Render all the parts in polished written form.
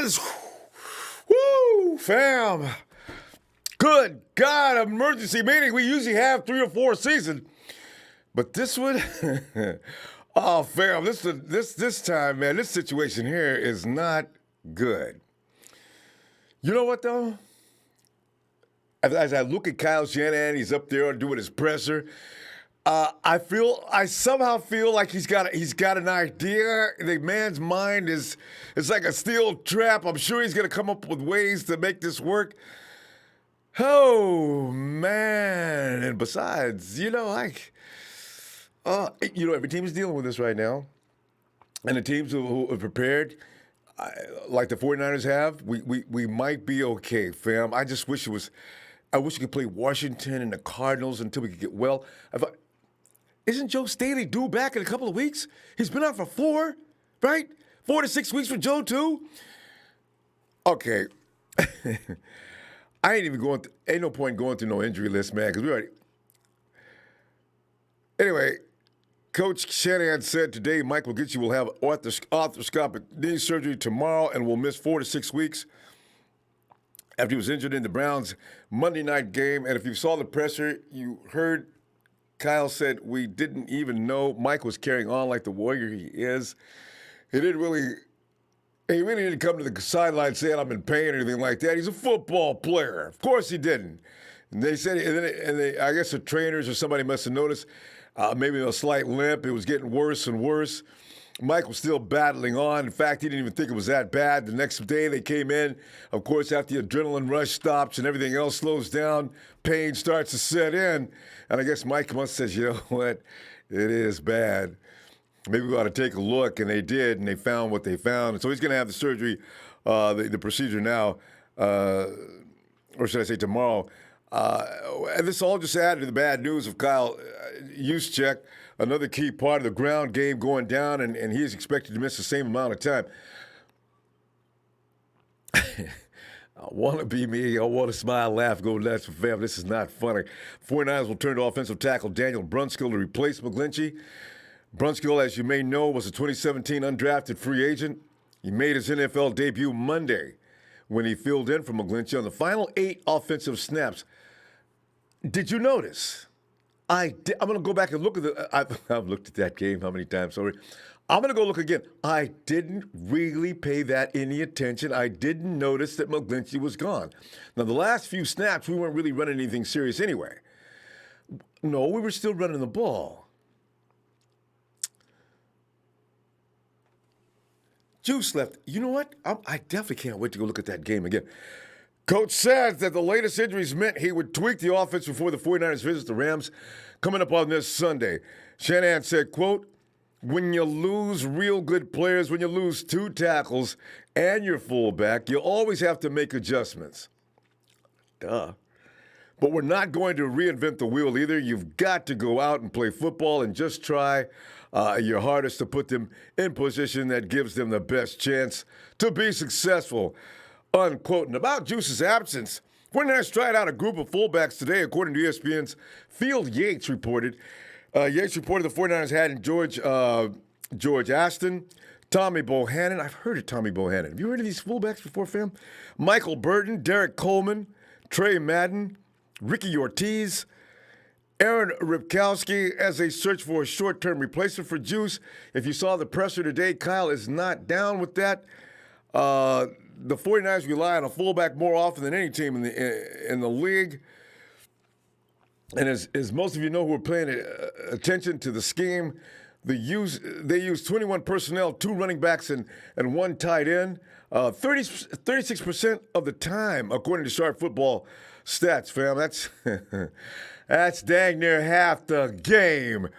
is, woo, fam. Good God, emergency meeting. We usually have 3 or 4 seasons. But this one, oh, fam, this time, man, this situation here is not good. You know what, though? As I look at Kyle Shanahan, he's up there doing his presser. I somehow feel like he's got an idea. The man's mind it's like a steel trap. I'm sure he's going to come up with ways to make this work. Oh man! And besides, every team is dealing with this right now, and the teams who are prepared, like the 49ers have, we might be okay, fam. I just wish I wish we could play Washington and the Cardinals until we could get well. Isn't Joe Staley due back in a couple of weeks? He's been out for 4, right? 4 to 6 weeks for Joe, too? Okay. Ain't no point going through no injury list, man, because we already. Anyway, Coach Shanahan said today Mike McGlinchey will have arthroscopic knee surgery tomorrow and will miss 4 to 6 weeks after he was injured in the Browns' Monday night game. And if you saw the presser, you heard Kyle said, we didn't even know Mike was carrying on like the warrior he is. He really didn't come to the sideline saying I'm in pain or anything like that. He's a football player. Of course he didn't. And they said, I guess the trainers or somebody must have noticed maybe a slight limp. It was getting worse and worse. Mike was still battling on. In fact, he didn't even think it was that bad. The next day they came in. Of course, after the adrenaline rush stops and everything else slows down, pain starts to set in. And I guess Mike once says, you know what, it is bad. Maybe we ought to take a look. And they did, and they found what they found. And so he's going to have the surgery, the procedure now, or should I say tomorrow. And this all just added to the bad news of Kyle Juszczyk, another key part of the ground game going down, and he is expected to miss the same amount of time. I want to be me. I want to smile, laugh, go nuts for fam. This is not funny. 49ers will turn to offensive tackle Daniel Brunskill to replace McGlinchey. Brunskill, as you may know, was a 2017 undrafted free agent. He made his NFL debut Monday when he filled in for McGlinchey on the final 8 offensive snaps. Did you notice? I'm going to go back and look at I've looked at that game how many times already. I'm going to go look again. I didn't really pay that any attention. I didn't notice that McGlinchey was gone. Now, the last few snaps, we weren't really running anything serious anyway. No, we were still running the ball. Juice left. You know what? I definitely can't wait to go look at that game again. Coach says that the latest injuries meant he would tweak the offense before the 49ers visit the Rams coming up on this Sunday. Shanahan said, quote, when you lose real good players, when you lose 2 tackles and your fullback, you always have to make adjustments. Duh. But we're not going to reinvent the wheel either. You've got to go out and play football and just try your hardest to put them in position that gives them the best chance to be successful. Unquote. And about Juice's absence, 49ers tried out a group of fullbacks today, according to ESPN's Field Yates reported. Yates reported the 49ers had in George Aston, Tommy Bohannon. I've heard of Tommy Bohannon. Have you heard of these fullbacks before, fam? Michael Burton, Derek Coleman, Trey Madden, Ricky Ortiz, Aaron Ripkowski as they search for a short-term replacement for Juice. If you saw the presser today, Kyle is not down with that. The 49ers rely on a fullback more often than any team in the league. And as most of you know who are paying attention to the scheme, they use 21 personnel, 2 running backs, and 1 tight end. 36% of the time, according to Sharp Football Stats, fam. That's dang near half the game.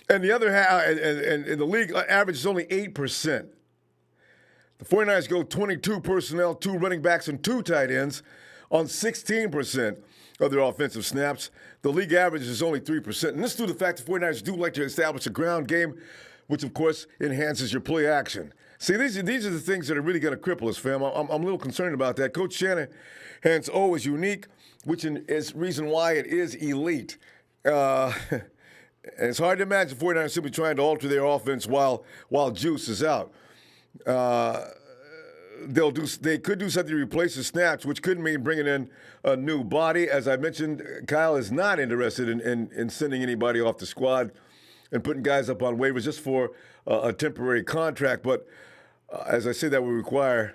And the other half, and the league average is only 8%. The 49ers go 22 personnel, 2 running backs, and 2 tight ends on 16% of their offensive snaps. The league average is only 3%. And this is due to the fact the 49ers do like to establish a ground game, which, of course, enhances your play action. See, these are the things that are really going to cripple us, fam. I'm a little concerned about that. Coach Shanahan's O is unique, which is reason why it is elite. It's hard to imagine 49ers simply trying to alter their offense while Juice is out. They could do something to replace the snaps, which could mean bringing in a new body. As I mentioned, Kyle is not interested in sending anybody off the squad and putting guys up on waivers just for a temporary contract. But as I say, that would require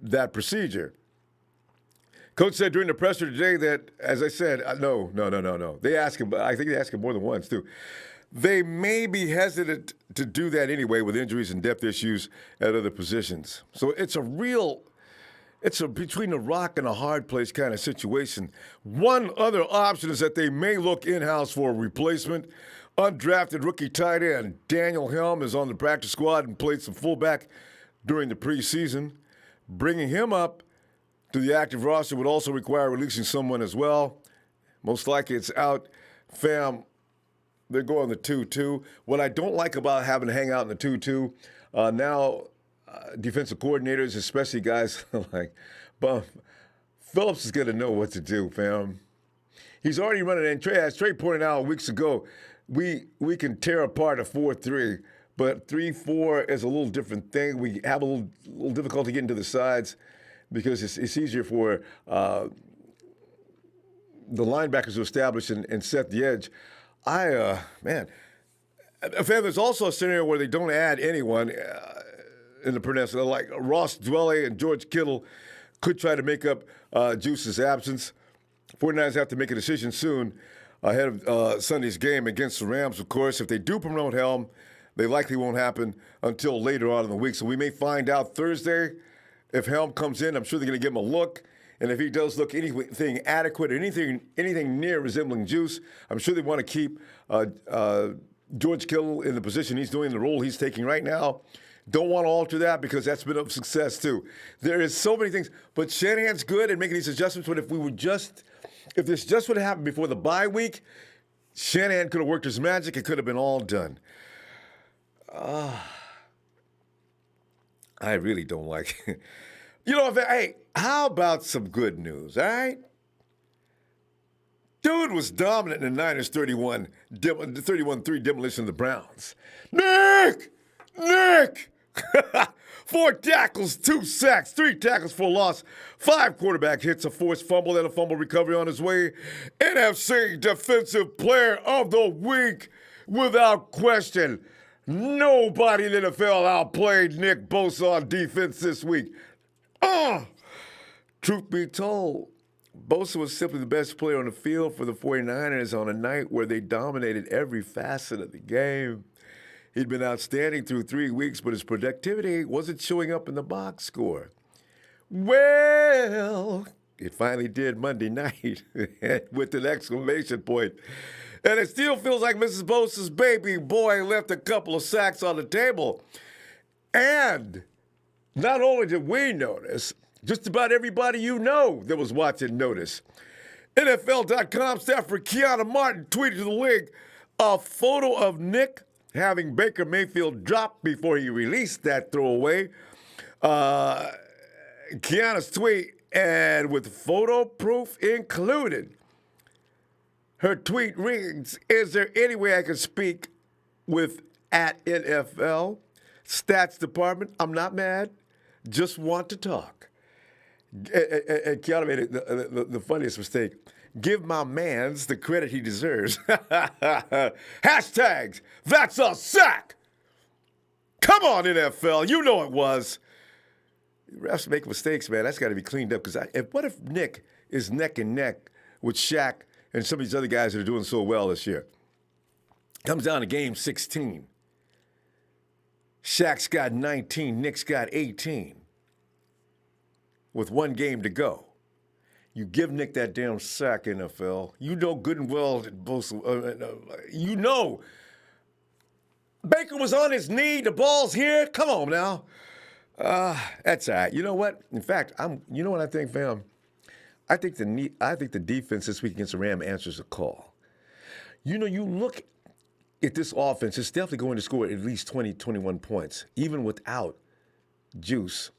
that procedure. Coach said during the presser today that, as I said, no. They ask him. I think they ask him more than once too. They may be hesitant to do that anyway with injuries and depth issues at other positions. So it's a between a rock and a hard place kind of situation. One other option is that they may look in-house for a replacement. Undrafted rookie tight end Daniel Helm is on the practice squad and played some fullback during the preseason. Bringing him up to the active roster would also require releasing someone as well. Most likely it's out. Fam, they're going the 2-2. What I don't like about having to hang out in the 2-2, now defensive coordinators, especially guys like Phillips, is going to know what to do, fam. He's already running, and as Trey pointed out weeks ago, we can tear apart a 4-3, but 3-4 is a little different thing. We have a little difficulty getting to the sides because it's easier for the linebackers to establish and set the edge. Fam, there's also a scenario where they don't add anyone in the peninsula, like Ross Dwelley and George Kittle could try to make up Juice's absence. 49ers have to make a decision soon ahead of Sunday's game against the Rams, of course. If they do promote Helm, they likely won't happen until later on in the week. So we may find out Thursday if Helm comes in. I'm sure they're going to give him a look. And if he does look anything adequate or anything near resembling Juice, I'm sure they want to keep George Kittle in the position he's doing, the role he's taking right now. Don't want to alter that because that's been a success too. There is so many things, but Shanahan's good at making these adjustments. But if this just would have happened before the bye week, Shanahan could have worked his magic. It could have been all done. I really don't like it. Hey, how about some good news, all right? Dude was dominant in the Niners 31-3 demolition of the Browns. Nick! 4 tackles, 2 sacks, 3 tackles for a loss, 5 quarterback hits, a forced fumble, and a fumble recovery on his way. NFC Defensive Player of the Week, without question. Nobody in the NFL outplayed Nick Bosa on defense this week. Truth be told, Bosa was simply the best player on the field for the 49ers on a night where they dominated every facet of the game. He'd been outstanding through 3 weeks, but his productivity wasn't showing up in the box score. Well, it finally did Monday night with an exclamation point. And it still feels like Mrs. Bosa's baby boy left a couple of sacks on the table. And not only did we notice, just about everybody that was watching noticed. NFL.com staffer Kiana Martin tweeted to the league a photo of Nick having Baker Mayfield drop before he released that throwaway. Kiana's tweet, and with photo proof included. Her tweet reads, "Is there any way I can speak with @NFL Stats Department? I'm not mad, just want to talk." And Kiana made it the funniest mistake. Give my mans the credit he deserves. Hashtags, that's a sack. Come on, NFL, you know it was. Refs make mistakes, man. That's got to be cleaned up. Because what if Nick is neck and neck with Shaq and some of these other guys that are doing so well this year? Comes down to game 16. Shaq's got 19, Nick's got 18. With 1 game to go. You give Nick that damn sack, NFL. You know good and well that Bosa, Baker was on his knee, the ball's here. Come on now. That's all right. You know what? In fact, you know what I think, fam? I think the defense this week against the Rams answers a call. You look at this offense, it's definitely going to score at least 20, 21 points, even without Juice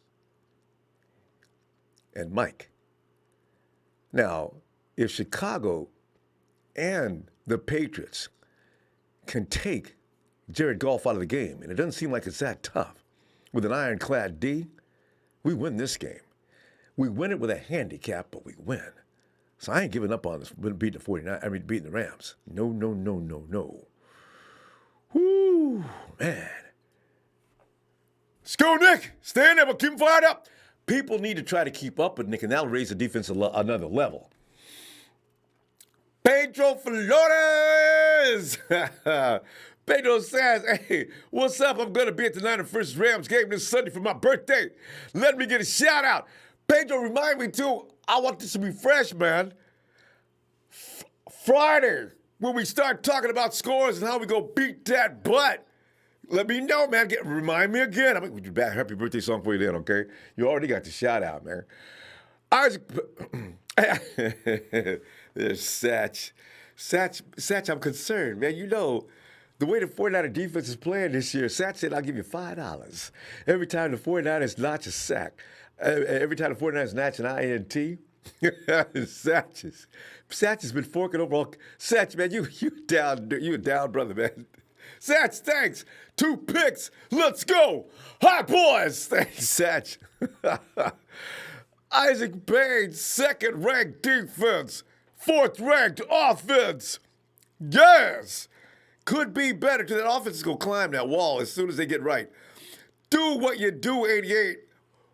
and Mike. Now, if Chicago and the Patriots can take Jared Goff out of the game, and it doesn't seem like it's that tough, with an ironclad D, We win this game. We win it with a handicap, but we win. So I ain't giving up on this beating the 49. I mean, beating the Rams. No, no, no, no, no. Whoo, man. Let's go, Nick. Stand there, but keep him fired up. People need to try to keep up with Nick, and that'll raise the defense another level. Pedro Flores. Pedro says, hey, what's up? I'm going to be at the Niners versus Rams game this Sunday for my birthday. Let me get a shout out. Pedro, remind me too, I want this to be fresh, man. Friday, when we start talking about scores and how we go beat that butt, let me know, man. Remind me again. I'm going to do a happy birthday song for you then, okay? You already got the shout out, man. There's Satch. Satch, I'm concerned, man. You know, the way the 49er defense is playing this year, Satch said, I'll give you $5 every time the 49ers notch a sack. Every time the 49ers notch an INT. Satch has been forking over all. Satch, man, you down, brother, man. Satch, thanks. 2 picks. Let's go. Hot boys. Thanks, Satch. Isaac Payne, 2nd-ranked defense. 4th-ranked offense. Yes. Could be better because that offense is going to climb that wall as soon as they get right. Do what you do, 88.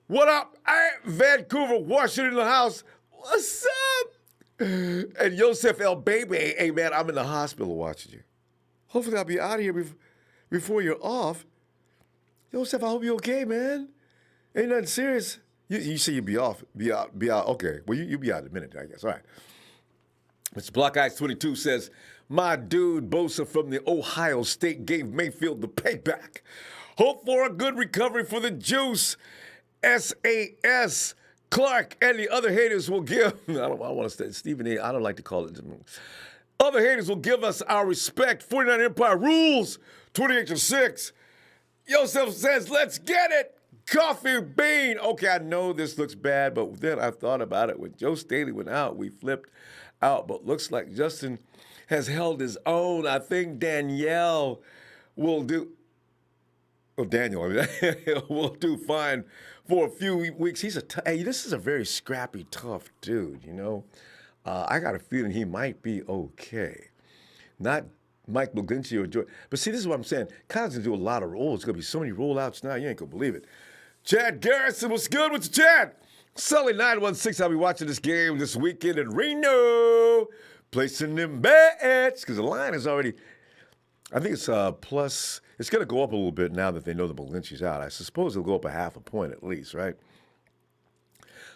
What up? Vancouver, Washington in the house. What's up? And Yosef El Baby. Hey, man, I'm in the hospital watching you. Hopefully I'll be out of here before you're off. Yosef, I hope you're okay, man. Ain't nothing serious. You say you'll be off. Be out. Okay. Well, you'll be out in a minute, I guess. All right. Mr. Block Eyes 22 says, my dude Bosa from the Ohio State gave Mayfield the payback. Hope for a good recovery for the Juice. SAS Clark and the other haters will give. I don't want to say Stephen A. I don't like to call it. Other haters will give us our respect. 49 Empire rules. 28-6. Yosef says, let's get it. Coffee bean. Okay, I know this looks bad, but then I thought about it. When Joe Staley went out, we flipped out. But looks like Justin has held his own. I think Danielle will do. Oh, Daniel, will do fine for a few weeks. Hey, this is a very scrappy, tough dude, you know. I got a feeling he might be okay. Not Mike McGlinchey or George. But see, this is what I'm saying. Kyle's going to do a lot of rolls. It's going to be so many rollouts now, you ain't going to believe it. Chad Garrison, what's good with you, Chad? Sully 916, I'll be watching this game this weekend in Reno. Placing them bets, because the line is already, I think it's plus, it's going to go up a little bit now that they know that McGlinchey's out. I suppose it'll go up a half a point at least, right?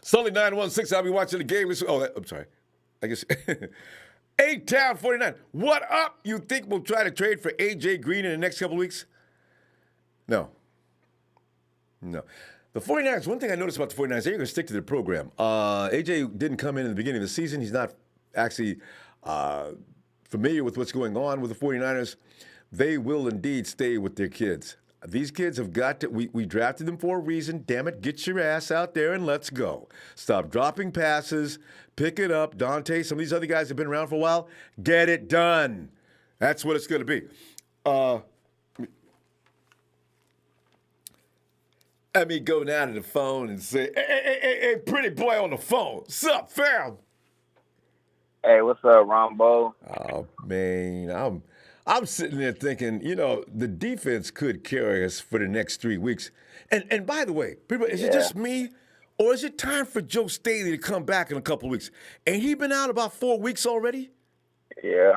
Sully 916, I'll be watching the game this, I'm sorry. I guess, 8-Town 49. What up? You think we'll try to trade for A.J. Green in the next couple of weeks? No. The 49ers, one thing I noticed about the 49ers, they're going to stick to their program. A.J. didn't come in the beginning of the season. He's not actually familiar with what's going on with the 49ers. They will indeed stay with their kids. These kids have got to, we drafted them for a reason. Damn it, get your ass out there and let's go. Stop dropping passes. Pick it up. Dante, some of these other guys have been around for a while. Get it done. That's what it's going to be. Let me go down to the phone and say, hey, pretty boy on the phone. What's up, fam? Hey, what's up, Ronbo? Oh, man, I'm sitting there thinking, you know, the defense could carry us for the next 3 weeks. And by the way, people, is it just me, or is it time for Joe Staley to come back in a couple of weeks? Ain't he been out about 4 weeks already? Yeah.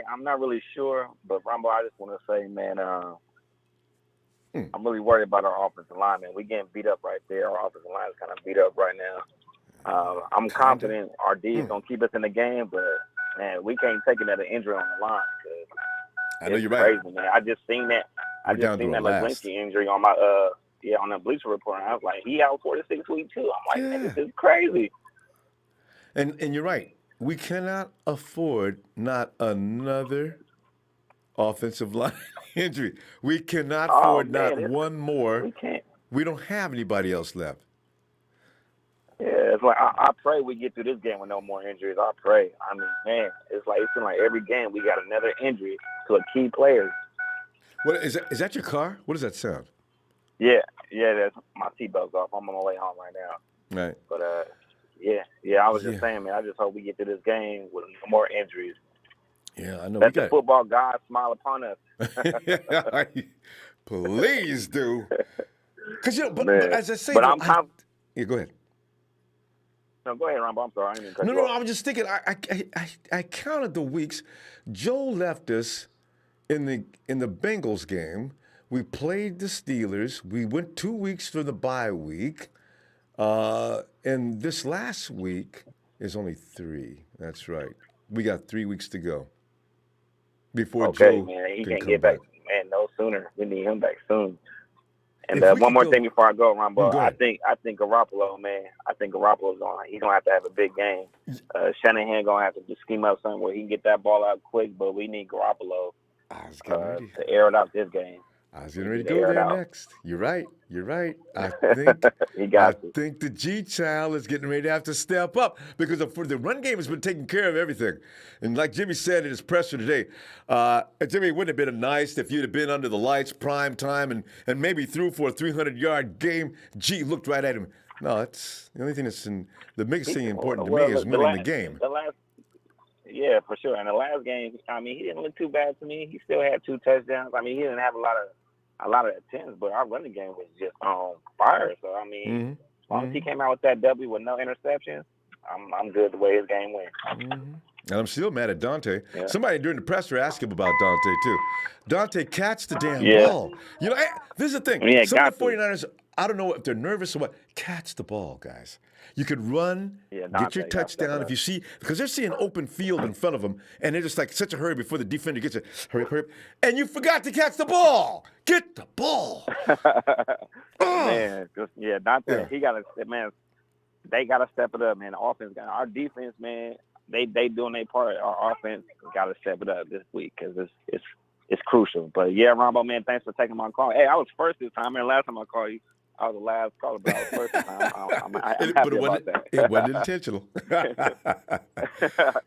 I'm not really sure, but Ronbo, I just want to say, man, I'm really worried about our offensive line, man. We getting beat up right there. Our offensive line is kind of beat up right now. I'm confident our D is going to keep us in the game, but, man, we can't take another injury on the line. I know you're crazy, right. Man. I just seen that McGlinchey injury on my on the Bleacher Report. And I was like, he out 4 to 6 weeks too. I'm like, man, this is crazy. And you're right. We cannot afford not another offensive line injury. We cannot afford one more. We can't. We don't have anybody else left. Yeah, it's like I pray we get through this game with no more injuries. I pray. I mean, man, it's like every game we got another injury to a key player. What is that your car? What does that sound? Yeah, that's my seatbelt's off. I'm on my way home right now. Right. But I was just Yeah. saying, man, I just hope we get to this game with no more injuries. Yeah, I know. Let the football God smile upon us. Please do. Because, but as I say, but though, I'm yeah, go ahead. No, go ahead, Ronbo. I'm sorry. I didn't mean to cut you No, off. I was just thinking, I counted the weeks. Joe left us in the Bengals game. We played the Steelers. We went 2 weeks for the bye week. And this last week is only 3. That's right. We got 3 weeks to go before Okay, Joe man. He can can't come get back, back. man, no sooner. We need him back soon. And If we one could more go, thing before I go, Ronbo. go I ahead. think Garoppolo, man. I think Garoppolo's he's gonna have a big game. Shanahan gonna have to just scheme up something where he can get that ball out quick. But we need Garoppolo I was getting ready. to air it out this game. I was getting ready to go there next. You're right. I think the G child is getting ready to have to step up because the run game has been taking care of everything. And like Jimmy said in his presser today, Jimmy, wouldn't have been nice if you'd have been under the lights prime time and maybe threw for a 300-yard game. G looked right at him. No, that's the only thing the biggest thing important to me is winning the game. Yeah, for sure. And the last game, I mean, he didn't look too bad to me. He still had 2 touchdowns. I mean, he didn't have a lot of attempts, but our running game was just on fire. So I mean, as long as he came out with that W with no interceptions, I'm good the way his game went. And I'm still mad at Dante. Yeah. Somebody during the presser asked him about Dante too. Dante catch the damn ball. You know, this is the thing. Some of the 49ers, I don't know if they're nervous or what. Catch the ball, guys. You could run, get your touchdown if you see, because they're seeing open field in front of them, and they're just like such a hurry before the defender gets it. Hurry, and you forgot to catch the ball. Get the ball. Man, Dante, he got to, man, they got to step it up, man. The offense, our defense, man, they doing their part. Our offense got to step it up this week because it's crucial. But yeah, Ronbo, man, thanks for taking my call. Hey, I was first this time, man. Last time I called you, I was the last caller, but I was first this time. I'm happy about that. It wasn't intentional.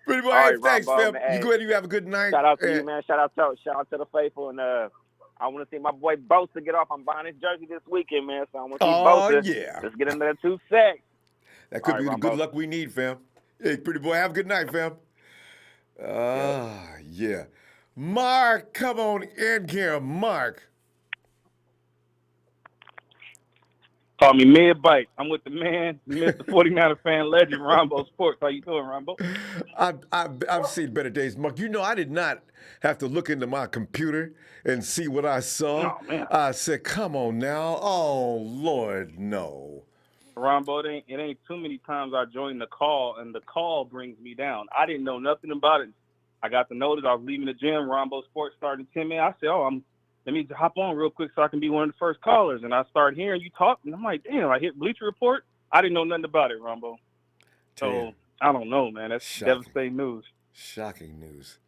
Pretty boy, right, thanks, Ronbo, fam. Man, you go ahead and you have a good night. Shout out to you, man. Shout out to the faithful, and I want to see my boy Bosa get off. I'm buying his jersey this weekend, man. So I want to see Bosa. Yeah. Let's get another 2 sacks. That could be the good luck we need, fam. Hey, pretty boy, have a good night, fam. Yeah. Mark, come on in here, Mark. Call me mid-bite. I'm with the man, Mr. 49er fan legend, Ronbo Sports. How you doing, Ronbo? I've seen better days, Mark. You know, I did not have to look into my computer and see what I saw. Oh, man. I said, come on now. Oh, Lord, no. Ronbo, it ain't too many times I joined the call, and the call brings me down. I didn't know nothing about it. I got the notice. I was leaving the gym. Ronbo Sports started 10 minutes. I said, let me hop on real quick so I can be one of the first callers. And I started hearing you talk, and I'm like, damn, I hit Bleacher Report. I didn't know nothing about it, Ronbo. So, I don't know, man. That's devastating news. Shocking news.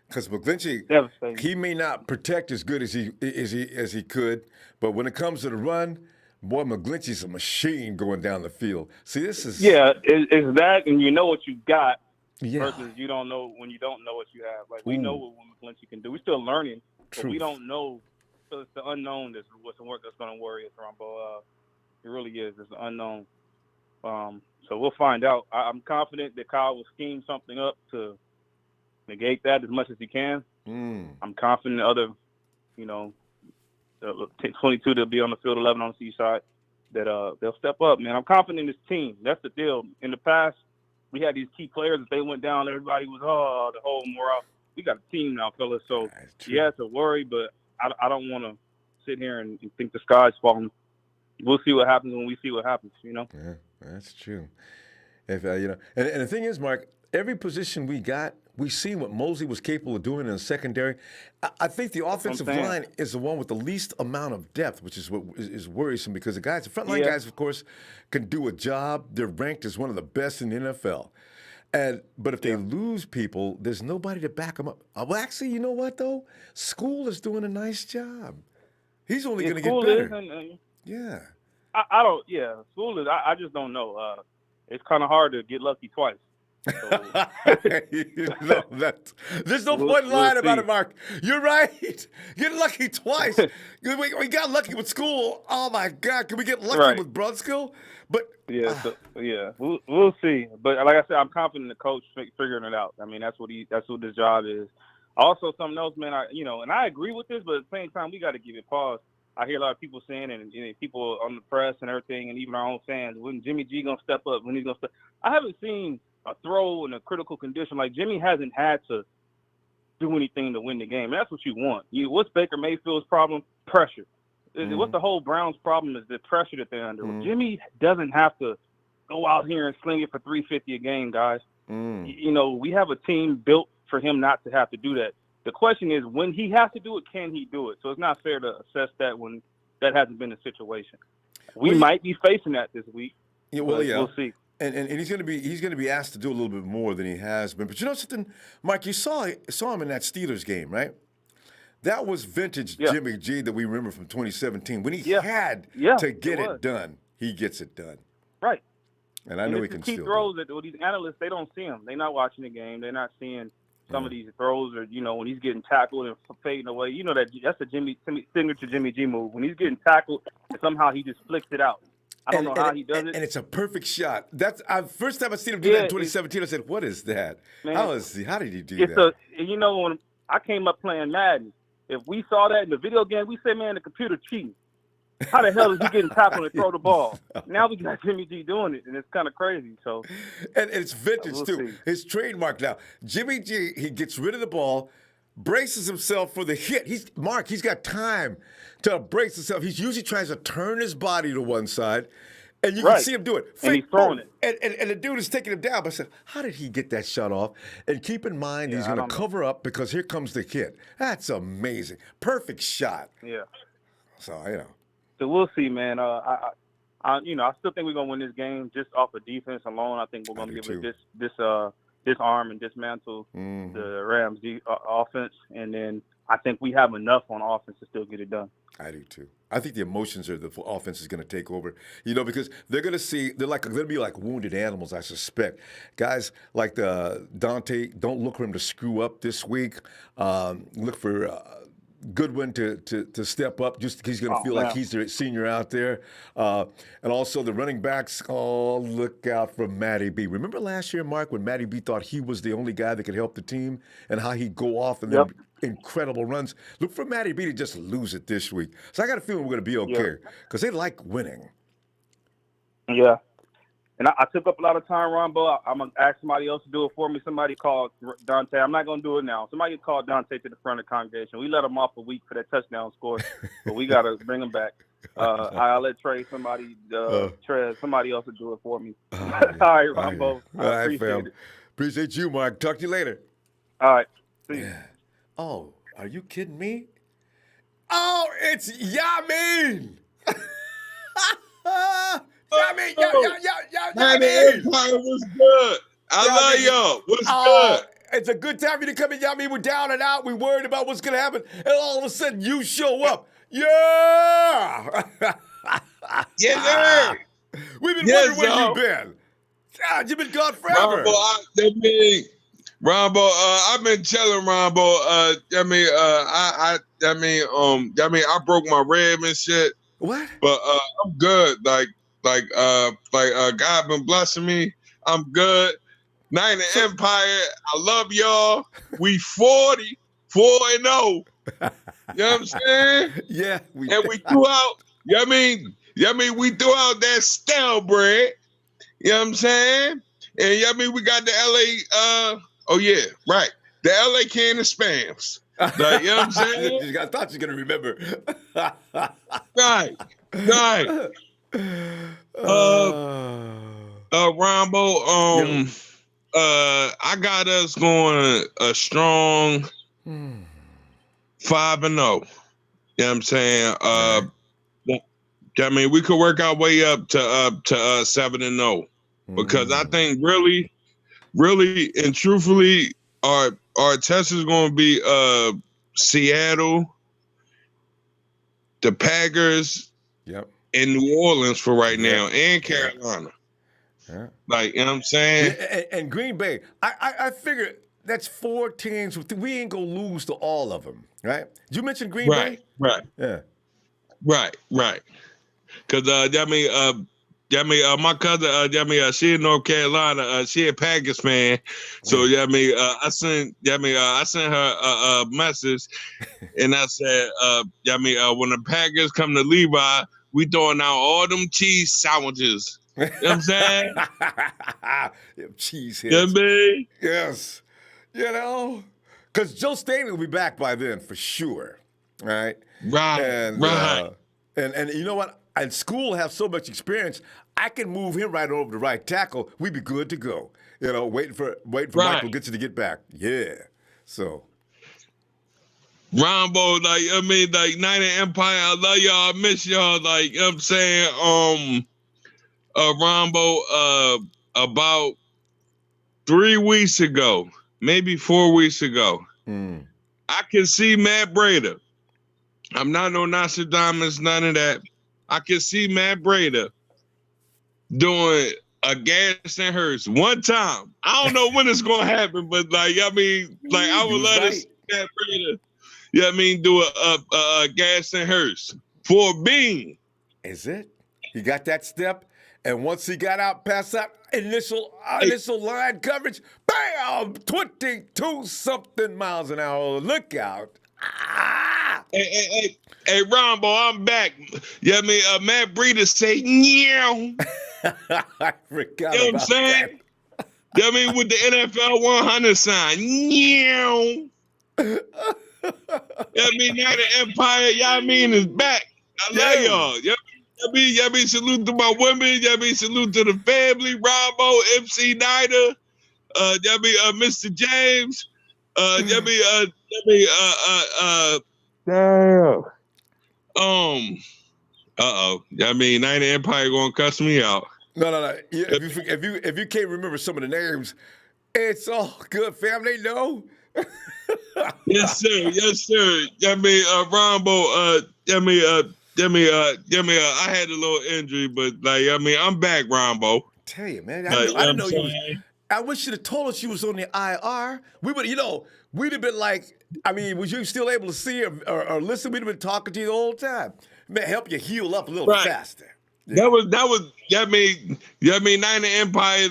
Because McGlinchey, he may not protect as good as he could, but when it comes to the run, boy, McGlinchey's a machine going down the field. See, this is... Yeah, it's that, and you know what you got versus you don't know when you don't know what you have. Like, we know what McGlinchey can do. We're still learning, but we don't know. So it's the unknown that's what's going to worry us, Ronbo. It really is. It's the unknown. So we'll find out. I'm confident that Kyle will scheme something up to negate that as much as he can. I'm confident other, 22 that'll be on the field, 11 on the C side, that they'll step up, man. I'm confident in this team. That's the deal. In the past, we had these key players. If they went down, everybody was, the whole morale. We got a team now, fellas. So, yeah, it's a worry, but I don't want to sit here and think the sky's falling. We'll see what happens when we see what happens, Yeah, that's true. If and the thing is, Mark, every position we got, we seen what Mosley was capable of doing in the secondary. I think the offensive line is the one with the least amount of depth, which is what is worrisome because the frontline guys, of course, can do a job. They're ranked as one of the best in the NFL. But if they lose people, there's nobody to back them up. Well, actually, you know what, though? School is doing a nice job. He's only going to get better. I don't. Yeah, School is. I just don't know. It's kind of hard to get lucky twice. No, there's no point in lying about it, Mark. You're right. Get lucky twice. We got lucky with school. Oh my God, can we get lucky with Brunskill? But we'll see. But like I said, I'm confident in the coach figuring it out. I mean, that's what his job is. Also, something else, man. And I agree with this, but at the same time, we got to give it pause. I hear a lot of people saying, and people on the press and everything, and even our own fans, when Jimmy G gonna step up? When he's gonna step? I haven't seen a throw in a critical condition. Like Jimmy hasn't had to do anything to win the game. That's what you want. What's Baker Mayfield's problem? Pressure. What's the whole Browns' problem is the pressure that they're under. Jimmy doesn't have to go out here and sling it for 350 a game, guys. We have a team built for him not to have to do that. The question is, when he has to do it, can he do it? So it's not fair to assess that when that hasn't been the situation. We might be facing that this week. We'll see. And he's going to be asked to do a little bit more than he has been. But you know something, Mike, you saw him in that Steelers game, right? That was vintage Jimmy G that we remember from 2017. When he had to get it done, he gets it done. Right. And I know he can still throws that these analysts, they don't see him. They're not watching the game. They're not seeing some of these throws, or when he's getting tackled and fading away. That's a signature Jimmy G move. When he's getting tackled, and somehow he just flicks it out. I don't know how he does it. And it's a perfect shot. That's first time I seen him do that in 2017. I said, "What is that? Man, how did he do that?" When I came up playing Madden, if we saw that in the video game, we say, "Man, the computer cheating. How the hell is he getting tackled and throw the ball?" Now we got Jimmy G doing it, and it's kind of crazy. So, and it's vintage too. See. His trademark now. Jimmy G, he gets rid of the ball, braces himself for the hit. He's got time to brace himself. He's usually trying to turn his body to one side, and you can see him do it. And he's throwing it. And the dude is taking him down. But I said, how did he get that shot off? And keep in mind, he's going to cover up because here comes the hit. That's amazing. Perfect shot. Yeah. So, So we'll see, man. I still think we're gonna win this game just off of defense alone. I think we're gonna give it disarm and dismantle the Rams' offense, and then I think we have enough on offense to still get it done. I do too. I think the emotions of the offense is going to take over, because they're going to be like wounded animals, I suspect. Guys like the Dante, don't look for him to screw up this week. Look for Goodwin to step up. Just he's going to feel like he's the senior out there. And also the running backs, look out for Matty B. Remember last year, Mark, when Matty B thought he was the only guy that could help the team and how he'd go off and then incredible runs? Look for Matty B to just lose it this week. So I got a feeling we're going to be okay because they like winning. Yeah. And I took up a lot of time, Ronbo. I'm going to ask somebody else to do it for me. Somebody called Dante. I'm not going to do it now. Somebody called Dante to the front of the congregation. We let him off a week for that touchdown score, but we got to bring him back. I'll let Trey, somebody else to do it for me. All right, Ronbo. All right, fam. Appreciate you, Mark. Talk to you later. All right. See you. Yeah. Oh, are you kidding me? Oh, it's Yamin! Yamin! Empire was good. I love y'all. What's good? It's a good time for you to come in, Yamin. We're down and out. We're worried about what's going to happen. And all of a sudden, you show up. Yeah! Yeah! We've been wondering where you've been. God, you've been gone forever. Ronbo, I've been telling Ronbo. I broke my rib and shit. What? But I'm good. God been blessing me. I'm good. Night in the Empire. I love y'all. We 4-0. You know what I'm saying? Yeah. We threw out. We threw out that stale bread. You know what I'm saying? And we got the LA. The LA can of spams. You know what I'm saying? I thought you were gonna remember. Right. Ronbo, I got us going a strong 5-0. You know what I'm saying? We could work our way up to 7-0 because I think really and truthfully, our test is going to be Seattle, the Packers, and New Orleans for right now, and Carolina. Yeah. Like, you know what I'm saying? Yeah, and Green Bay, I figure that's 4 teams. We ain't gonna lose to all of them, right? Did you mention Green Bay? Right. Yeah. Right. Cause my cousin, she in North Carolina, she a Packers fan. So I sent her a message, and I said, when the Packers come to Levi, we throwing out all them cheese sandwiches. You know what I'm saying? Cheese You know heads. what I mean? Yes. Because Joe Staley will be back by then for sure. Right? Right. And you know what? And school have so much experience, I can move him right over to right tackle. We'd be good to go. Waiting for Michael Gibson to get back. Yeah. So. Ronbo, Night and Empire, I love y'all, I miss y'all, like, you know what I'm saying? Ronbo, about 3 weeks ago, maybe 4 weeks ago, I can see Matt Breida. I'm not no Nostradamus, none of that. I can see Matt Breida doing a Gaston Hurst one time. I don't know when it's gonna happen, but I would love to see Matt Breida. Do a Gaston Hurst for a bean. Is it? He got that step, and once he got out past that initial line coverage, bam! 22 something miles an hour. Look out! Ah! Hey, Ronbo, I'm back. Matt Breida say, "Meow." I forgot You know what I'm about saying? With the NFL 100 sign, "Meow." Night of Empire, is back. I love y'all. Salute to my women. Salute to the family. Ronbo, MC Nida, Mr. James. Damn. Night of Empire gonna cuss me out. No. If you can't remember some of the names, it's all good, fam. They know. Yes, sir. Ronbo, I had a little injury, but I'm back, Ronbo. Tell you, man, I didn't know you was. I wish you'd have told us you was on the IR. We would, we'd have been like, was you still able to see or listen? We'd have been talking to you the whole time. Man, help you heal up a little faster. Yeah. That was Night of Empire,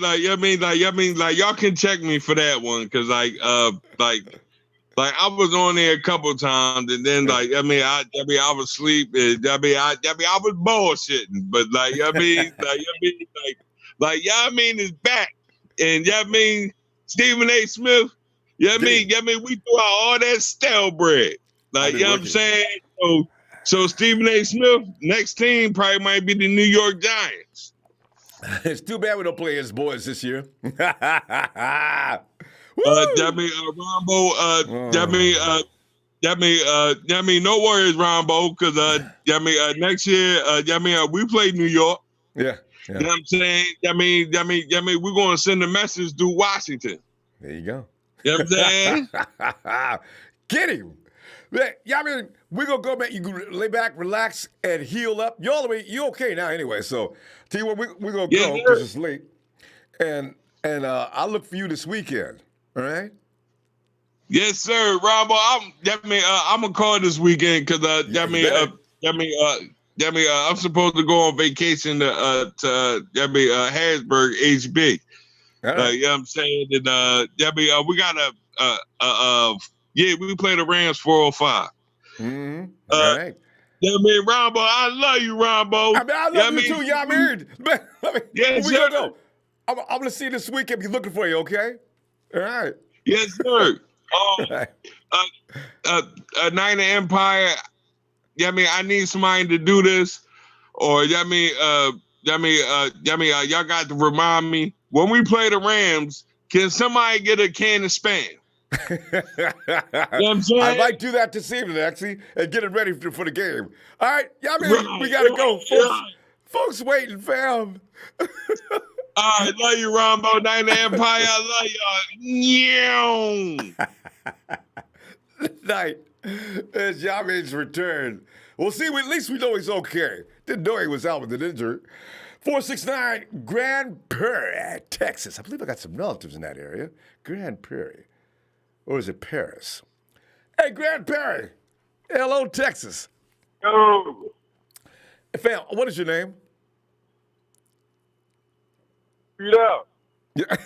y'all can check me for that one, because I was on there a couple of times, and then I was asleep, and I was bullshitting, but is back, and Stephen A. Smith, we threw out all that stale bread, you know what I'm saying? So Stephen A. Smith, next team probably might be the New York Giants. It's too bad we don't play as boys this year. Ronbo, no worries, Ronbo, because next year, we play New York. Yeah. You know what I'm saying? We're gonna send a message to Washington. There you go. You know what I'm saying? Get him. We're gonna go back. You can lay back, relax, and heal up. You okay now anyway. So tell you what, we're gonna go because it's late. And I'll look for you this weekend. All right? Yes, sir, Ronbo. I'm gonna call this weekend because I'm supposed to go on vacation to Harrisburg, HB. Right. You know what I'm saying? And we got we play the Rams 405. Mm-hmm. All right. Ronbo, I love you, Ronbo. I love you too, Yamir. Yes, we sir. gonna go. I'm gonna see you this weekend. Be looking for you, okay? All right. Yes, sir. Night of Empire. I need somebody to do this, or y'all got to remind me when we play the Rams. Can somebody get a can of Spam? You know what I'm saying? I might do that this evening, actually, and get it ready for the game. All right, we gotta go, folks waiting, fam. All right, love you, Ronbo. Night of Empire, I love y'all. Night. It's Yamir's return. Well, see, at least we know he's okay. Didn't know he was out with an injury. 469 Grand Prairie, Texas. I believe I got some relatives in that area. Grand Prairie. Or is it Paris? Hey, Grand Prairie. Hello, Texas. Yo. Hey, fam, what is your name? Yeah. Yeah.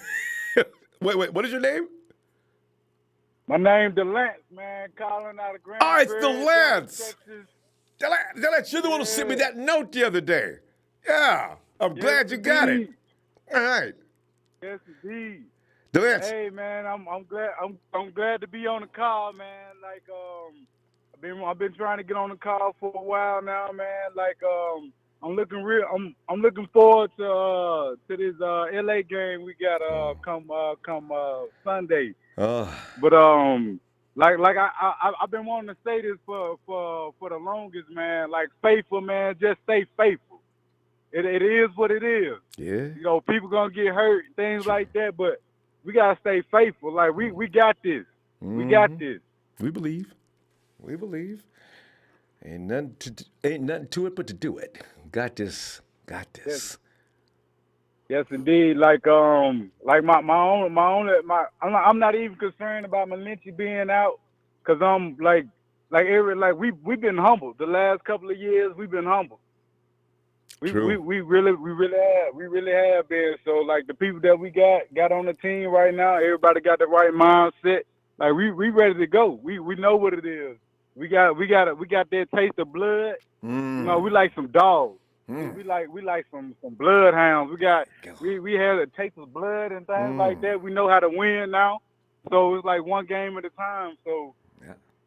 Wait, what is your name? My name DeLance, man. Calling out of Grand Prairie. Oh, it's DeLance. Texas. DeLance, you're the one who sent me that note the other day. Yeah. I'm glad you got it. All right. Yes, indeed. DeLance. Hey, man, I'm glad I'm glad to be on the call, man. Like I've been trying to get on the call for a while now, man. Like I'm looking forward to this LA game we got come Sunday. But like I've been wanting to say this for the longest, man. Like faithful, man. Just stay faithful. It is what it is. Yeah. You know, people gonna get hurt, things like that, but we gotta stay faithful. Like we got this. Mm-hmm. We got this. We believe. We believe. Ain't nothing to it but to do it. Got this. Got this. Yes, indeed. Like I'm not even concerned about McGlinchey being out, cause I'm we've been humbled the last couple of years. We've been humbled. We really have been. So like the people that we got on the team right now, everybody got the right mindset. Like we ready to go. We know what it is. We got that taste of blood. You know, we like some dogs. We like some bloodhounds. We had a taste of blood and things like that. We know how to win now. So it's like one game at a time. So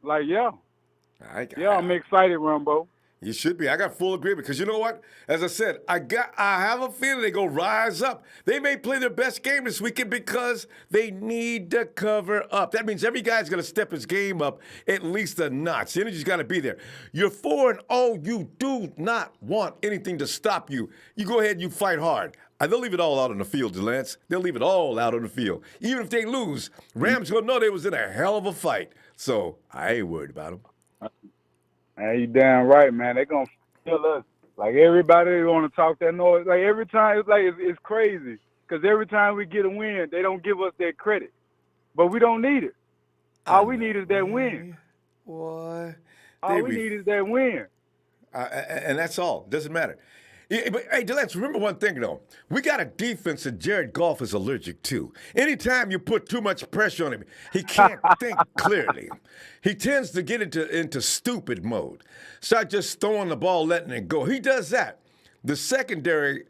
I'm excited, Ronbo. You should be. I got full agreement because you know what? As I said, I have a feeling they're going to rise up. They may play their best game this weekend because they need to cover up. That means every guy's going to step his game up at least a notch. The energy's got to be there. You're 4-0. You do not want anything to stop you. You go ahead and you fight hard. They'll leave it all out on the field, DeLance. They'll leave it all out on the field. Even if they lose, Rams going to know they was in a hell of a fight. So I ain't worried about them. Hey, you damn right, man. They're going to feel us. Like, everybody want to talk that noise. Like, every time, it's crazy. Because every time we get a win, they don't give us that credit. But we don't need it. All we need is that win. What? All we need is that win. And that's all. Doesn't matter. But, hey, DeLance, remember one thing, though. We got a defense that Jared Goff is allergic to. Anytime you put too much pressure on him, he can't think clearly. He tends to get into stupid mode. Start just throwing the ball, letting it go. He does that. The secondary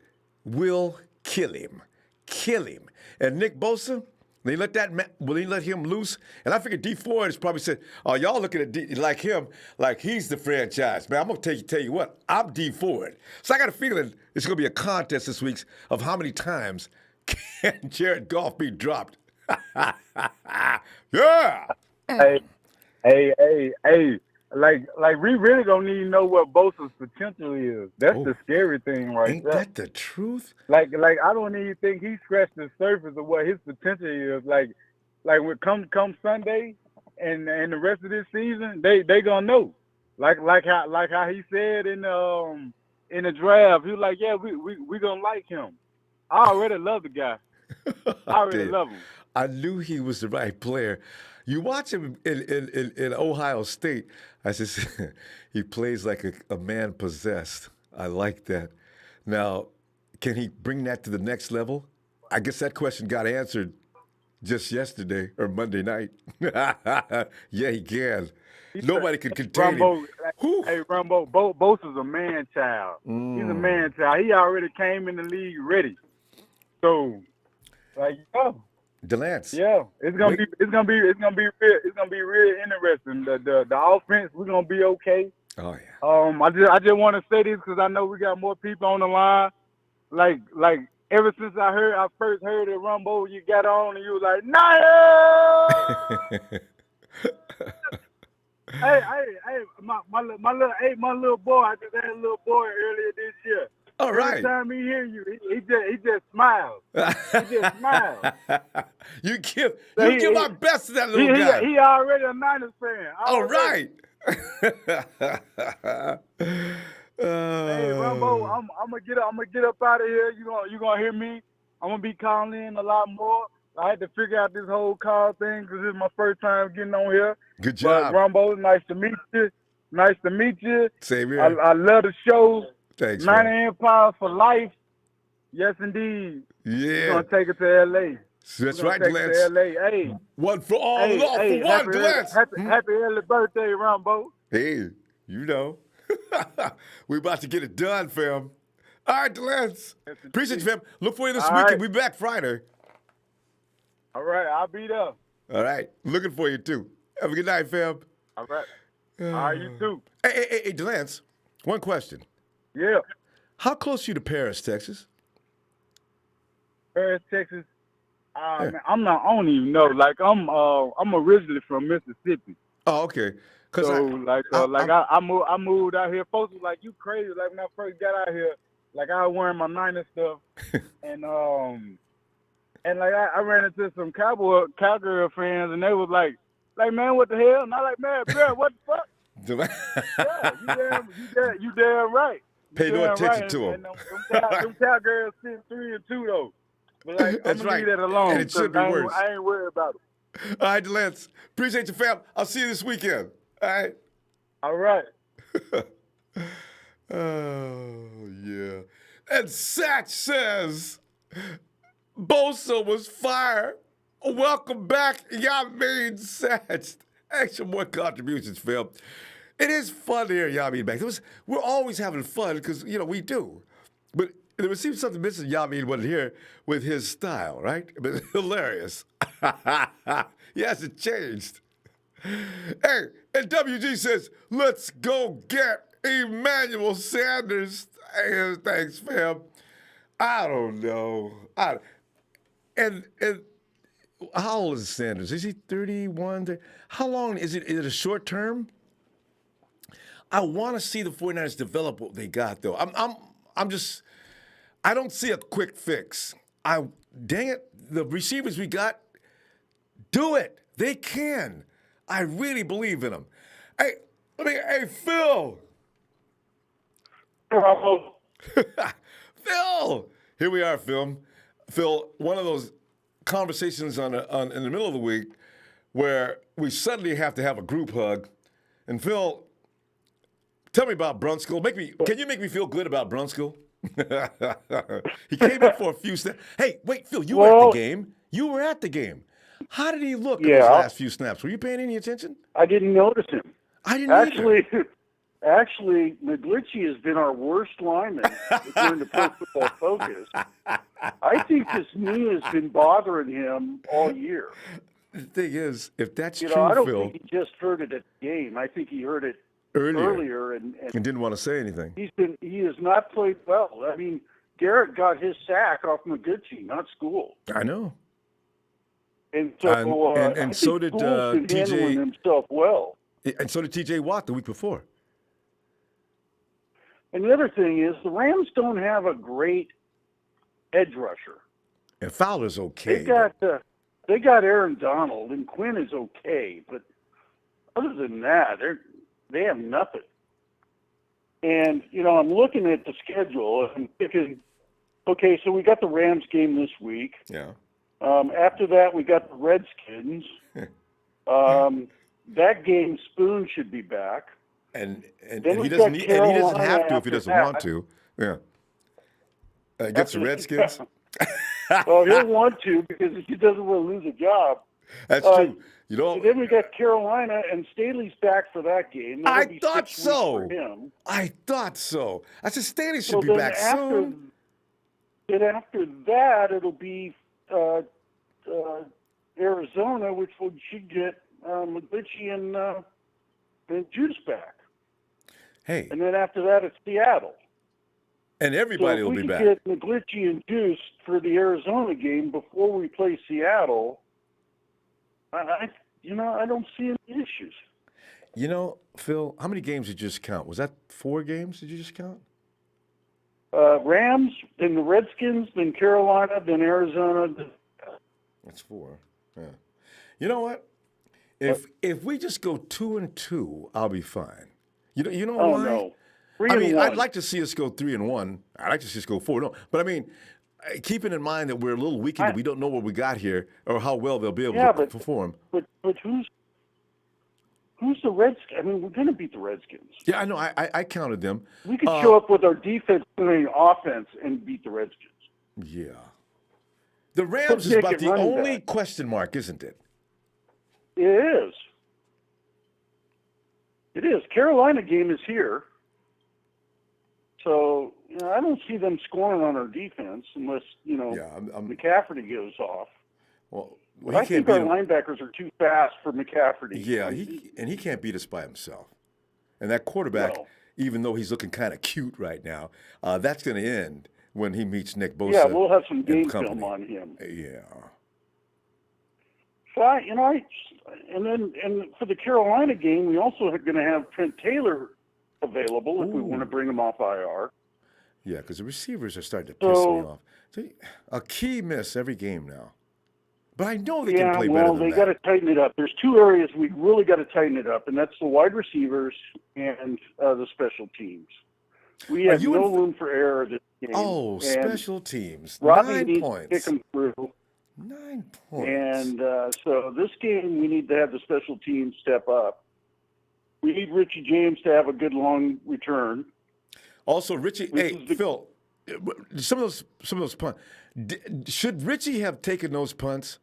will kill him. Kill him. And Nick Bosa, they let him loose? And I figured D. Ford has probably said, oh, y'all looking at like him, like he's the franchise. Man, I'm going to tell you what, I'm D. Ford. So I got a feeling it's going to be a contest this week of how many times can Jared Goff be dropped. Yeah. Hey. Like we really don't need to know what Bosa's potential is. That's the scary thing right ain't there. That the truth? Like I don't even think he scratched the surface of what his potential is. Like when come Sunday and the rest of this season, they gonna know. Like how he said in the draft, he was like, yeah, we gonna like him. I already love the guy. I already love him. I knew he was the right player. You watch him in Ohio State. I just he plays like a man possessed. I like that. Now, can he bring that to the next level? I guess that question got answered just yesterday or Monday night. Yeah, he can. Nobody could contain him. Hey, Ronbo, Bosa's a man child. He's a man child. He already came in the league ready. So, DeLance. Yeah, it's gonna be real interesting. The offense, we're gonna be okay. Oh yeah. I just want to say this because I know we got more people on the line. Like ever since I first heard it, Ronbo, you got on and you was like, no. Hey, my little boy. I just had a little boy earlier this year. All right. Every time he hear you, he just smiles. He just smiles. You give my best to that little guy. He already a Niners fan. All right. Hey, Ronbo, I'm gonna get up out of here. You gonna hear me? I'm gonna be calling in a lot more. I had to figure out this whole call thing because this is my first time getting on here. Good job. But Ronbo, nice to meet you. Nice to meet you. Same here. I love the show. Thanks, 90 man. Empire for life. Yes, indeed. Yeah. We're gonna take it to LA. That's We're right, gonna take it Glance. to LA. Hey. One for all, and all for one, Glance. Happy early birthday, Ronbo. Hey, you know. We're about to get it done, fam. All right, Glance. Appreciate you, fam. Look for you this weekend. Right. We'll be back Friday. All right, I'll be there. All right. Looking for you, too. Have a good night, fam. All right. All right, you too. Hey, Lance, one question. Yeah. How close are you to Paris, Texas? Paris, Texas. Yeah. Man, I don't even know. Like I'm originally from Mississippi. Oh, okay. I moved out here. Folks was like, "You crazy?" Like when I first got out here, like I was wearing my Niners stuff, and like I ran into some cowgirl fans, and they was like, man, what the hell? And I like, man, bro, what the fuck? Yeah, you damn right. Pay no attention to them. And them cowgirls sitting 3-2 though. But like, That's I'm gonna right. leave that alone. And it should be worse. I ain't worried about it. All right, Lance. Appreciate you, fam. I'll see you this weekend. All right. All right. Oh, yeah. And Satch says Bosa was fired. Welcome back, Yamin Satch. Extra more contributions, Phil. It is fun to hear Yamin back. We're always having fun because, we do. But there was something missing Yamin wasn't here with his style, right? But hilarious. He hasn't changed. Hey, and WG says, let's go get Emmanuel Sanders. Hey, thanks, fam. I don't know. And how old is Sanders? Is he 31? How long is it? Is it a short term? I want to see the 49ers develop what they got, though. I don't see a quick fix. Dang it, the receivers we got, do it. They can. I really believe in them. Hey, Phil. Phil. Here we are, Phil. Phil, one of those conversations in the middle of the week where we suddenly have to have a group hug. And Phil, tell me about Brunskill. Can you make me feel good about Brunskill? He came in for a few snaps. Hey, wait, Phil, you were at the game. You were at the game. How did he look in his last few snaps? Were you paying any attention? I didn't notice him. I didn't either. Actually, McGlinchey has been our worst lineman according to Pro Football Focus. I think this knee has been bothering him all year. The thing is, if that's true, I don't Phil, think he just heard it at the game. I think he heard it earlier and didn't want to say anything. He has not played well. I mean, Garrett got his sack off McGlinchey, not School. I know. And so, and so did TJ handling himself well. And so did TJ Watt the week before. And the other thing is, the Rams don't have a great edge rusher. And Fowler's okay. They got Aaron Donald, and Quinn is okay, but other than that, they have nothing. And I'm looking at the schedule and thinking, okay, so we got the Rams game this week. Yeah. After that, we got the Redskins. That game, Spoon should be back. And he doesn't have to if he doesn't want to. Yeah. Against the Redskins. Well, he'll want to because he doesn't want to lose a job. That's true. So then we got Carolina, and Staley's back for that game. I thought so. For him. I thought so. I said Staley should be back soon. Then after that, it'll be Arizona, which should get McGlinchey and Juice back. Hey. And then after that, it's Seattle. And everybody will be back. If we get McGlinchey and Juice for the Arizona game before we play Seattle, I don't see any issues. Phil, how many games did you just count? Was that 4 games? Did you just count? Rams, then the Redskins, then Carolina, then Arizona. That's 4. Yeah. You know what? If we just go 2-2, I'll be fine. You know Oh why? no, I mean, 3-1. I'd like to see us go 3-1. I'd like to see us go 4-0. But I mean, keeping in mind that we're a little weakened, we don't know what we got here or how well they'll be able to perform. But who's the Redskins? I mean, we're going to beat the Redskins. Yeah, I know. I counted them. We could show up with our defense playing offense and beat the Redskins. Yeah. The Rams is about the only question mark, isn't it? It is. It is. Carolina game is here. So, I don't see them scoring on our defense unless, McCaffrey goes off. Well, I think our linebackers are too fast for McCaffrey. Yeah, he can't beat us by himself. And that quarterback, even though he's looking kind of cute right now, that's going to end when he meets Nick Bosa. Yeah, we'll have some game film on him. Yeah. So and for the Carolina game, we also are going to have Trent Taylor available if we want to bring him off IR. Yeah, because the receivers are starting to piss me off. A key miss every game now. But I know they can play better than that. They got to tighten it up. There's two areas we really got to tighten it up, and that's the wide receivers and the special teams. We have no room for error this game. Oh, special teams. Robbie 9 needs points. to kick them through. 9 points. And so this game, we need to have the special teams step up. We need Richie James to have a good long return. Also, Richie, Phil, some of those punts. Should Richie have taken those punts?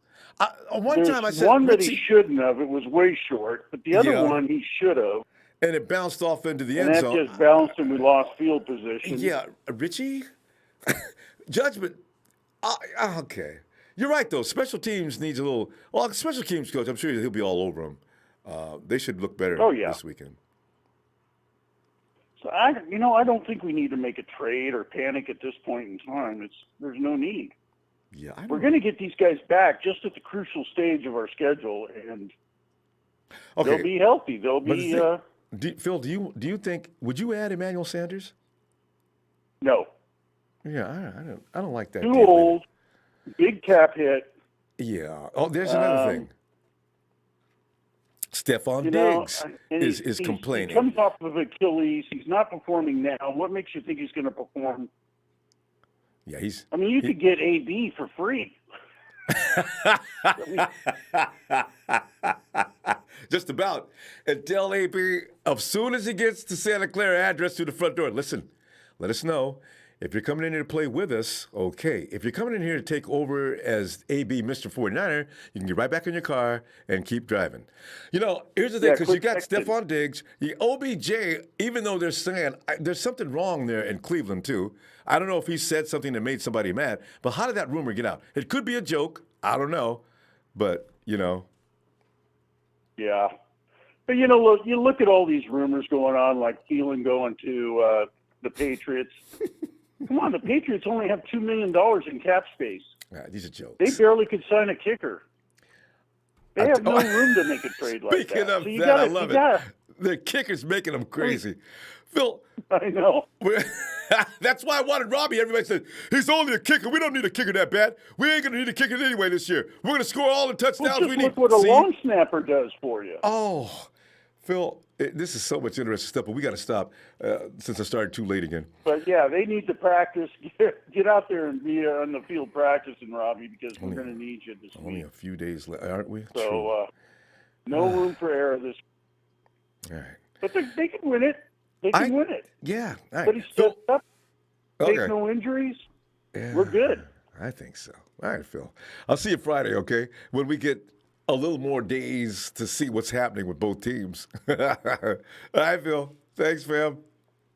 One time I said one that he shouldn't have. It was way short, but the other one he should have. And it bounced off into the end zone. And that just bounced, and we lost field position. Yeah, Richie, judgment. Okay, you're right though. Special teams needs a little. Well, special teams coach, I'm sure he'll be all over them. They should look better this weekend. So I don't think we need to make a trade or panic at this point in time. There's no need. Yeah, we're going to get these guys back just at the crucial stage of our schedule, and they'll be healthy. They'll be. Phil, do you think would you add Emmanuel Sanders? No. Yeah, I don't like that. Too old, big cap hit. Yeah. Oh, there's another thing. Stephon Diggs is complaining. He comes off of Achilles. He's not performing now. What makes you think he's going to perform? Yeah, you could get AB for free. Just about. And tell AB, as soon as he gets to Santa Clara, address to the front door. Listen, let us know. If you're coming in here to play with us, okay. If you're coming in here to take over as AB Mr. 49er, you can get right back in your car and keep driving. Here's the thing, because you got Stephon Diggs, the OBJ, even though they're saying there's something wrong there in Cleveland, too. I don't know if he said something that made somebody mad, but how did that rumor get out? It could be a joke. I don't know. But, Yeah. But, look, you look at all these rumors going on, like Thielen going to the Patriots. Come on, the Patriots only have $2 million in cap space. These are jokes. They barely could sign a kicker. They have no room to make a trade like that. Speaking of that, I love it. The kicker's making them crazy. Phil. I know. That's why I wanted Robbie. Everybody said, he's only a kicker. We don't need a kicker that bad. We ain't going to need a kicker anyway this year. We're going to score all the touchdowns we need. Look what a long snapper does for you. Oh, Phil, this is so much interesting stuff, but we got to stop since I started too late again. But, yeah, they need to practice. Get out there and be on the field practicing, Robbie, because we're going to need you this week. Only a few days left, aren't we? So, no room for error this week. All right. But they can win it. They can win it. Yeah. All right. But he's stepped up. Take no injuries. Yeah, we're good. I think so. All right, Phil. I'll see you Friday, okay? When we get a little more days to see what's happening with both teams. All right, Phil. Thanks, fam.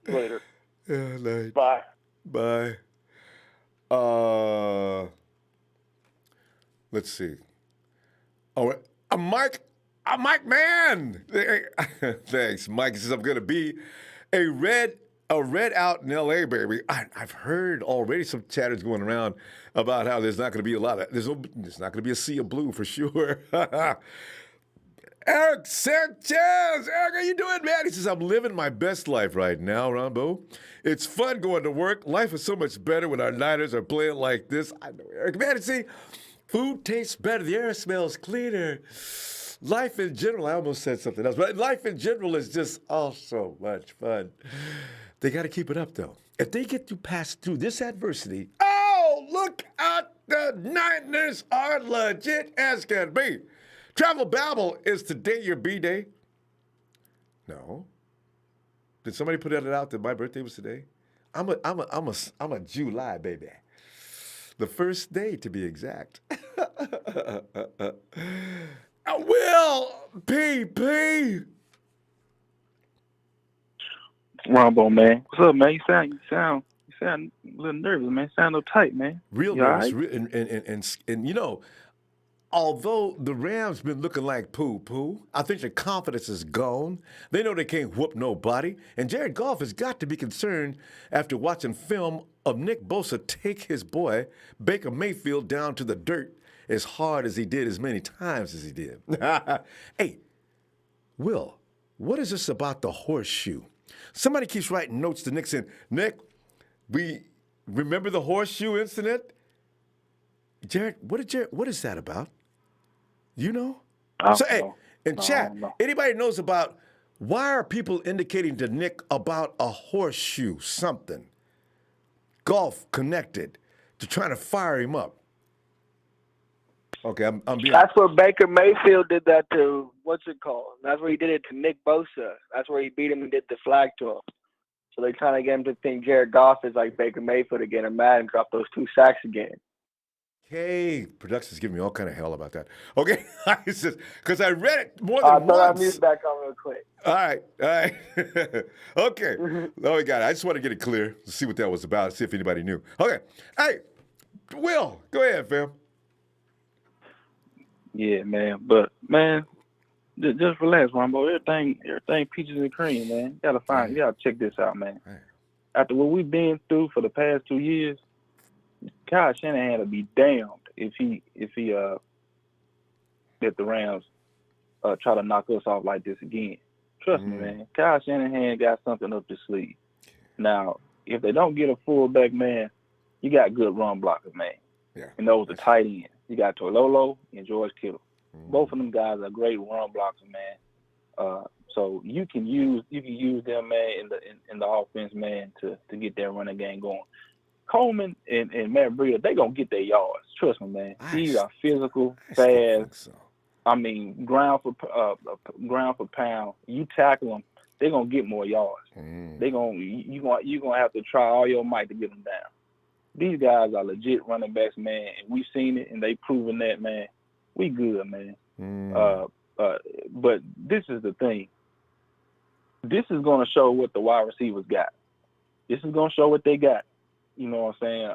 Later. Yeah, night. Bye. Bye. Let's see. Oh, Mike man. Thanks, Mike. He says I'm gonna be a red out in L.A., baby. I've heard already some chatters going around about how there's not going to be a lot of there's not going to be a sea of blue for sure. Eric Sanchez, Eric, how you doing, man? He says I'm living my best life right now, Ronbo. It's fun going to work. Life is so much better when our Niners are playing like this. I know, Eric, man. See, food tastes better. The air smells cleaner. life in general, I almost said something else, but life in general is just so much fun. They got to keep it up, though. If they get to pass through this adversity, look out, the Niners are legit as can be. Travel Babble is today your B-Day? No. Did somebody put that out that my birthday was today? I'm a July baby. The first day, to be exact. Will PP. Ronbo, man. What's up, man? You sound a little nervous, man. Sound no tight, man. Real nervous. Right? And you know, although the Rams been looking like poo-poo, I think their confidence is gone. They know they can't whoop nobody. And Jared Goff has got to be concerned after watching film of Nick Bosa take his boy, Baker Mayfield, down to the dirt as hard as he did, as many times as he did. Hey, Will, what is this about the horseshoe? Somebody keeps writing notes to Nick saying, Nick, we remember the horseshoe incident? Jared, what is that about? You know? In chat, anybody knows about why are people indicating to Nick about a horseshoe, something? Golf connected to trying to fire him up. Okay, I'm being... That's where Baker Mayfield did that to, what's it called? That's where he did it to Nick Bosa. That's where he beat him and did the flag to him. So they're trying to get him to think Jared Goff is like Baker Mayfield to get him mad and drop those 2 sacks again. Okay, production's giving me all kind of hell about that. Okay, because I read it more than once. I'll mute back on real quick. All right. Okay, we got it. I just want to get it clear, see what that was about, see if anybody knew. Okay, hey, Will, go ahead, fam. Yeah, man. But man, just relax, Ronbo. Everything peaches and cream, man. You gotta check this out, man. After what we've been through for the past 2 years, Kyle Shanahan will be damned if he let the Rams try to knock us off like this again. Trust me, man. Kyle Shanahan got something up his sleeve. Now, if they don't get a fullback, man, you got good run blockers, man. Yeah. And those are tight ends. You got Tololo and George Kittle. Both of them guys are great run blockers, man. So you can use them, man, in the offense, man, to get that running game going. Coleman and Matt Breida, they gonna get their yards. Trust me, man. These are physical, fast. I mean, ground for pound. You tackle them, they're gonna get more yards. You gonna have to try all your might to get them down. These guys are legit running backs, man, and we've seen it, and they proven that, man. We good, man. But this is the thing. This is gonna show what the wide receivers got. This is gonna show what they got. You know what I'm saying?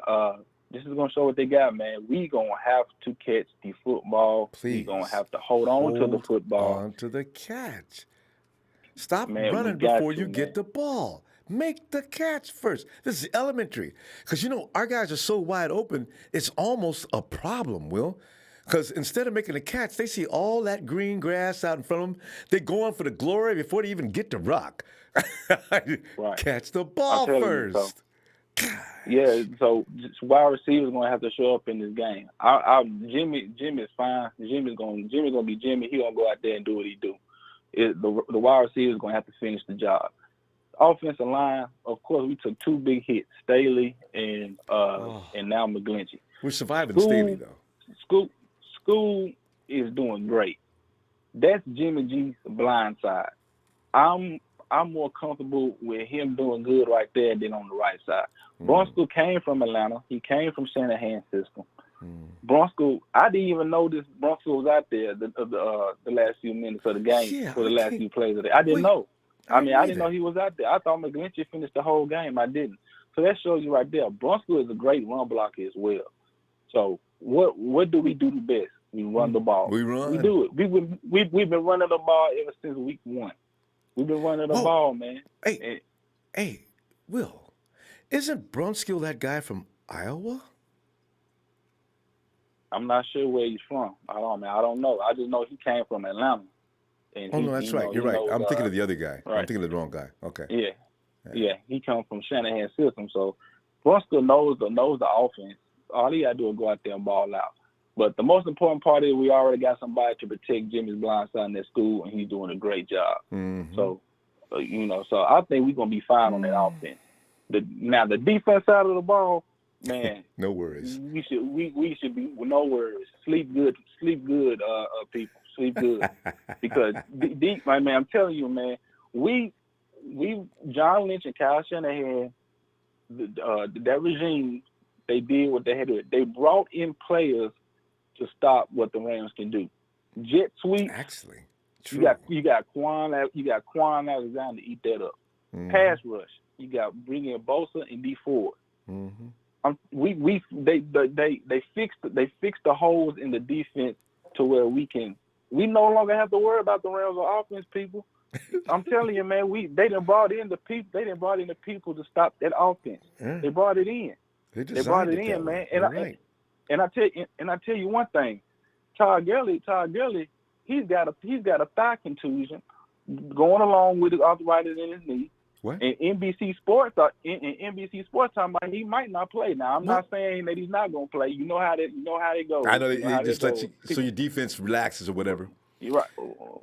This is going to show what they got, man. We going to have to catch the football. Please. We going to have to hold on to the football. On to the catch. Stop running before you get the ball. Make the catch first. This is elementary. Because, our guys are so wide open, it's almost a problem, Will. Because instead of making a catch, they see all that green grass out in front of them. They're going for the glory before they even get to rock. Right. Catch the ball first. Yeah, so wide receivers gonna have to show up in this game. Jimmy's fine. Jimmy's gonna be Jimmy. He gonna go out there and do what he do. The wide receivers gonna have to finish the job. Offensive line, of course, we took 2 big hits, Staley and now McGlinchey. We're surviving Staley though. School is doing great. That's Jimmy G's blind side. I'm more comfortable with him doing good right there than on the right side. Brunskill came from Atlanta. He came from Shanahan's system. Brunskill, I didn't even know this Brunskill was out there the last few minutes of the game for the last few plays of it. I didn't know. I didn't know he was out there. I thought McGlinchey finished the whole game. I didn't. So that shows you right there. Brunskill is a great run blocker as well. So what do we do the best? We run the ball. We do it. We've been running the ball ever since week 1. We've been running the ball, man. Hey, Will, isn't Brunskill that guy from Iowa? I'm not sure where he's from. I don't know. I just know he came from Atlanta. And no, that's right. You're right. I'm thinking of the other guy. Right. I'm thinking of the wrong guy. Okay. Yeah. He comes from Shanahan's system. So Brunskill knows the offense. All he got to do is go out there and ball out. But the most important part is we already got somebody to protect Jimmy's blind side in that school, and he's doing a great job. Mm-hmm. So, so I think we're gonna be fine on that offense. Now the defense side of the ball, man. No worries. We should be with no worries. Sleep good, people. Sleep good, because deep, man. I'm telling you, man. We John Lynch and Kyle Shanahan, that regime, they did what they had to do. They brought in players to stop what the Rams can do. Jet sweep. Actually, true. You got Quan Alexander to eat that up. Mm-hmm. Pass rush. You got bring in Bosa and D Ford. Mm-hmm. They fixed the holes in the defense to where we no longer have to worry about the Rams on offense, people. I'm telling you, man, they done brought in the people. They done brought in the people to stop that offense. Yeah. They brought it in. They brought it in, man. And I tell you one thing, Todd Gurley, he's got a thigh contusion going along with his arthritis in his knee. What? And NBC Sports talking about he might not play. Now I'm not saying that he's not gonna play. You know how they go. I know they just let you, so your defense relaxes or whatever. You're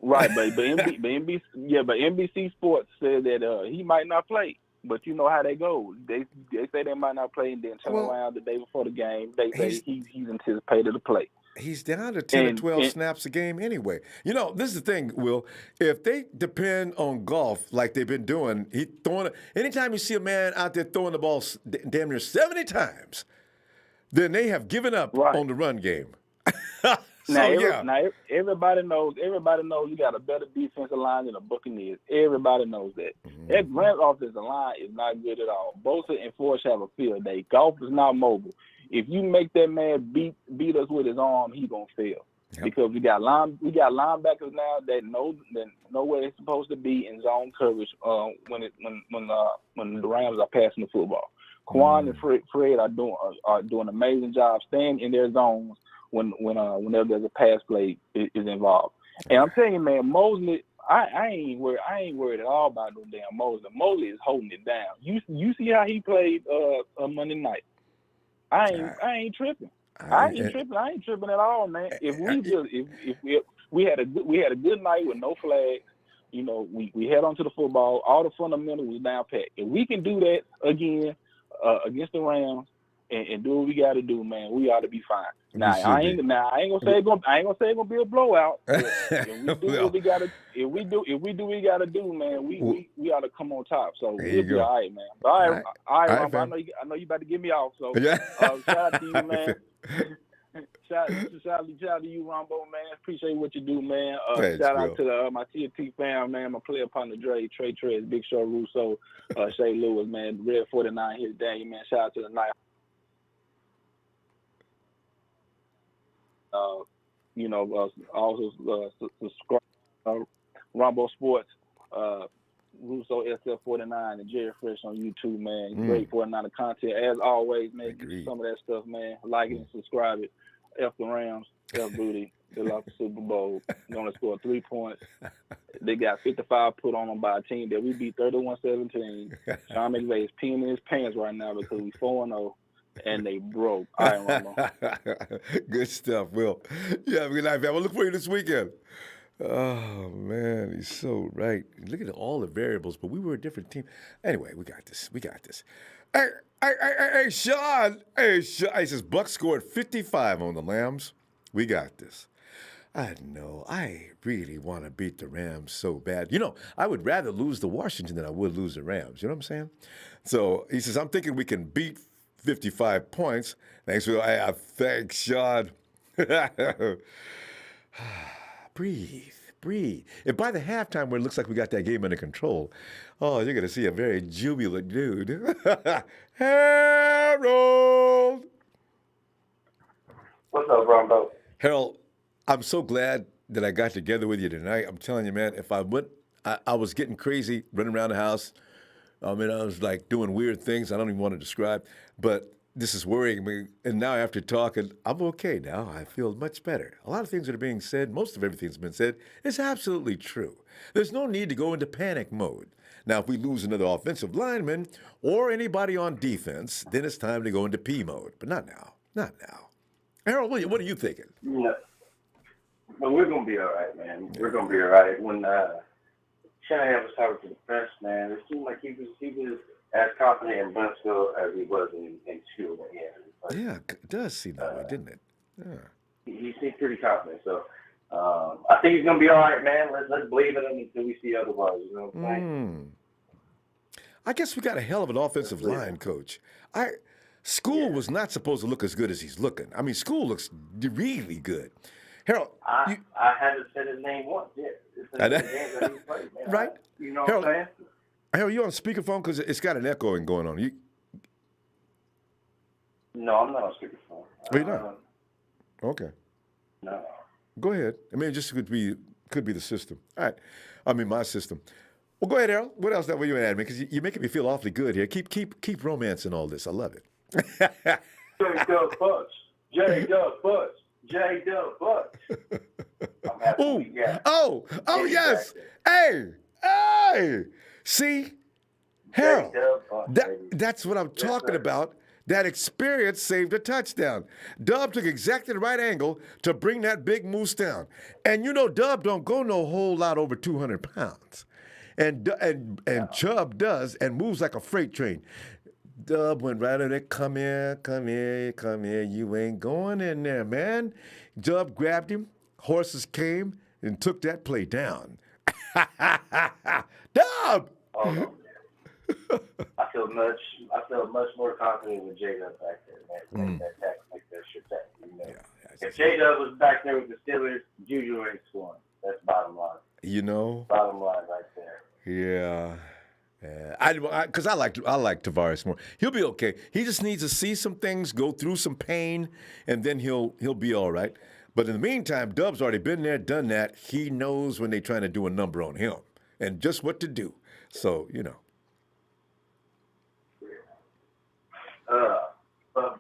right, but NBC Sports said that he might not play. But you know how they go. They say they might not play, and then turn around the day before the game. They say he's anticipated to play. He's down to 10 or 12 snaps a game anyway. You know, this is the thing, Will. If they depend on golf like they've been doing, anytime you see a man out there throwing the ball damn near 70 times, then they have given up on the run game. Now everybody knows you got a better defensive line than the Buccaneers. Everybody knows that. Mm-hmm. That Rams offensive line is not good at all. Bosa and Forge have a field day. Golf is not mobile. If you make that man beat us with his arm, he's gonna fail. Yep. Because we got linebackers now that know where they're supposed to be in zone coverage when the Rams are passing the football. Quan and Fred are doing an amazing job staying in their zones whenever there's a pass play is involved. And I'm telling you, man, Mosley, I ain't worried at all about no damn Mosley. Mosley is holding it down. You see how he played Monday night. I ain't tripping. I ain't tripping at all, man. If we had a good night with no flags, we head on to the football. All the fundamentals was down pat. If we can do that again against the Rams and do what we got to do, man, we ought to be fine. I ain't gonna say it's gonna be a blowout. If we do what we gotta do, man, we ought to come on top. So we'll be all right, man. All right, Ronbo, I know you about to get me off. So shout out to you, man. Shout out to you, Ronbo, man. Appreciate what you do, man. Shout out to my TNT fam, man. My player partner Dre, Trey Trez, Big Show Russo, Shay Lewis, man. Red 49 here, Daniel, man. Shout out to the night. Also subscribe Ronbo Sports, Russo SF49 and Jerry Fresh on YouTube, man. Great 49 content as always, man. Get you some of that stuff, man. Like it and subscribe it. F the Rams, F Booty. They lost the Super Bowl. They're gonna score 3 points. They got 55 put on them by a team that we beat 31-17. Sean McVay is peeing in his pants right now because we 4-0. And they broke. All right, Ronbo. Good stuff, Will. You have a good night, man. I'll look for you this weekend. Oh, man, he's so right. Look at all the variables, but we were a different team. Anyway, we got this. Hey, Sean. He says, Buck scored 55 on the Lambs. We got this. I know. I really want to beat the Rams so bad. I would rather lose to Washington than I would lose the Rams. You know what I'm saying? So he says, I'm thinking we can beat 55 points. Thanks, Will. Thanks, Sean. Breathe. And by the halftime where it looks like we got that game under control, you're going to see a very jubilant dude. Harold! What's up, Ronbo? Harold, I'm so glad that I got together with you tonight. I'm telling you, man, if I was getting crazy, running around the house. I was like doing weird things I don't even want to describe, but this is worrying me. And now after talking, I'm okay now. I feel much better. A lot of things that are being said, most of everything that's been said, is absolutely true. There's no need to go into panic mode. Now, if we lose another offensive lineman or anybody on defense, then it's time to go into P mode. But not now. Harold, what are you thinking? No. But we're going to be all right, man. We're going to be all right. When Shanahan was talking to the press, man, it seemed like he was as confident in Brunskill as he was in school. Yeah, it does seem that way, didn't it? Yeah. He seemed pretty confident. So I think he's going to be all right, man. Let's believe in him until we see otherwise. You know what I'm saying? I guess we got a hell of an offensive line, Coach. School was not supposed to look as good as he's looking. I mean, School looks really good. Harold, I haven't said his name once yet. It's the games that he's played, man. Right? You know Harold, what I'm saying? Harold, you on speakerphone because it's got an echoing going on. No, I'm not on speakerphone. Oh, you're not? Okay. No. Go ahead. I mean, it just could be the system. All right. I mean, my system. Well, go ahead, Harold. What else that were you at, man? Because you're making me feel awfully good here. Keep romancing all this. I love it. J-Dub Bucks. J-Dub Bucks. J-Dub Bucks. I'm happy we got Oh, yes. Hey. See, Harold, that's what I'm talking about. That experience saved a touchdown. Dub took exactly the right angle to bring that big moose down. And you know Dub don't go no whole lot over 200 pounds. And Chubb does and moves like a freight train. Dub went right in there. Come here. You ain't going in there, man. Dub grabbed him. Horses came and took that play down. Dub! Oh, I feel much more confident with J-Dub back there, man. Make that shit back. You know? If J-Dub was back there with the Steelers, Juju ain't scoring. That's bottom line. You know? Bottom line right there. Yeah. Because I like Tavares more. He'll be okay. He just needs to see some things, go through some pain, and then he'll be all right. But in the meantime, Dub's already been there, done that. He knows when they're trying to do a number on him and just what to do. So, you know. But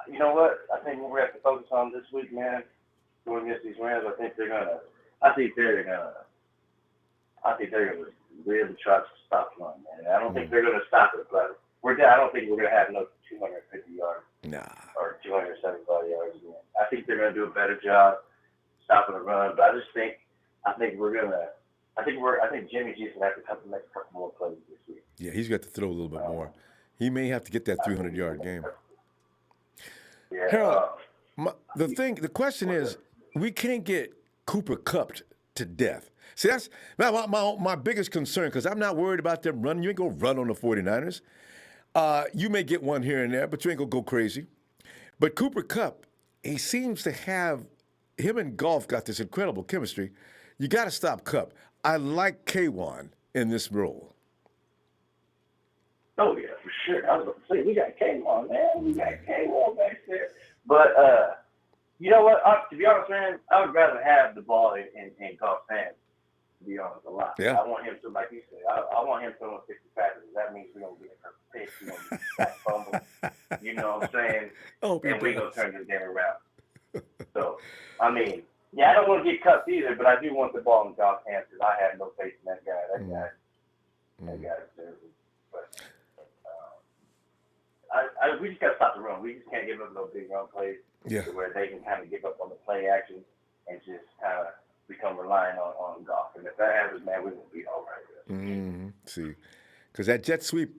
you know what? I think what we have to focus on this week, man, going against these Rams, I think they're gonna really try to stop the run, man. I don't think they're gonna stop it, but I don't think we're gonna have no 250 yards or 275 yards again. I think they're gonna do a better job stopping the run, but I think Jimmy G's gonna have to make a couple more plays this week. Yeah, he's got to throw a little bit more. He may have to get that 300-yard game. Yeah. Harold, the question is, we can't get Cooper Kupp to death. See, that's my biggest concern, because I'm not worried about them running. You ain't going to run on the 49ers. You may get one here and there, but you ain't going to go crazy. But Cooper Kupp, he seems to have, him and Goff got this incredible chemistry. You got to stop Kupp. I like K1 in this role. Oh, yeah, for sure. I was going to say, we got K1, man. We got K1 back there. But, you know what? To be honest, man, I would rather have the ball in Goff's hands, to be honest, a lot. Yeah. I want him to, like you said, I want him to 50 passes. That means we're going to get a pick. We're going to get a fumble. You know what I'm saying? And we're going to turn this game around. So, I mean, yeah, I don't want to get cut either, but I do want the ball in Goff's hands because I have no faith in that guy. That guy is terrible. But, we just got to stop the run. We just can't give up no big run plays to where they can kind of give up on the play action and just kind of become reliant on Goff. And if that happens, man, we're going to be all right. See, because that jet sweep,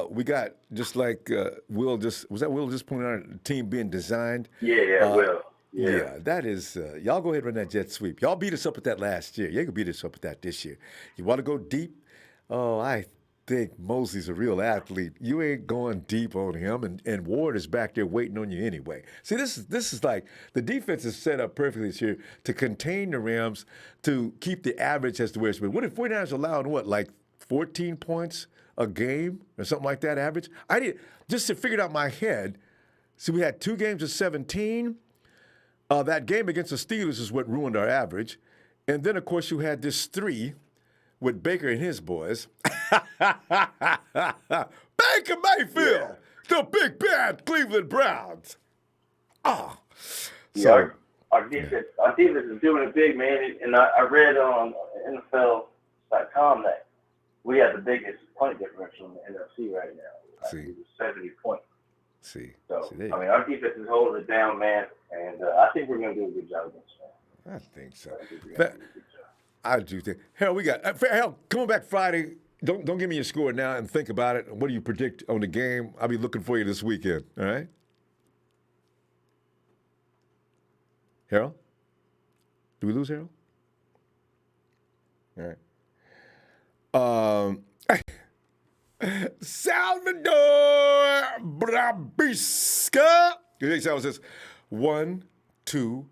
we got just like Will just pointed out, the team being designed. Will. Yeah, that is, y'all go ahead and run that jet sweep. Y'all beat us up with that last year. You can beat us up with that this year. You want to go deep? Oh, I think Mosley's a real athlete. You ain't going deep on him, and Ward is back there waiting on you anyway. See, this is like the defense is set up perfectly this year to contain the Rams, to keep the average as to where it's been. What if 49ers allowed like 14 points a game or something like that average? I did just to figure it out in my head. See, we had 2 games of 17. That game against the Steelers is what ruined our average, and then of course you had this 3 with Baker and his boys. Baker Mayfield, the big bad Cleveland Browns. So our defense is doing it big, man. And I read on NFL.com that we have the biggest point differential in the NFC right now. It was 70 points. See. So, See, there I mean, our defense is holding it down, man, and I think we're going to do a good job against them. I think so. I think we're gonna do a good job. I do think. Hell, we got Hell. Come on back Friday. Don't give me your score now and think about it. What do you predict on the game? I'll be looking for you this weekend. All right. Harold? Do we lose Harold? All right. Salvador Brabiska. He says 1, 2.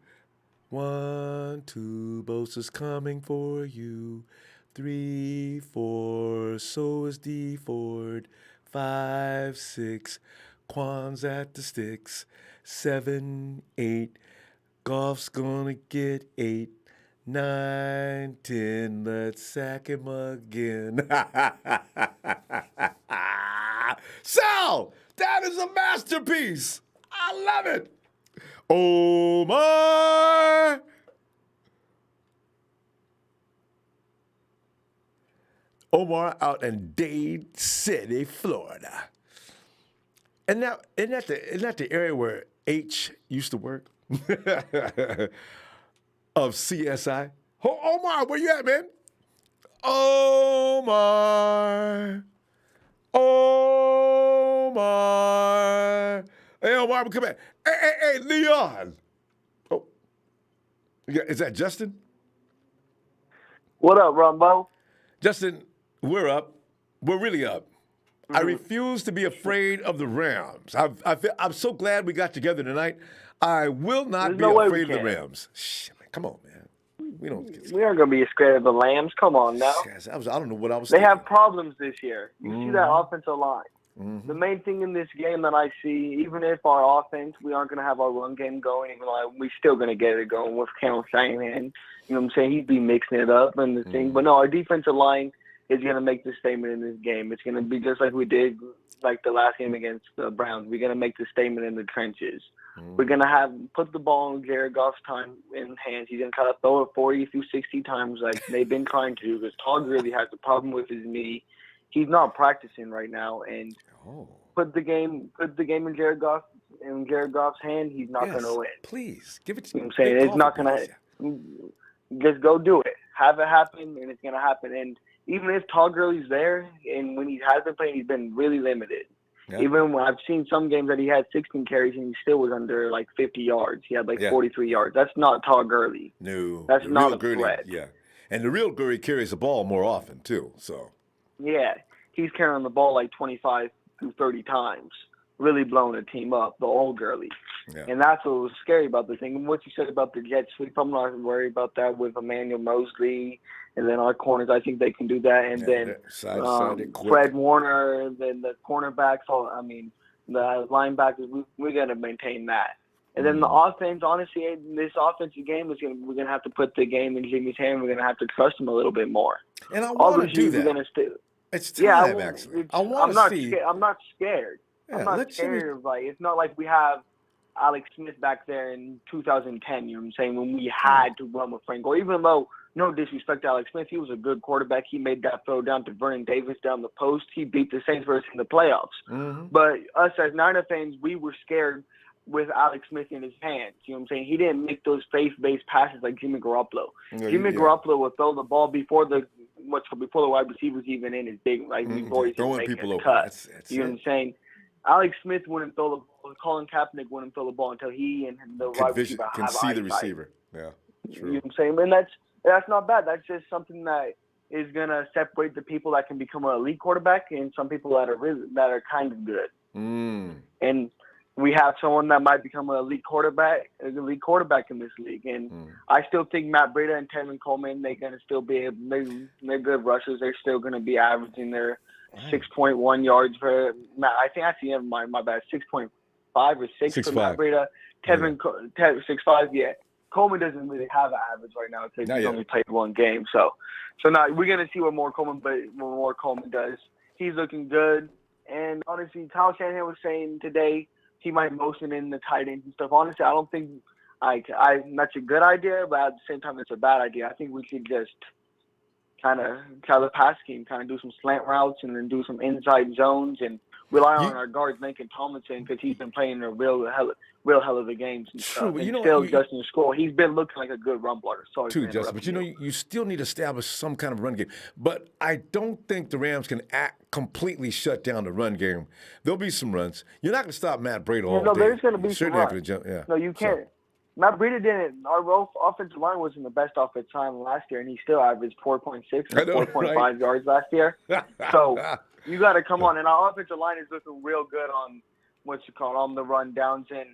1, 2, Bosa's coming for you. 3, 4, so is D Ford. 5, 6, Quan's at the sticks. 7, 8, Goff's gonna get 8. 9, 10, let's sack him again. Sal, that is a masterpiece. I love it. Omar out in Dade City, Florida. And now, isn't that the area where H used to work? Of CSI? Omar, where you at, man? Omar. Hey, Omar, come back. Hey, Leon. Oh, is that Justin? What up, Ronbo? Justin, we're up. We're really up. Mm-hmm. I refuse to be afraid of the Rams. I'm so glad we got together tonight. I will not be afraid of the Rams. Shit, man, come on, man. We aren't going to be scared of the Lambs. Come on now. I don't know what I was thinking. They have problems this year. You see that offensive line. Mm-hmm. The main thing in this game that I see, even if our offense, we aren't going to have our run game going, we're still going to get it going with Kyle Shanahan. You know what I'm saying? He'd be mixing it up and the thing. But no, our defensive line is going to make the statement in this game. It's going to be just like we did like the last game against the Browns. We're going to make the statement in the trenches. We're going to put the ball in Jared Goff's time in hands. He's going to try to throw it 40 through 60 times like they've been trying to, because Todd really has a problem with his knee. He's not practicing right now, and put the game in Jared Goff's hand. He's not going to win. Please give it to me. I'm saying it's not going to. Just go do it. Have it happen, and it's going to happen. And even if Todd Gurley's there, and when he has been playing, he's been really limited. Yeah. Even when I've seen some games that he had 16 carries and he still was under like 50 yards. He had 43 yards. That's not Todd Gurley. No, that's not a threat. Yeah, and the real Gurley carries the ball more often too. So yeah, he's carrying the ball like 25 through 30 times, really blowing the team up. The old Gurley, and that's what was scary about the thing. And what you said about the jet sweep, I'm not worried about that with Emmanuel Mosley. And then our corners, I think they can do that. And then Fred Warner, and then the cornerbacks, the linebackers, we're going to maintain that. And then the offense, honestly, in this offensive game, we're going to have to put the game in Jimmy's hand. We're going to have to trust him a little bit more. And I want to do that. It's time, actually. I'm not scared. I'm not scared. I'm not scared of, it's not like we have Alex Smith back there in 2010, you know what I'm saying, when we had to run with Frank Gore. Even though, no disrespect to Alex Smith, he was a good quarterback. He made that throw down to Vernon Davis down the post. He beat the Saints versus in the playoffs. Mm-hmm. But us as Niner fans, we were scared with Alex Smith in his hands. You know what I'm saying? He didn't make those faith-based passes like Jimmy Garoppolo. Jimmy Garoppolo would throw the ball before the wide receivers even in his big, before he's throwing people over. That's you know what I'm saying? Alex Smith wouldn't throw the ball. Colin Kaepernick wouldn't throw the ball until he and the wide receiver can see the receiver. Yeah, true. You know what I'm saying? And that's not bad. That's just something that is gonna separate the people that can become an elite quarterback and some people that are kind of good. And we have someone that might become an elite quarterback in this league. And I still think Matt Breida and Tevin Coleman, they're gonna still be they're good rushers. They're still gonna be averaging their 6.1 yards per. I think actually my bad, 6.5 or 6 for Matt Breida. Tevin 6.5. Yeah, Coleman doesn't really have an average right now because he's only played one game. So now we're gonna see what more Coleman does. He's looking good, and honestly, Kyle Shanahan was saying today he might motion in the tight ends and stuff. Honestly, I don't think that's a good idea, but at the same time, it's a bad idea. I think we should just kind of try the pass scheme, kind of do some slant routes and then do some inside zones. And rely on our guards, Lincoln Tomlinson, because he's been playing a real hell of the games and stuff. And still, Justin Score, he's been looking like a good run blocker. Sorry, too, Justin. But you still need to establish some kind of run game. But I don't think the Rams can completely shut down the run game. There'll be some runs. You're not going to stop Matt Breida all day. No, there's going to be some runs. Yeah. No, you can't. Matt Breida didn't. Our offensive line wasn't the best offensive line last year, and he still averaged 4.6 or 4.5 yards last year. So you got to come on. And our offensive line is looking real good on on the run downs and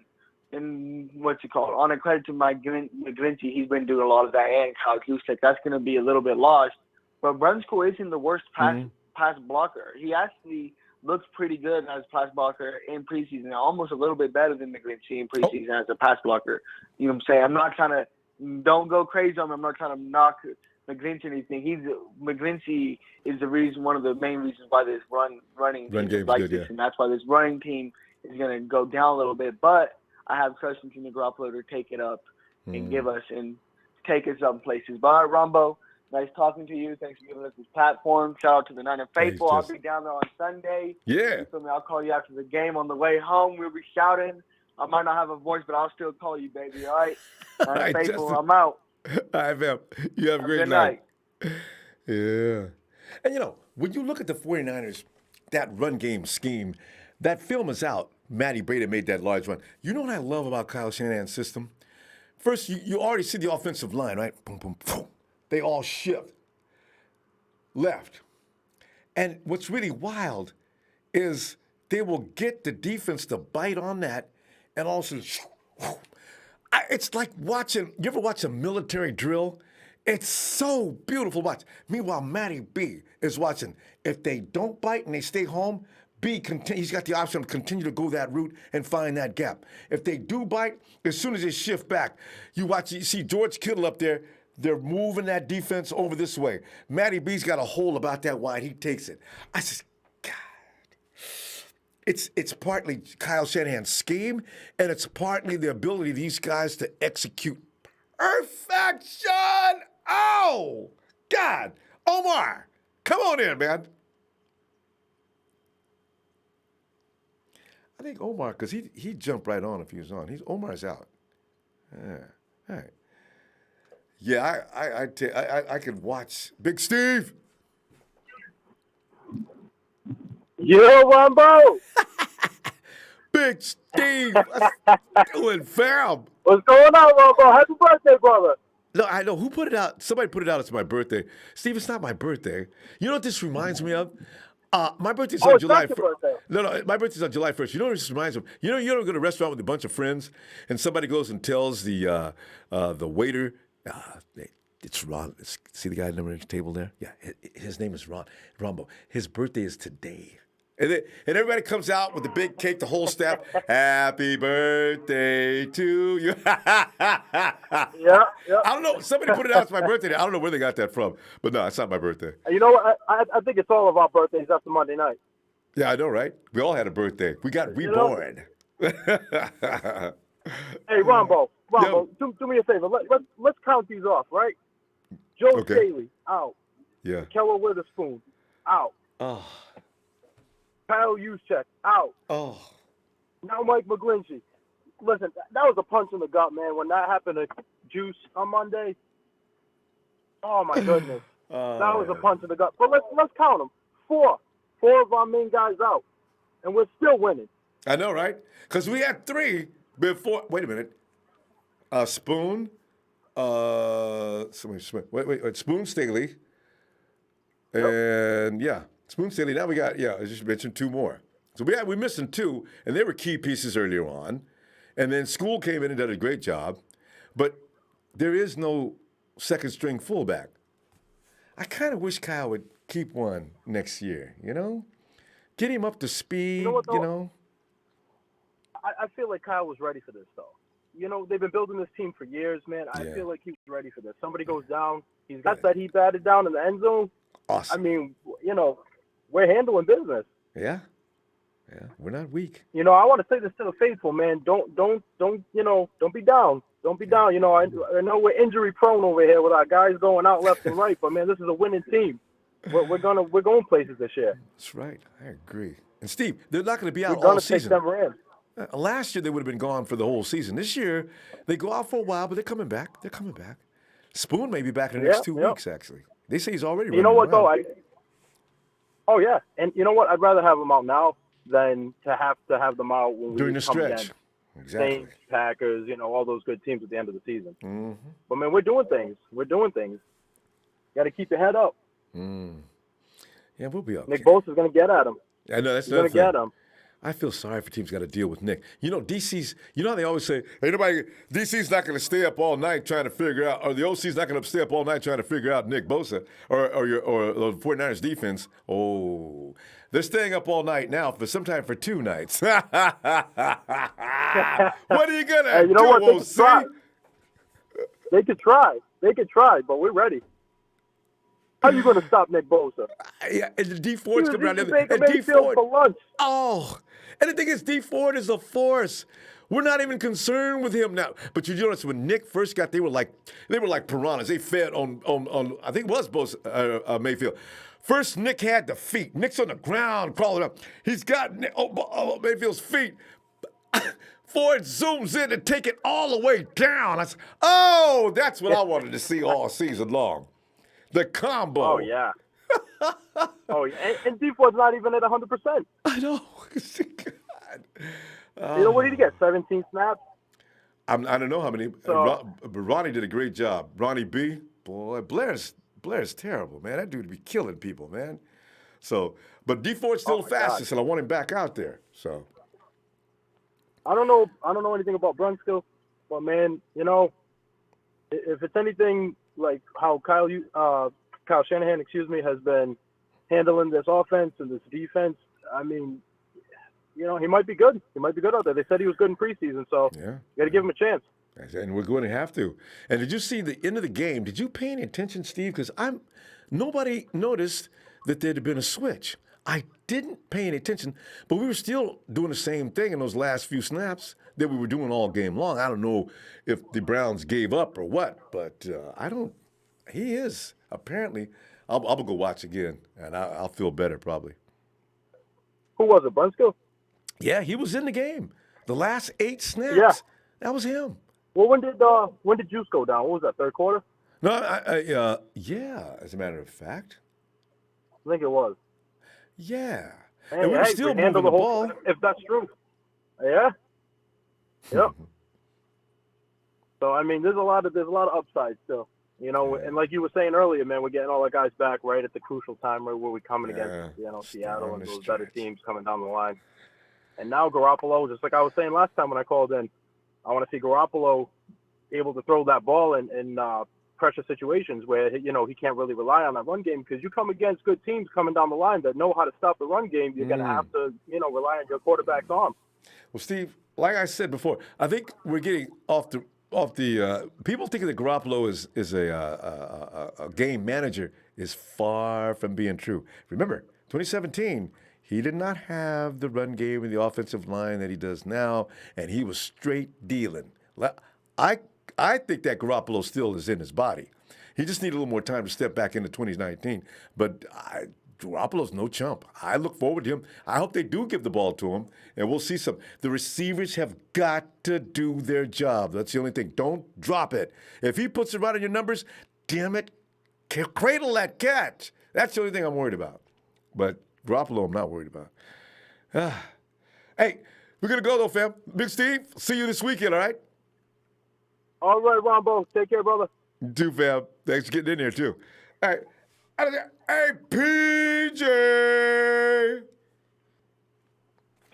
on a credit to Mike McGlinchey, he's been doing a lot of that, and Kyle Juszczyk. That's going to be a little bit lost. But Brunskill isn't the worst pass blocker. He actually looks pretty good as a pass blocker in preseason, almost a little bit better than McGlinchey in preseason as a pass blocker. You know what I'm saying? I'm not trying to – don't go crazy on him. I'm not trying to knock McGlinchey or anything. McGlinchey is one of the main reasons why this running team is like this, and that's why this running team is going to go down a little bit. But I have trust in Garoppolo to take it up and give us and take us up places. But all right, Ronbo, nice talking to you. Thanks for giving us this platform. Shout out to the Niner Faithful. I'll be down there on Sunday. Yeah. You feel me? I'll call you after the game on the way home. We'll be shouting. I might not have a voice, but I'll still call you, baby. All right? Niner Faithful, I'm out. I am. You have a great night. Yeah. And, when you look at the 49ers, that run game scheme, that film is out. Matty Breida made that large run. You know what I love about Kyle Shanahan's system? First, you already see the offensive line, right? Boom, boom, boom. They all shift left. And what's really wild is they will get the defense to bite on that and also it's like watching, you ever watch a military drill? It's so beautiful to watch. Meanwhile, Matty B is watching. If they don't bite and they stay home, he's got the option to continue to go that route and find that gap. If they do bite, as soon as they shift back, you see George Kittle up there, they're moving that defense over this way. Matty B's got a hole about that wide. He takes it. I just, God. It's partly Kyle Shanahan's scheme, and it's partly the ability of these guys to execute perfection. Oh, God. Omar, come on in, man. I think Omar, because he'd jump right on if he was on. Omar's out. Yeah. All right. Yeah, I could watch Big Steve. Yo, Ronbo. Big Steve. Doing fam. What's going on, Ronbo? Happy birthday, brother. No, I know. Who put it out? Somebody put it out. It's my birthday. Steve, it's not my birthday. You know what this reminds me of? My birthday's on July 1st. No, my birthday's on July 1st. You know what this reminds me of? You ever go to a restaurant with a bunch of friends, and somebody goes and tells the waiter, it's Ron. See the guy at the table there? Yeah, his name is Ronbo. His birthday is today. And everybody comes out with the big cake, the whole staff. Happy birthday to you. Yeah. I don't know. Somebody put it out. It's my birthday. I don't know where they got that from. But no, it's not my birthday. You know what? I think it's all of our birthdays after Monday night. Yeah, I know, right? We all had a birthday. We got reborn. Hey, Ronbo, do me a favor. Let's count these off, right? Joe Staley, out. Yeah. Keller Witherspoon, out. Oh. Kyle Juszczyk, out. Oh. Now Mike McGlinchey. Listen, that was a punch in the gut, man. When that happened to Juice on Monday, oh my goodness, that was a punch in the gut. But let's count them. Four of our main guys out, and we're still winning. I know, right? Because we had three before. Wait a minute. Spoon. Wait. Spoon Staley. And Spoon Staley. Now we got, I just mentioned two more. So we're missing two, and they were key pieces earlier on. And then School came in and did a great job. But there is no second string fullback. I kind of wish Kyle would keep one next year, Get him up to speed, You know what, though? I feel like Kyle was ready for this, though. They've been building this team for years, man. I feel like he was ready for this. Somebody goes down. He's got that he batted down in the end zone. Awesome. I mean, we're handling business. Yeah, we're not weak. I want to say this to the faithful, man. Don't be down. Don't be down. I know we're injury prone over here with our guys going out left and right, but man, this is a winning team. We're going places this year. That's right. I agree. And Steve, they're not going to be out We're going all to take season. them Rams. Last year they would have been gone for the whole season. This year they go out for a while, but they're coming back. They're coming back. Spoon may be back in the next 2 weeks. Actually, they say he's already. You know what around. though? Oh yeah, and you know what? I'd rather have them out now than to have them out when during we the come stretch. again. Exactly. Saints, Packers, all those good teams at the end of the season. Mm-hmm. But man, we're doing things. Got to keep your head up. Yeah, we'll be okay. Nick Bosa's going to get at him. I know that's going to get him. I feel sorry for teams got to deal with Nick. DC's. How they always say, "Hey, DC's not going to stay up all night trying to figure out, or the OC's not going to stay up all night trying to figure out Nick Bosa or the 49ers defense." Oh, they're staying up all night now for sometime for 2 nights. What are you gonna do? What? They could try. They could try, but we're ready. How are you going to stop Nick Bosa? Yeah, and the D Ford's coming around there. And D Ford for lunch. Oh, and the thing is, D Ford is a force. We're not even concerned with him now. But you notice when Nick first got, they were like piranhas. They fed on I think it was Bosa, Mayfield. First, Nick had the feet. Nick's on the ground crawling up. He's got Mayfield's feet. Ford zooms in and take it all the way down. I said, that's what I wanted to see all season long. The combo. Oh, yeah. And D Ford's not even at 100%. I know. What did he get, 17 snaps? I don't know how many. But Ronnie did a great job. Ronnie B. Boy, Blair's terrible, man. That dude would be killing people, man. So, but D Ford's still fastest, and I want him back out there. So. I don't know anything about Brunskill, but man, if it's anything like how Kyle Shanahan, has been handling this offense and this defense, I mean, he might be good. He might be good out there. They said he was good in preseason, so you got to give him a chance. And we're going to have to. And did you see the end of the game? Did you pay any attention, Steve? Because nobody noticed that there had been a switch. I didn't pay any attention, but we were still doing the same thing in those last few snaps that we were doing all game long. I don't know if the Browns gave up or what, but he is. Apparently, I'll go watch again, and I'll feel better probably. Who was it, Brunskill? Yeah, he was in the game. The last 8 snaps. Yeah. That was him. Well, when did Juice go down? What was that, third quarter? No, yeah, as a matter of fact. I think it was. Yeah. And we were still moving the ball. If that's true. Yeah. Yep. So, I mean, there's a lot of upside still. And like you were saying earlier, man, we're getting all our guys back right at the crucial time where we're coming against, Seattle and those better teams coming down the line. And now Garoppolo, just like I was saying last time when I called in, I want to see Garoppolo able to throw that ball in pressure situations where, he can't really rely on that run game, because you come against good teams coming down the line that know how to stop the run game. You're going to have to, rely on your quarterback's arm. Well, Steve, like I said before, I think we're getting off the people thinking that Garoppolo is a game manager is far from being true. Remember, 2017, he did not have the run game and the offensive line that he does now, and he was straight dealing. I think that Garoppolo still is in his body. He just needs a little more time to step back into 2019. But Garoppolo's no chump. I look forward to him. I hope they do give the ball to him, and we'll see some. The receivers have got to do their job. That's the only thing. Don't drop it. If he puts it right on your numbers, damn it, cradle that catch. That's the only thing I'm worried about. But Garoppolo, I'm not worried about. Hey, we're going to go, though, fam. Big Steve, see you this weekend, all right? All right, Ronbo. Take care, brother. You too, fam. Thanks for getting in here, too. All right. Out of there. Hey, PJ.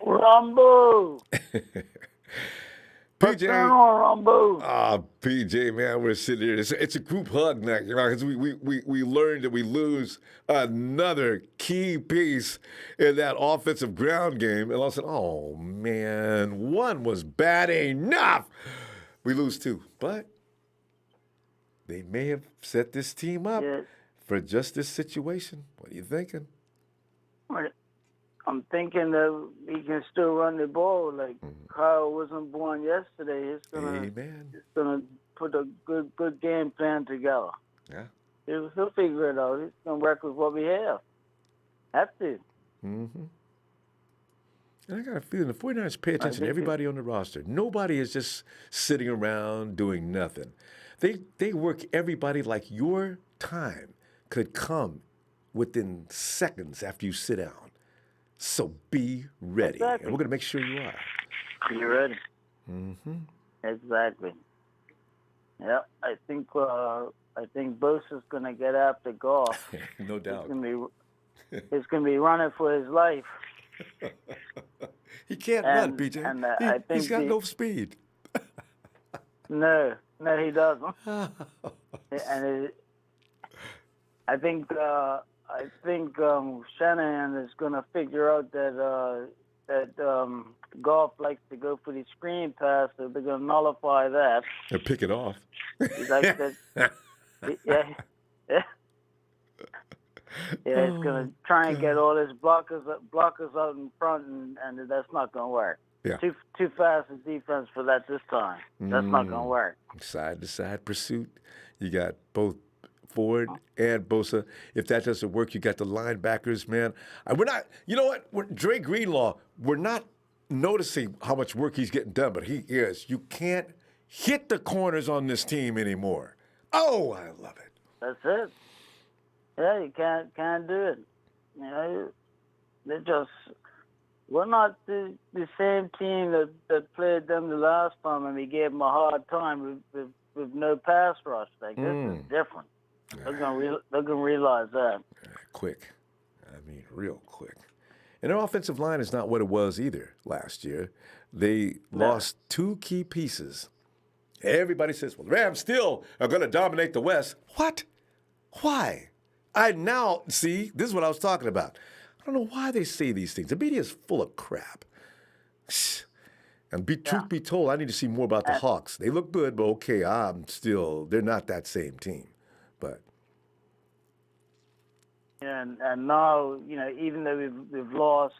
Ronbo. PJ. Ronbo. PJ, man, we're sitting here. It's a group hug now, because we learned that we lose another key piece in that offensive ground game. And I said, oh, man, one was bad enough. We lose 2. But they may have set this team up for just this situation. What are you thinking? I'm thinking that he can still run the ball. Like Kyle wasn't born yesterday. He's gonna put a good game plan together. Yeah. He'll figure it out. He's gonna work with what we have. Have to. Mm-hmm. And I got a feeling the 49ers pay attention to everybody on the roster. Nobody is just sitting around doing nothing. They work everybody like your time could come within seconds after you sit down. So be ready. Exactly. And we're going to make sure you are. Be ready. Mm-hmm. Exactly. Yeah, I think Bosa's going to get after golf. No doubt. He's going to be running for his life. He can't run, PJ. And I think he's got no speed. No, he doesn't. I think Shanahan is going to figure out that golf likes to go for the screen pass, so they're going to nullify that. And pick it off. He's like that. Yeah, he's going to try and get all his blockers out in front, and that's not going to work. Yeah. Too fast a defense for that this time. That's not going to work. Side-to-side pursuit. You got both Ford and Bosa. If that doesn't work, you got the linebackers, man. We're not, you know what? Dre Greenlaw, we're not noticing how much work he's getting done, but he is. You can't hit the corners on this team anymore. Oh, I love it. That's it. Yeah, you can't do it. You know, we're not the same team that played them the last time, and we gave them a hard time with no pass rush. Like this is different. They're gonna realize that quick. I mean, real quick. And their offensive line is not what it was either last year. They lost two key pieces. Everybody says, well, the Rams still are going to dominate the West. What? Why? I now see, this is what I was talking about. I don't know why they say these things. The media is full of crap. And truth be told, I need to see more about the Hawks. They look good, but okay, they're not that same team. But and now, you know, even though we've lost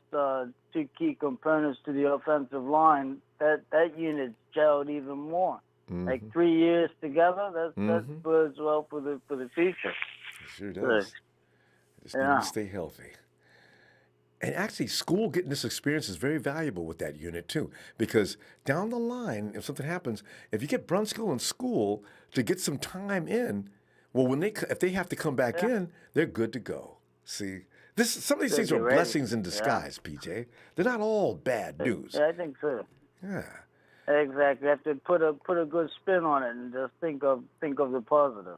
two key components to the offensive line, that unit's gelled even more. Mm-hmm. Like 3 years together, that bodes well for the future. It sure does. Just need to stay healthy. And actually, school getting this experience is very valuable with that unit, too. Because down the line, if something happens, if you get Brunskill in school to get some time in, well, if they have to come back in, they're good to go. See? Some of these things are blessings in disguise, PJ. They're not all bad news. Yeah, I think so. Yeah. Exactly. You have to put a good spin on it and just think of the positive.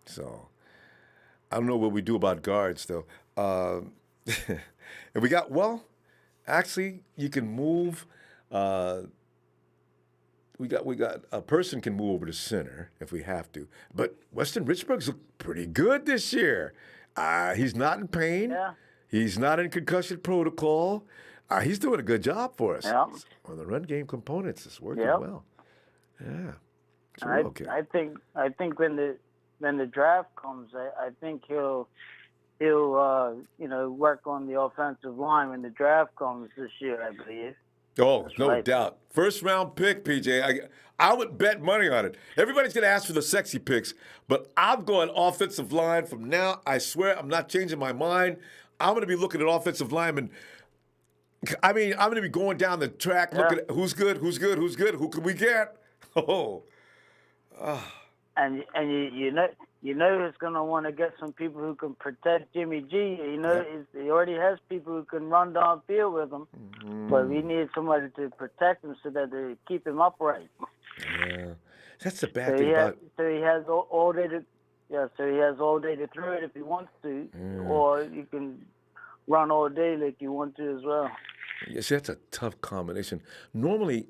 So, I don't know what we do about guards, though. And we got, actually, you can move. We got a person can move over to center if we have to. But Weston Richburg's looked pretty good this year. He's not in pain. Yeah. He's not in concussion protocol. He's doing a good job for us. Yeah. On the run game components, it's working well. Yeah. I think when the draft comes, I think he'll work on the offensive line when the draft comes this year, I believe. Oh, no doubt. First round pick, PJ. I would bet money on it. Everybody's going to ask for the sexy picks, but I'm going offensive line from now. I swear I'm not changing my mind. I'm going to be looking at offensive linemen. I mean, I'm going to be going down the track looking at who's good, who can we get? And you know he's going to want to get some people who can protect Jimmy G. You know, he already has people who can run downfield with him, but we need somebody to protect him so that they keep him upright. Yeah, that's the bad thing about. So he has all day to. Yeah, so he has all day to throw it if he wants to, or you can run all day like you want to as well. Yes, that's a tough combination. Normally,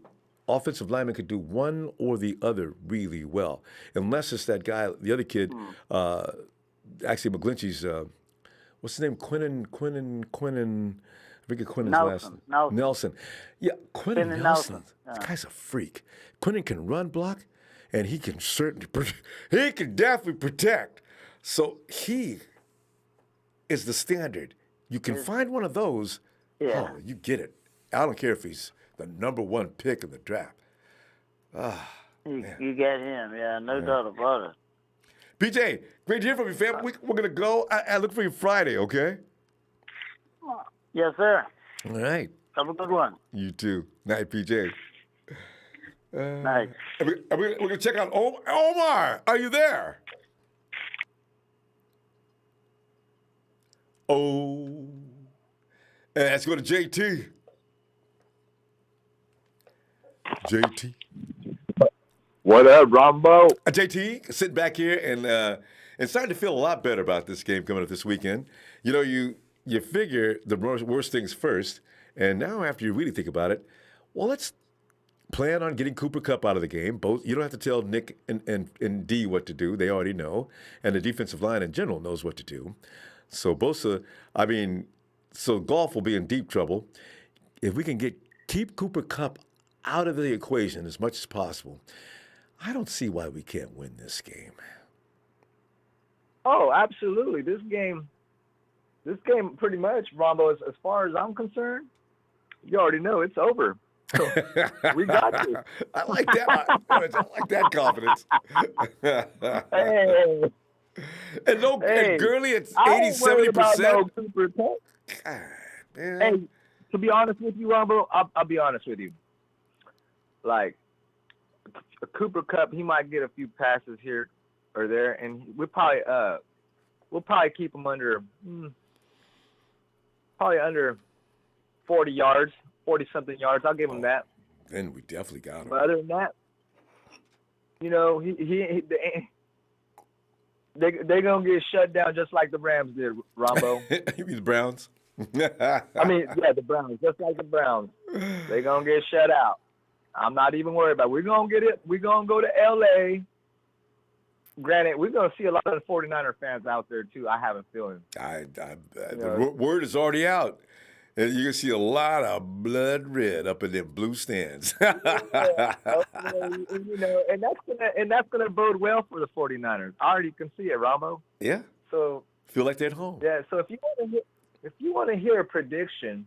offensive linemen could do one or the other really well, unless it's that guy, the other kid, actually McGlinchey's, what's his name? Quinnen. I forget Quinnen's last name. Nelson. Yeah, Quinnen Nelson. This guy's a freak. Quinnen can run block, and he can definitely protect. So he is the standard. You can find one of those. Yeah. Oh, you get it. I don't care if he's the number one pick in the draft. You get him, no doubt about it. PJ, great to hear from you, fam. We're going to go. I look for you Friday, okay? Yes, sir. All right. Have a good one. You too. Night, PJ. Night. We're going to check out Omar. Are you there? Oh. Let's go to JT. JT. What up, Ronbo? JT, sitting back here and starting to feel a lot better about this game coming up this weekend. You know, you figure the worst things first, and now after you really think about it, well, let's plan on getting Cooper Kupp out of the game. Both you don't have to tell Nick and D what to do; they already know, and the defensive line in general knows what to do. So Bosa, so golf will be in deep trouble if we can keep Cooper Kupp out of the equation as much as possible. I don't see why we can't win this game. Oh, absolutely. This game pretty much, Ronbo, as far as I'm concerned, you already know it's over. So we got this. I like that. I like that confidence. Hey. And Gurley at 80-70%. No Cooper Kupp. God, man. Hey, to be honest with you, Ronbo, I'll be honest with you. Like, Cooper Kupp, he might get a few passes here or there, and we'll probably keep him under 40 yards, 40-something yards. I'll give him that. Then we definitely got him. But other than that, you know, they're gonna get shut down just like the Rams did, Ronbo. You mean the Browns? The Browns, just like the Browns. They're gonna get shut out. I'm not even worried about it. We're going to get it. We're going to go to L.A. Granted, we're going to see a lot of the 49er fans out there, too. I have a feeling. The word is already out. And you're going to see a lot of blood red up in them blue stands. And that's gonna bode well for the 49ers. I already can see it, Ronbo. Yeah. So feel like they're at home. Yeah. So if you want to hear a prediction,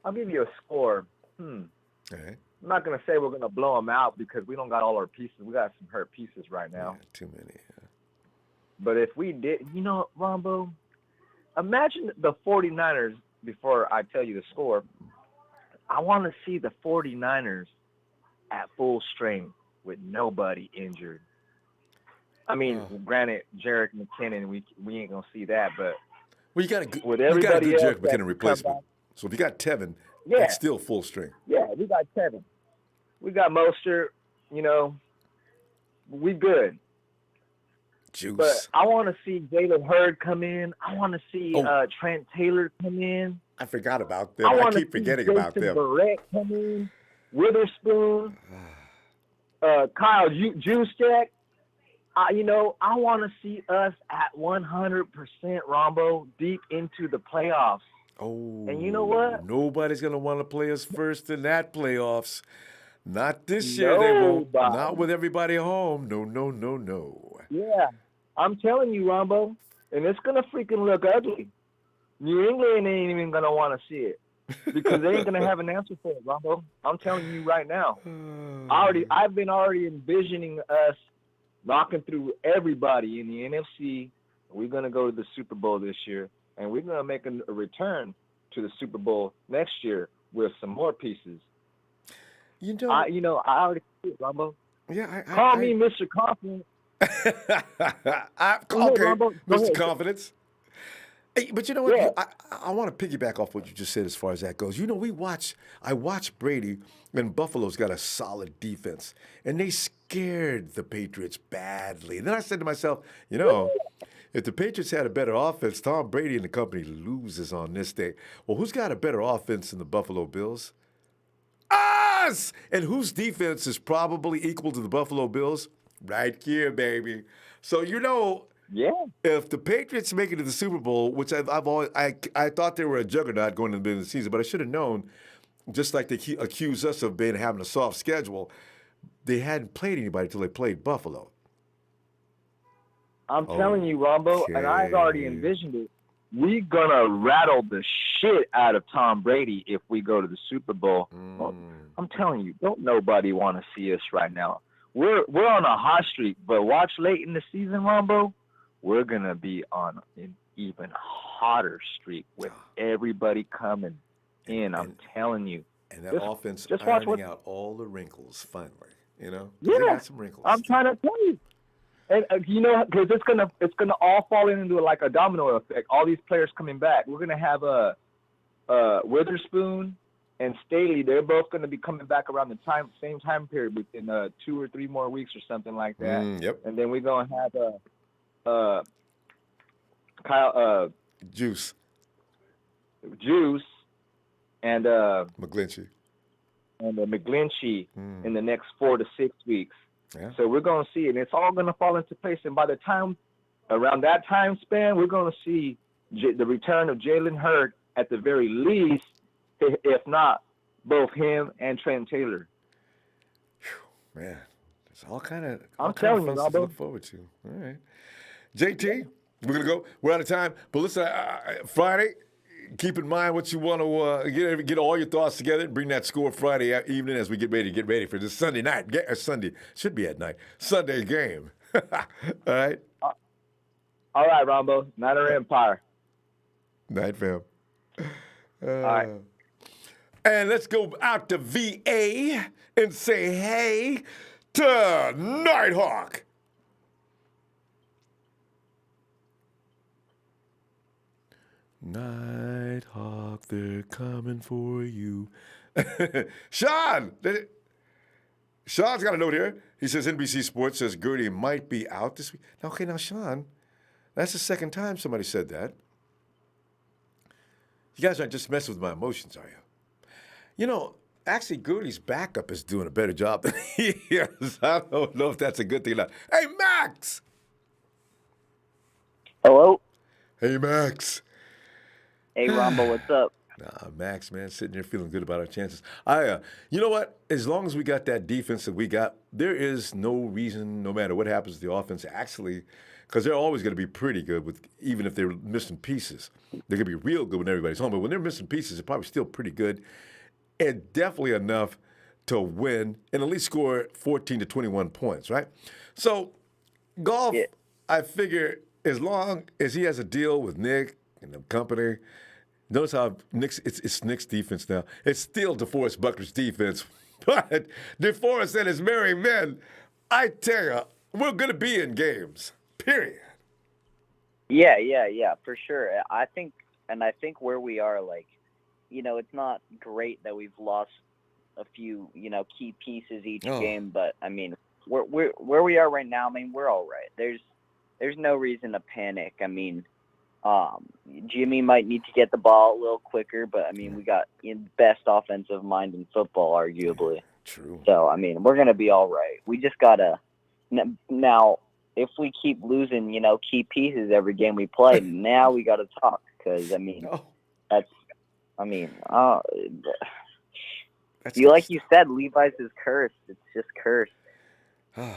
I'll give you a score. All right. I'm not going to say we're going to blow them out because we don't got all our pieces. We got some hurt pieces right now. Yeah, too many. Yeah. But if we did, Ronbo, imagine the 49ers, before I tell you the score, I want to see the 49ers at full strength with nobody injured. I mean, granted, Jerick McKinnon, we ain't going to see that, but you got a good Jerick McKinnon replacement. So if you got Tevin, it's still full strength. Yeah, we got Tevin. We got Mostert. We good. Juice. But I want to see Jalen Hurd come in. I want to see Trent Taylor come in. I forgot about them. I keep forgetting about them. Barrett come in. Witherspoon. Kyle Juszczyk. I want to see us at 100%, Ronbo, deep into the playoffs. Oh, and you know what? Nobody's going to want to play us first in that playoffs. Not this year, they won't. Not with everybody home. No. Yeah, I'm telling you, Ronbo, and it's going to freaking look ugly. New England ain't even going to want to see it because they ain't going to have an answer for it, Ronbo. I'm telling you right now. I've been envisioning us knocking through everybody in the NFC. We're going to go to the Super Bowl this year. And we're going to make a return to the Super Bowl next year with some more pieces. I already see it, Ronbo. Yeah, Call me Mr. Confident. Mr. Confidence. Hey, but you know what? Yeah. I want to piggyback off what you just said as far as that goes. I watched Brady, and Buffalo's got a solid defense, and they scared the Patriots badly. And then I said to myself, if the Patriots had a better offense, Tom Brady and the company loses on this day. Well, who's got a better offense than the Buffalo Bills? Us! And whose defense is probably equal to the Buffalo Bills? Right here, baby. So, if the Patriots make it to the Super Bowl, which I thought they were a juggernaut going into the beginning of the season, but I should have known, just like they accuse us of having a soft schedule, they hadn't played anybody until they played Buffalo. I'm telling you, Ronbo, and I've already envisioned it. We're going to rattle the shit out of Tom Brady if we go to the Super Bowl. Well, I'm telling you, don't nobody want to see us right now. We're on a hot streak, but watch late in the season, Ronbo, we're going to be on an even hotter streak with everybody coming. in. I'm telling you. And that offense just watch ironing out all the wrinkles finally. You know, yeah, they got some wrinkles. I'm trying to tell you. And you know, because it's gonna all fall into like a domino effect. All these players coming back. We're gonna have Witherspoon and Staley. They're both gonna be coming back around the same time period within 2 or 3 more weeks or something like that. Yep. And then we're gonna have Kyle Juice and McGlinchey in the next 4 to 6 weeks. Yeah. So we're going to see, and it's all going to fall into place. And by the time, around that time span, we're going to see the return of Jalen Hurts at the very least, if not both him and Trent Taylor. Whew, man, it's all kind of I'm telling you, to look forward to. All right, JT, we're gonna go. We're out of time, but listen, Friday. Keep in mind what you want to get all your thoughts together and bring that score Friday evening as we get ready for this Sunday night. Sunday should be at night. Sunday game. All right. All right, Ronbo. Night or Empire. Night, fam. All right. And let's go out to VA and say hey to Nighthawk. Nighthawk, they're coming for you. Sean's got a note here. He says NBC Sports says Gurley might be out this week. Now, Sean, that's the second time somebody said that. You guys aren't just messing with my emotions, are you? You know, actually, Gurley's backup is doing a better job than he is. I don't know if that's a good thing or not. Hey, Max! Hello? Hey, Max. Hey, Ronbo, what's up? Nah, Max, man, sitting here feeling good about our chances. You know what? As long as we got that defense that we got, there is no reason, no matter what happens to the offense, actually, because they're always going to be pretty good with, even if they're missing pieces. They're going to be real good when everybody's home. But when they're missing pieces, they're probably still pretty good, and definitely enough to win and at least score 14 to 21 points, right? So, Golf, yeah. I figure as long as he has a deal with Nick and the company. Notice how it's Nick's defense now. It's still DeForest Buckner's defense. But DeForest and his merry men, I tell you, we're going to be in games, period. Yeah, for sure. I think where we are, like, you know, it's not great that we've lost a few, you know, key pieces each game. But, I mean, we're where we are right now, I mean, we're all right. There's no reason to panic. I mean, Jimmy might need to get the ball a little quicker, but I mean, we got the best offensive mind in football, arguably. True. So, I mean, we're going to be all right. We just got to now, if we keep losing, you know, key pieces every game we play, now we got to talk because, I mean, like you said, Levi's is cursed. It's just cursed. I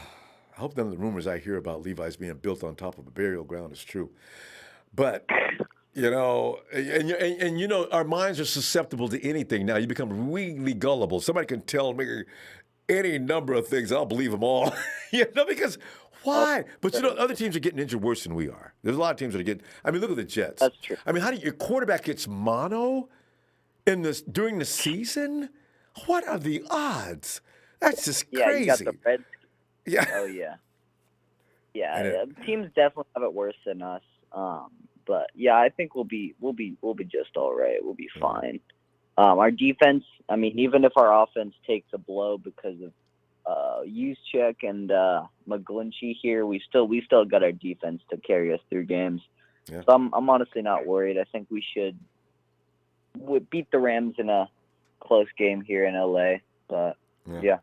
hope none of the rumors I hear about Levi's being built on top of a burial ground is true. But, you know, and you know, our minds are susceptible to anything now. You become really gullible. Somebody can tell me any number of things. I'll believe them all. You know, because why? But, you know, other teams are getting injured worse than we are. There's a lot of teams that are getting – I mean, look at the Jets. That's true. I mean, your quarterback gets mono during the season? What are the odds? That's just crazy. Yeah, you got the Reds. Yeah. Oh, yeah. Yeah, teams definitely have it worse than us. But yeah, I think we'll be just all right. We'll be fine. Our defense, I mean, even if our offense takes a blow because of Juszczyk and McGlinchey here, we still got our defense to carry us through games. Yeah. So I'm honestly not worried. I think we should beat the Rams in a close game here in LA. But yeah,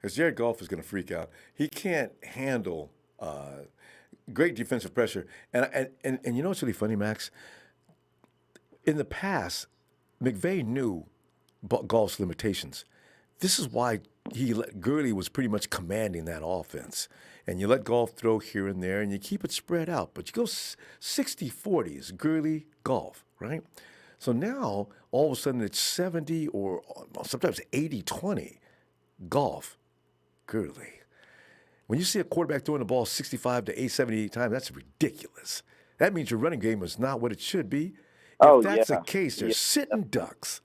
because Jared Goff is going to freak out. He can't handle great defensive pressure. And you know what's really funny, Max? In the past, McVay knew Goff's limitations. This is why Gurley was pretty much commanding that offense. And you let Goff throw here and there, and you keep it spread out. But you go 60-40 is Gurley, Goff, right? So now, all of a sudden, it's 70 or sometimes 80-20, Goff, Gurley. When you see a quarterback throwing the ball 65 to 78 times, that's ridiculous. That means your running game is not what it should be. if that's the case, they're sitting ducks.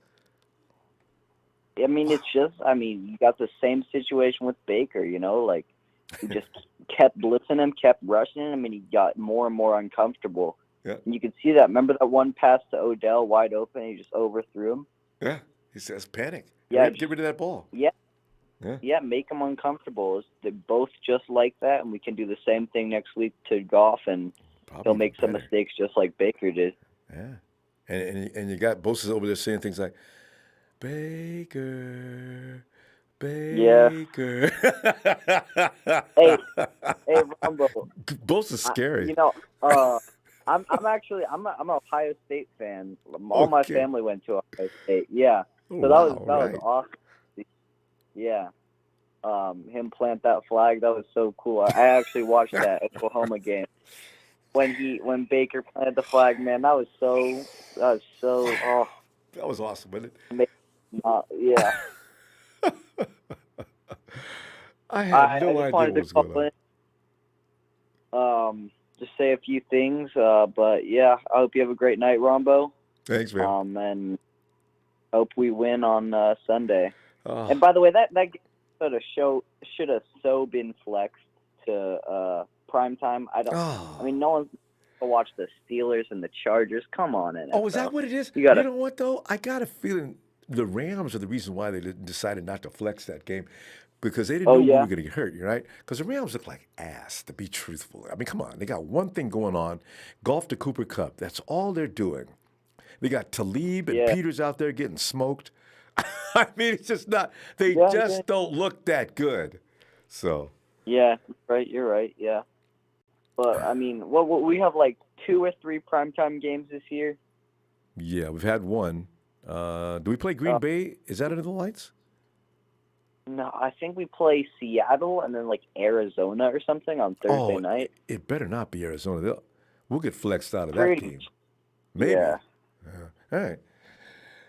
I mean, it's just, you got the same situation with Baker, like he just kept blitzing him, kept rushing him, and he got more and more uncomfortable. Yeah. And you could see that. Remember that one pass to Odell wide open, and he just overthrew him? Yeah. He says panic. Yeah. Get rid of that ball. Yeah. Yeah. Yeah, make him uncomfortable. They're both just like that, and we can do the same thing next week to Goff, and he'll make some mistakes just like Baker did. Yeah. And you got Bosa over there saying things like, Baker. Yeah. hey, Ronbo. Bosa's scary. I'm an Ohio State fan. All my family went to Ohio State. Yeah. So that was awesome. Yeah. Him plant that flag, that was so cool. I actually watched that Oklahoma game. When Baker planted the flag, man, that was so that was awesome, wasn't it? Yeah. I had no idea what was going on. Just say a few things, but yeah, I hope you have a great night, Ronbo. Thanks, man. And hope we win on Sunday. Oh. And by the way, that game should have so been flexed to prime time. No one's gonna watch the Steelers and the Chargers. Come on, NFL. Oh, is that what it is? You know what though? I got a feeling the Rams are the reason why they decided not to flex that game. Because they didn't know we were going to get hurt, right? Because the Rams look like ass, to be truthful. I mean, come on. They got one thing going on, golf to Cooper Kupp. That's all they're doing. They got Talib and Peters out there getting smoked. I mean, it's just not – they just don't look that good. So. Yeah, right. You're right, yeah. But, I mean, we have like 2 or 3 primetime games this year. Yeah, we've had one. Do we play Green Bay? Is that under the lights? No, I think we play Seattle and then like Arizona or something on Thursday night. It better not be Arizona. We'll get flexed out of that game. Maybe. Yeah. All right.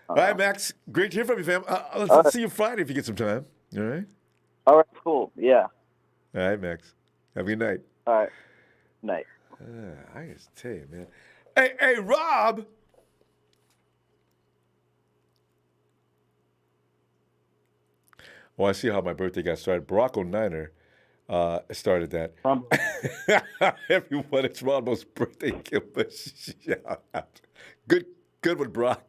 All right, Max. Great to hear from you, fam. Let's see you Friday if you get some time. All right? All right, cool. Yeah. All right, Max. Have a good night. All right. Night. I just tell you, man. Hey, Rob. Well, I see how my birthday got started. Barack O'Niner started that. Everyone, it's Ronbo's birthday. Give a shout out. Good one, Brock.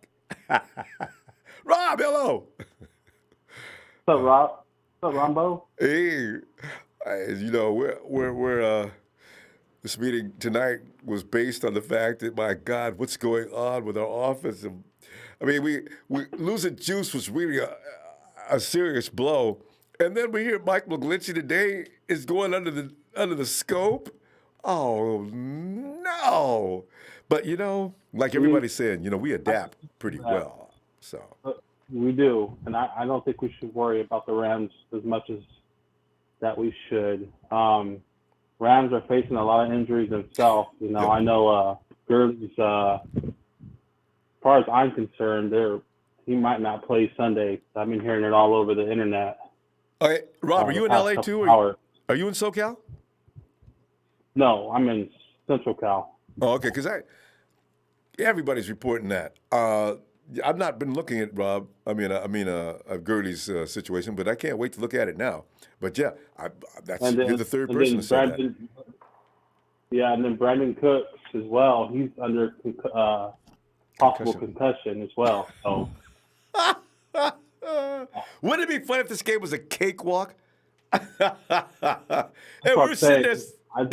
Rob, hello. What's up, Rob? What's up, Ronbo? Hey, we're this meeting tonight was based on the fact that, my God, what's going on with our offense? I mean, we losing Juice was really a serious blow. And then we hear Mike McGlinchey today is going under the scope. Oh, no. But, like everybody's saying, we adapt pretty well. So we do. And I don't think we should worry about the Rams as much as that we should. Rams are facing a lot of injuries themselves. I know Gurley's, as far as I'm concerned, he might not play Sunday. I've been hearing it all over the internet. All right, Rob, are you in LA too? Are you in SoCal? No, I'm in Central Cal. Oh, okay, because everybody's reporting that. I've not been looking at Rob. Gurley's situation, but I can't wait to look at it now. But yeah, you're the third person to say that. Yeah, and then Brandon Cooks as well. He's under possible concussion as well. So. Wouldn't it be fun if this game was a cakewalk? And we're sitting there.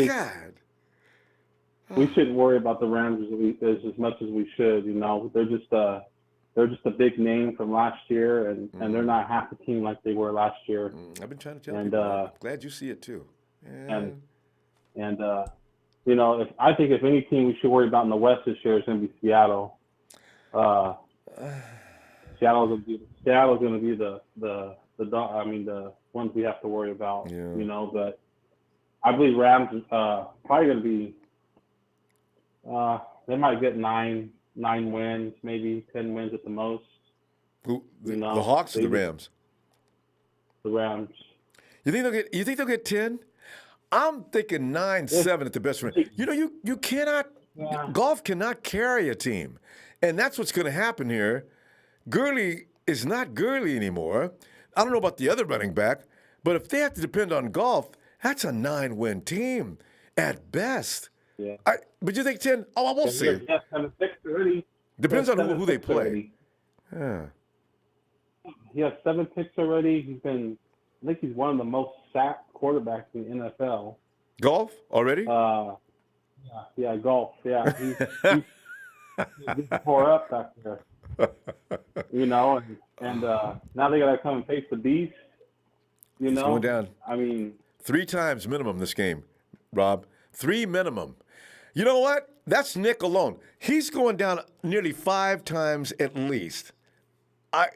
God. We shouldn't worry about the Rams as much as we should. They're just a big name from last year, and they're not half the team like they were last year. I've been trying to tell you. I'm glad you see it too. Yeah. I think if any team we should worry about in the West this year is going to be Seattle. Seattle's going to be the ones we have to worry about. Yeah. But I believe Rams probably going to be. They might get 9 wins, maybe 10 wins at the most. The Hawks or the Rams? The Rams. You think they'll get 10? I'm thinking 9-7 at the best. You cannot Goff cannot carry a team. And that's what's going to happen here. Gurley is not Gurley anymore. I don't know about the other running back, but if they have to depend on Goff, that's a 9-win team at best. Yeah. But you think 10? Oh, we'll see. Yeah, 7-6 already. Depends on who they play. Yeah. He has 7 picks already. I think he's one of the most sacked quarterbacks in the NFL. Golf already? Yeah, golf. Yeah, he's tore up back there. And now they gotta come and face the beast. It's going down. I mean, 3 times minimum this game, Rob. 3 minimum. You know what? That's Nick alone. He's going down nearly 5 times at least. I'm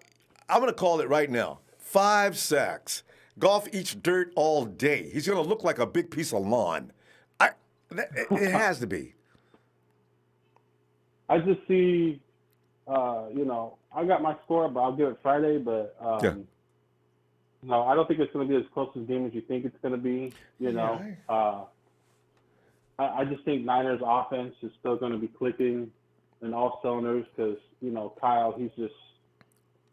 going to call it right now. 5 sacks. Goff eats dirt all day. He's going to look like a big piece of lawn. It has to be. I just see, I got my score, but I'll give it Friday. But no, I don't think it's going to be as close a game as you think it's going to be. I just think Niners offense is still going to be clicking in all cylinders because, Kyle, he's just,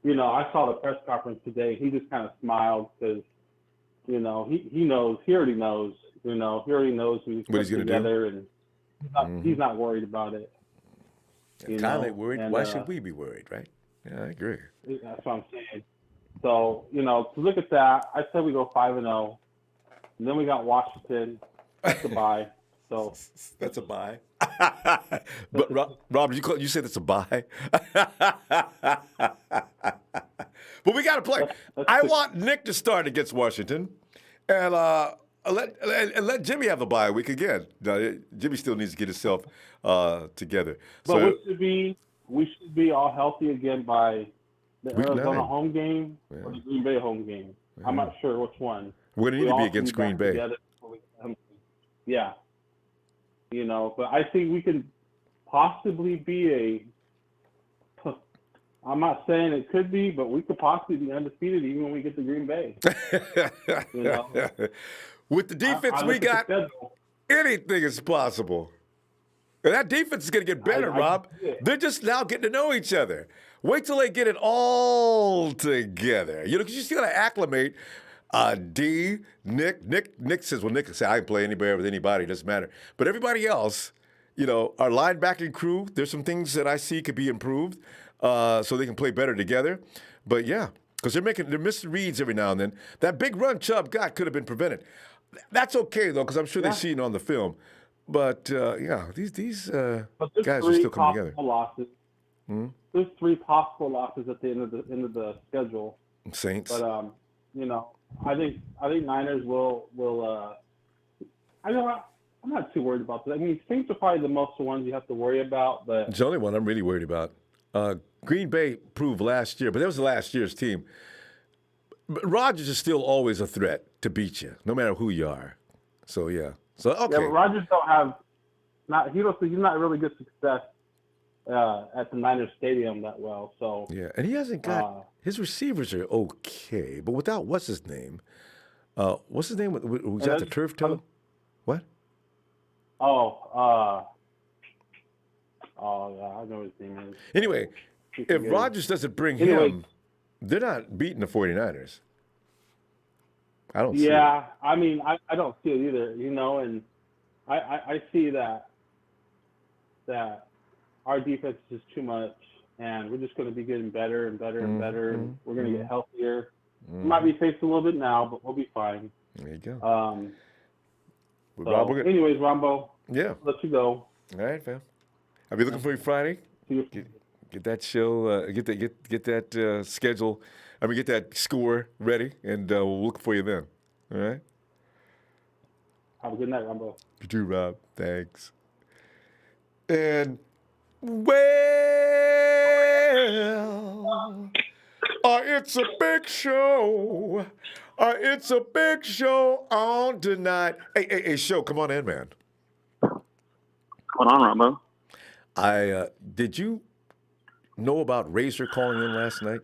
I saw the press conference today. He just kind of smiled because, he knows, he already knows, he already knows what he's going to do. And he's not worried about it. Kyle ain't worried. Why should we be worried, right? Yeah, I agree. That's what I'm saying. So, to look at that, I said we go 5-0. And then we got Washington. That's a bye. So that's a bye. But Rob, you said it's a bye. But we got to play. I want Nick to start against Washington, and let Jimmy have the bye week again. Jimmy still needs to get himself together. But we should be all healthy again by the Arizona home game or the Green Bay home game. I'm not sure which one. We're going to need to be against Green Bay. Yeah. But I think we could possibly be I'm not saying it could be, but we could possibly be undefeated even when we get to Green Bay. With the defense we got, anything is possible. And that defense is going to get better, Rob. They're just now getting to know each other. Wait till they get it all together. Because you still got to acclimate. Nick says, I can play anybody with anybody, it doesn't matter. But everybody else, our linebacking crew, there's some things that I see could be improved so they can play better together. But yeah, because they're missing reads every now and then. That big run Chubb got could have been prevented. That's okay, though, because I'm sure they've seen it on the film. But, these guys are still coming together. Losses. There's 3 possible losses at the end of the schedule. Saints. But, I think Niners will. I'm not too worried about that. I mean, Saints are probably the most ones you have to worry about. But it's the only one I'm really worried about. Green Bay proved last year, but that was last year's team. But Rodgers is still always a threat to beat you, no matter who you are. So okay. Yeah, but Rodgers he's not really good success at the Niners Stadium that well. So yeah, and he hasn't got his receivers are okay, but without what's his name? Who's at the turf toe? What? Yeah, I know his name is. Anyway, if Rodgers doesn't bring him, they're not beating the 49ers. I don't see it. Yeah, I mean, I don't see it either, and I see that our defense is too much, and we're just going to be getting better and better and better, and we're going to get healthier. We might be faced a little bit now, but we'll be fine. There you go. Anyways, Ronbo, yeah, let you go. All right, fam. I'll be looking for you Friday. Get that show, get that schedule. Get that score ready, and we'll look for you then. All right. Have a good night, Ronbo. You too, Rob. Thanks. And it's a big show. It's a big show on tonight. Hey, show, come on in, man. What's going on, Ronbo? Did you know about Razor calling in last night?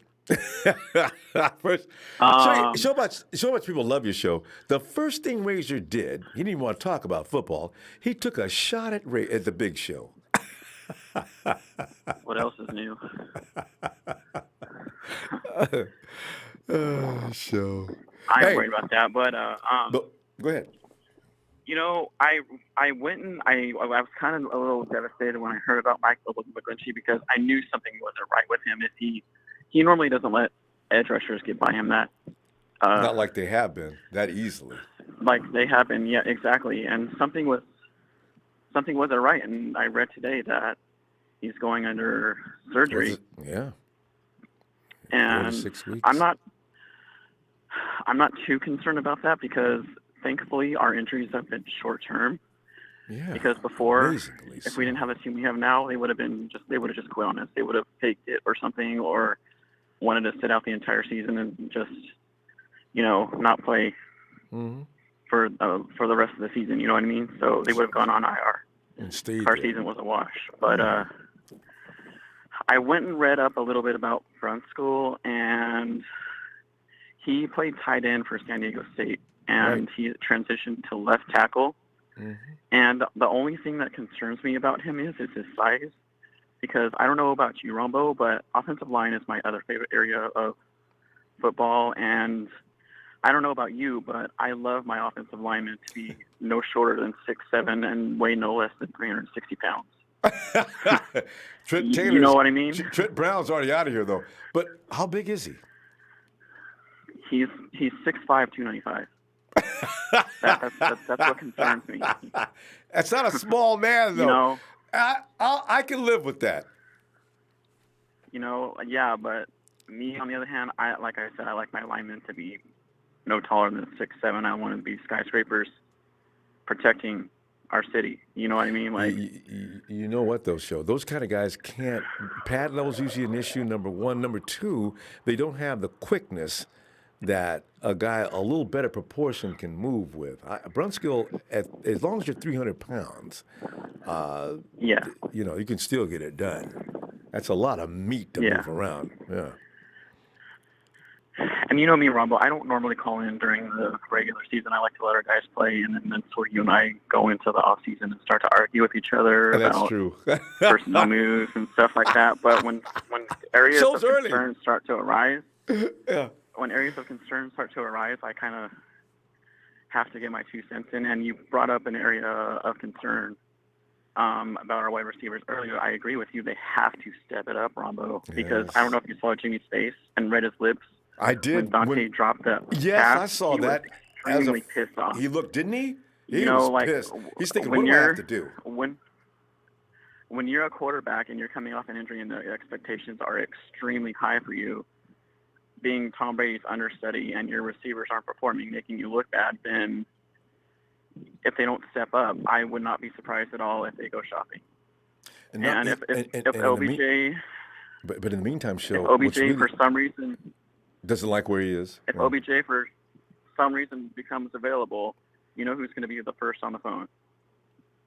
First, show how much people love your show. The first thing Razor did, he didn't even want to talk about football. He took a shot at the Big Show. What else is new? So I ain't worried about that, but go ahead. You know, I went and I was kind of a little devastated when I heard about Mike McGlinchey because I knew something wasn't right with him. If he normally doesn't let edge rushers get by him that. Not like they have been that easily. Like they have been, yeah, exactly. And something wasn't right. And I read today that he's going under surgery. Yeah. And 4 to 6 weeks. I'm not too concerned about that because thankfully our injuries have been short term. Yeah. Because before, amazingly if so. we didn't have the team we have now, they would have just quit on us. They would have faked it or something, or wanted to sit out the entire season and just, not play for the rest of the season. You know what I mean? So they would have gone on IR. And our season was a wash. But I went and read up a little bit about Brunskill, and he played tight end for San Diego State, and he transitioned to left tackle. And the only thing that concerns me about him is his size, because I don't know about you, Ronbo, but offensive line is my other favorite area of football, and I don't know about you, but I love my offensive linemen to be no shorter than 6'7" and weigh no less than 360 pounds. Trent Taylor's, you know what I mean? Trent Brown's already out of here, though. But how big is he? He's 6'5", 295. That's what concerns me. That's not a small man, though. I can live with that. Yeah, but me, on the other hand, like I said, I like my linemen to be no taller than 6'7". I want them to be skyscrapers protecting our city. You know what I mean? Like, you know what, though, Show? Those kind of guys can't. Pad level's usually an issue, number one. Number two, they don't have the quickness that a guy a little better proportion can move with. Brunskill, as long as you're 300 pounds, you can still get it done. That's a lot of meat to move around. Yeah. And you know me, Ronbo, I don't normally call in during the regular season. I like to let our guys play, and then sort of you and I go into the off season and start to argue with each other about personnel moves and stuff like that. But when areas of concern start to arise, when areas of concern start to arise, I kind of have to get my 2 cents in. And you brought up an area of concern about our wide receivers earlier. I agree with you. They have to step it up, Ronbo, because I don't know if you saw Jimmy's face and read his lips. I did. When Dante dropped the pass, I saw that. Extremely pissed off. He looked, didn't he? He was pissed. He's thinking, what do I have to do? When you're a quarterback and you're coming off an injury and the expectations are extremely high for you, being Tom Brady's understudy and your receivers aren't performing, making you look bad, then if they don't step up, I would not be surprised at all if they go shopping. And if OBJ... But in the meantime, Show... If OBJ, for some reason... doesn't like where he is. If OBJ, for some reason, becomes available, you know who's going to be the first on the phone?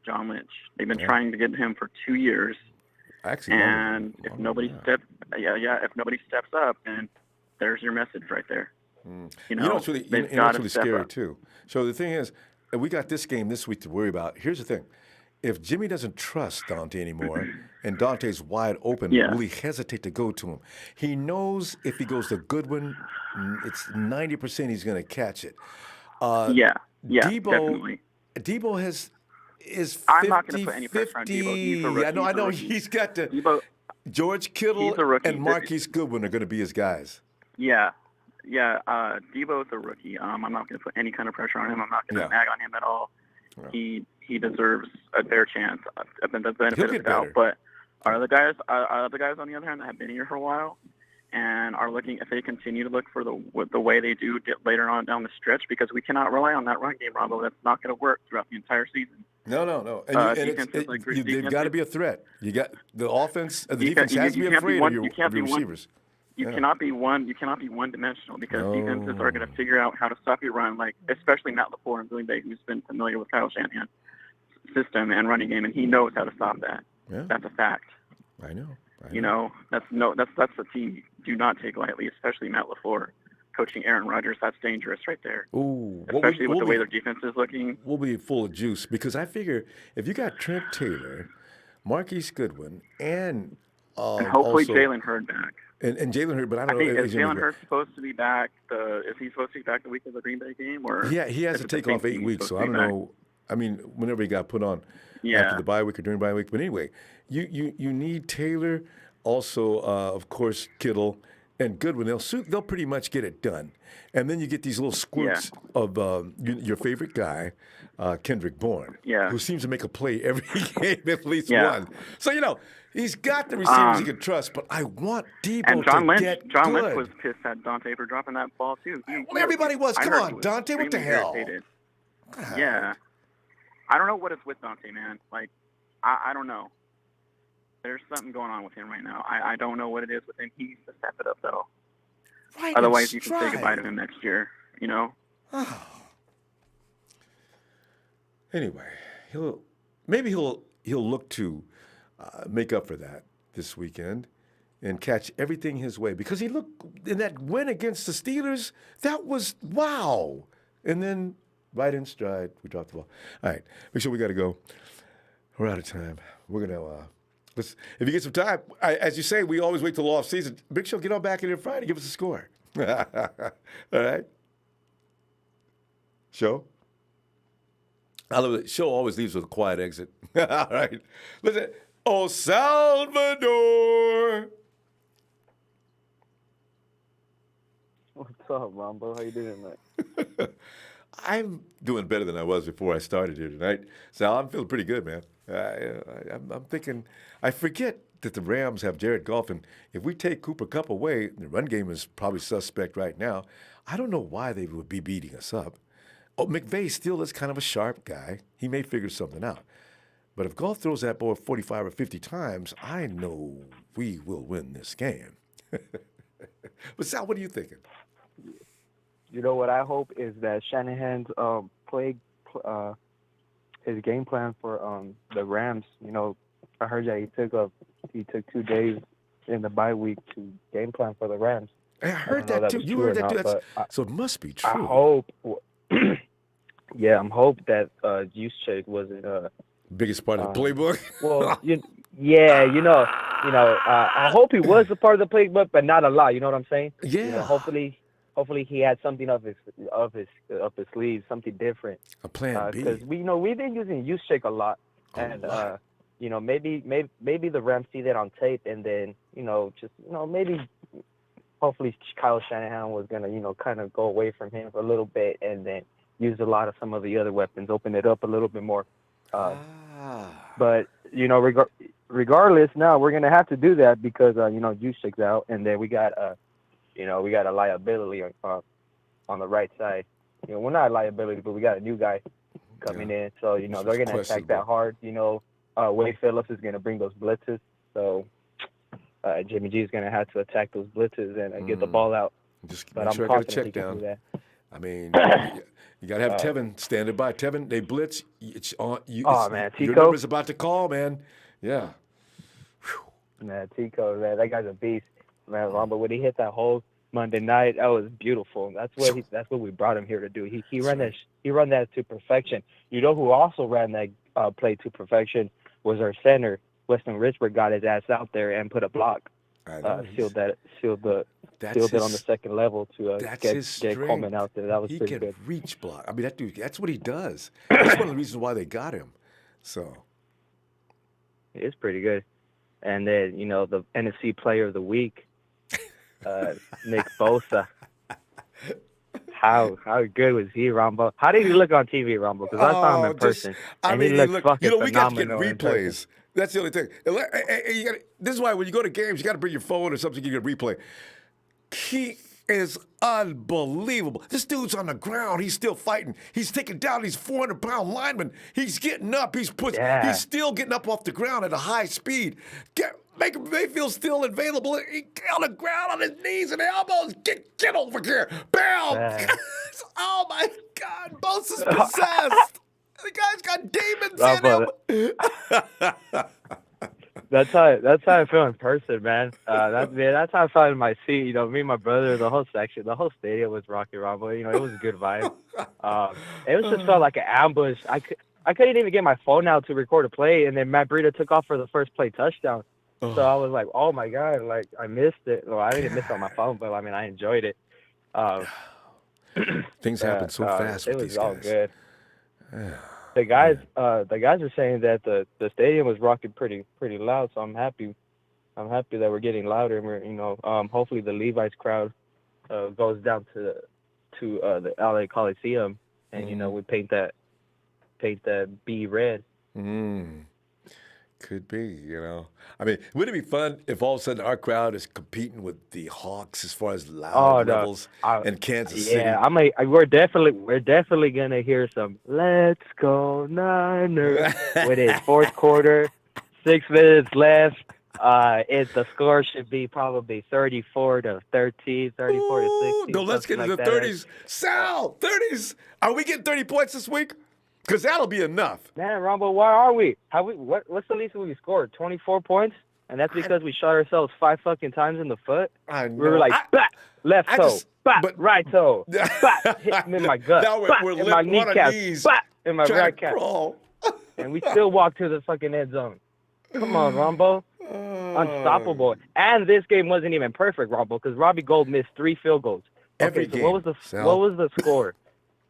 John Lynch. They've been trying to get him for 2 years. Actually, if nobody steps up, then there's your message right there. You know what's really scary, too? So the thing is, we got this game this week to worry about. Here's the thing. If Jimmy doesn't trust Dante anymore and Dante's wide open, will he hesitate to go to him? He knows if he goes to Goodwin, it's 90% he's going to catch it. Definitely. Debo is 50, I'm not going to put any pressure on Debo. He's a rookie. I know. He's got to. George Kittle and Marquise Goodwin are going to be his guys. Yeah. Debo's a rookie. I'm not going to put any kind of pressure on him. I'm not going to nag on him at all. Yeah. He deserves a fair chance, the benefit of the doubt. But our other guys on the other hand that have been here for a while and are looking, if they continue to look for the way they do later on down the stretch, because we cannot rely on that run game, Ronbo. That's not going to work throughout the entire season. No. They've got to be a threat. You got the offense. The defense has to be afraid of your receivers. You cannot be one-dimensional because defenses are going to figure out how to stop your run, like especially Matt LaFleur in Green Bay, who's been familiar with Kyle Shanahan's system and running game, and he knows how to stop that. Yeah. That's a fact. I know. That's the team you do not take lightly, especially Matt LaFleur coaching Aaron Rodgers. That's dangerous right there. Ooh, especially with the way their defense is looking. We'll be full of juice because I figure if you got Trent Taylor, Marquise Goodwin, and hopefully also, Jalen Hurd back. And Jalen Hurd, but I don't know. Is Jalen Hurd supposed to be back? Is he supposed to be back the week of the Green Bay game? Or yeah, he has to take off 8 weeks, so I don't know. I mean, whenever he got put on after the bye week or during the bye week. But anyway, you need Taylor, also of course Kittle and Goodwin. They'll pretty much get it done. And then you get these little squirts of your favorite guy, Kendrick Bourne, who seems to make a play every game, at least one. So he's got the receivers he can trust, but I want Debo to get good. John Lynch was pissed at Dante for dropping that ball too. Well, everybody was. Come on, Dante, what the hell? Yeah. I don't know what is with Dante, man. Like, I don't know. There's something going on with him right now. I don't know what it is with him. He needs to step it up, though. Right, otherwise, you can say goodbye to him next year, Anyway, he'll look to make up for that this weekend and catch everything his way, because he looked in that win against the Steelers. That was wow. And then right in stride, we dropped the ball. All right, make sure we got to go. We're out of time. We're gonna if you get some time, as you say, we always wait till off season. Big Show, get on back in here Friday. Give us a score. All right. Show. I love it. Show always leaves with a quiet exit. All right. Listen. Oh, Salvador. What's up, Ronbo? How you doing, man? I'm doing better than I was before I started here tonight. Sal, I'm feeling pretty good, man. I'm thinking, I forget that the Rams have Jared Goff, and if we take Cooper Kupp away, the run game is probably suspect right now. I don't know why they would be beating us up. Oh, McVay still is kind of a sharp guy. He may figure something out. But if Goff throws that ball 45 or 50 times, I know we will win this game. But Sal, what are you thinking? You know what I hope is that Shanahan's his game plan for the Rams. I heard that he took 2 days in the bye week to game plan for the Rams. I heard that too. You heard that too. So it must be true. I hope. I'm hope that Juszczyk wasn't biggest part of the playbook. Well, I hope he was a part of the playbook, but not a lot. You know what I'm saying? Yeah. Hopefully he had something up his sleeve, something different. A plan B. Because we've been using Juszczyk a lot, and maybe the Rams see that on tape, and then maybe hopefully Kyle Shanahan was gonna kind of go away from him for a little bit, and then use a lot of some of the other weapons, open it up a little bit more. But regardless, now we're gonna have to do that because Juszczyk's out, and then we got a liability on the right side. We're not a liability, but we got a new guy coming in, so they're gonna attack that hard. Wade Phillips is gonna bring those blitzes, so Jimmy G is gonna have to attack those blitzes and get the ball out. But I'm confident he can do that. I mean, you got to have Tevin standing by. Tevin, they blitz. It's on. Man, Tico. Your number's about to call, man. Yeah. Man, Tico, man, that guy's a beast, man. Ronbo, when he hit that hole Monday night, that was beautiful. That's what we brought him here to do. He ran that to perfection. You know who also ran that play to perfection was our center. Weston Richburg got his ass out there and put a block. Sealed it on the second level to get Coleman out there. That was pretty good. He can reach block. I mean, that dude. That's what he does. That's one of the reasons why they got him. So it's pretty good. And then the NFC Player of the Week, Nick Bosa. How good was he, Ronbo? How did he look on TV, Ronbo? Because I saw him in person. He looked fucking we got to get phenomenal replays. That's the only thing. This is why when you go to games, you got to bring your phone or something. You get a replay. He is unbelievable. This dude's on the ground. He's still fighting. He's taking down these 400-pound linemen. He's getting up. He's still getting up off the ground at a high speed. Baker Mayfield's still available. He on the ground on his knees and elbows. Get over here. Bam! Oh, my God. Bosa's possessed. The guy's got demons in him. That's how I feel in person, man. That's how I felt in my seat. Me and my brother, the whole section, the whole stadium was rocking, Ronbo. It was a good vibe. It was just felt like an ambush. I couldn't even get my phone out to record a play, and then Matt Breida took off for the first play touchdown. So I was like, oh my God, like I missed it. Well, I didn't miss it on my phone, but I mean, I enjoyed it. Things happen so fast with these guys. It was all good. The guys are saying that the stadium was rocking pretty loud, so I'm happy that we're getting louder, and we're hopefully the Levi's crowd goes down to the LA Coliseum, and we paint that B red. Could be, I mean, wouldn't it be fun if all of a sudden our crowd is competing with the Hawks as far as loud levels in Kansas City? Yeah, we're definitely gonna hear some "Let's Go Niners" when it's fourth quarter, 6 minutes left. The score should be probably 34-13, 34-16. No, let's get into the 30s. Sal, 30s. Are we getting 30 points this week? Because that'll be enough. Man, Ronbo, why are we? What's the least we scored? 24 points? And that's because we shot ourselves 5 fucking times in the foot? I know. We were like, left toe, right toe, hit me in my gut, now we're in my kneecap, in my right calf. And we still walk to the fucking end zone. Come on, Ronbo. Unstoppable. And this game wasn't even perfect, Ronbo, because Robbie Gould missed 3 field goals. Every game. What was the score?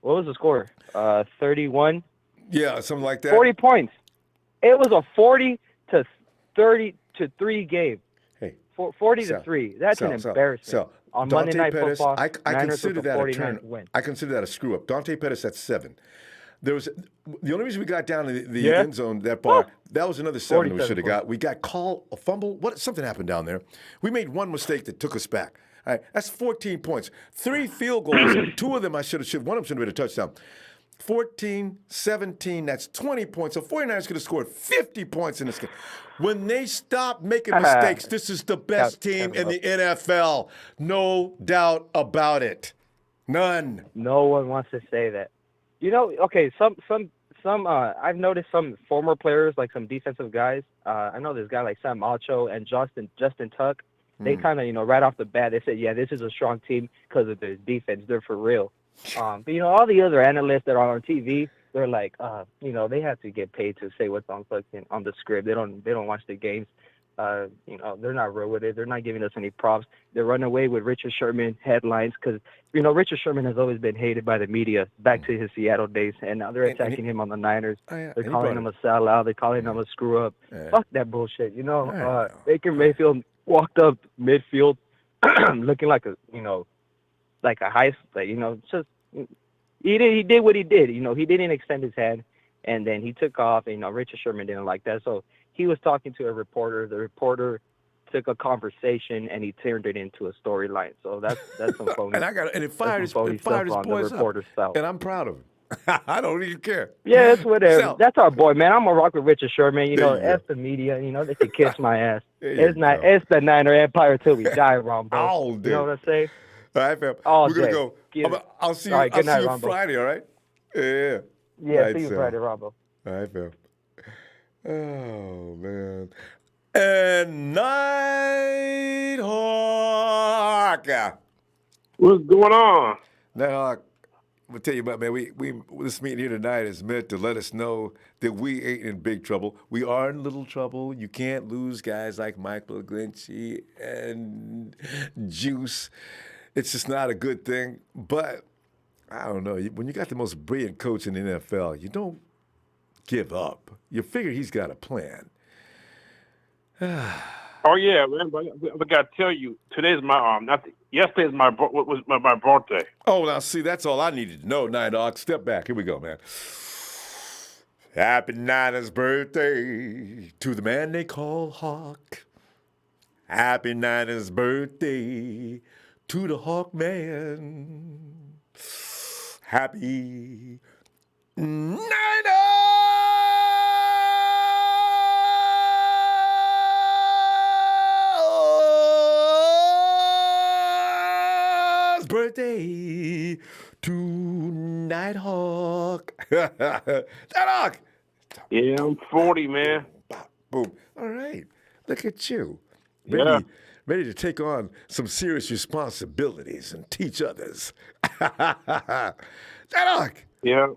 What was the score? 31? Yeah, something like that. 40 points. It was a 40-33 game. Hey, 40-3. That's an embarrassment. On Monday Night Football, I consider that a turn. win. I consider that a screw up. Dante Pettis at 7. There was the only reason we got down in the end zone that far. That was another 7 we should have got. We got a fumble. Something happened down there. We made one mistake that took us back. All right, that's 14 points. 3 field goals. 2 of them I should have. One of them should have been a touchdown. 14, 17, that's 20 points. So 49ers could have scored 50 points in this game. When they stop making mistakes, this is the best team in the NFL. No doubt about it. None. No one wants to say that. Okay, some I've noticed some former players, like some defensive guys. I know this guy like Sam Alcho and Justin Tuck. They kind of, right off the bat, they said, yeah, this is a strong team because of their defense. They're for real. But, all the other analysts that are on TV, they're like, they have to get paid to say what's on the script. They don't watch the games. They're not real with it. They're not giving us any props. They run away with Richard Sherman headlines because, Richard Sherman has always been hated by the media back to his Seattle days, and now they're attacking him on the Niners. They're calling him a sellout. They're calling him a screw-up. Fuck that bullshit. Baker Mayfield walked up midfield looking like a high, just he did what he did. He didn't extend his hand, and then he took off. And, Richard Sherman didn't like that, so he was talking to a reporter. The reporter took a conversation and he turned it into a storyline. So that's some phony. And it fired his boys up. And I'm proud of him. I don't even care. Yeah, it's whatever. That's our boy, man. I'm gonna rock with Richard Sherman. F the media. They can kiss my ass. It's the Niner Empire till we die, Ronbo. All day. You know what I'm saying? All right, fam. All We're day. Gonna go. I'll see you. All right, good night, see you Ronbo. Friday. All right. Yeah. Yeah. Right, see you Friday, Ronbo. All right, fam. Oh man. And Nighthawk. What's going on? Nighthawk, I'm gonna tell you about, man. We this meeting here tonight is meant to let us know that we ain't in big trouble. We are in little trouble. You can't lose guys like Mike McGlinchey and Juice. It's just not a good thing. But I don't know. When you got the most brilliant coach in the NFL, you don't give up. You figure he's got a plan. Oh yeah, man. But I gotta tell you, today's my yesterday's my birthday. Oh, now see, that's all I needed to know, Nighthawk. Step back. Here we go, man. Happy Niners birthday to the man they call Hawk. Happy Niners birthday to the Hawk man. Happy Niners birthday to Nighthawk. Nighthawk! Yeah, I'm 40, man. Boom. All right. Look at you. Ready to take on some serious responsibilities and teach others. Nighthawk! Yeah.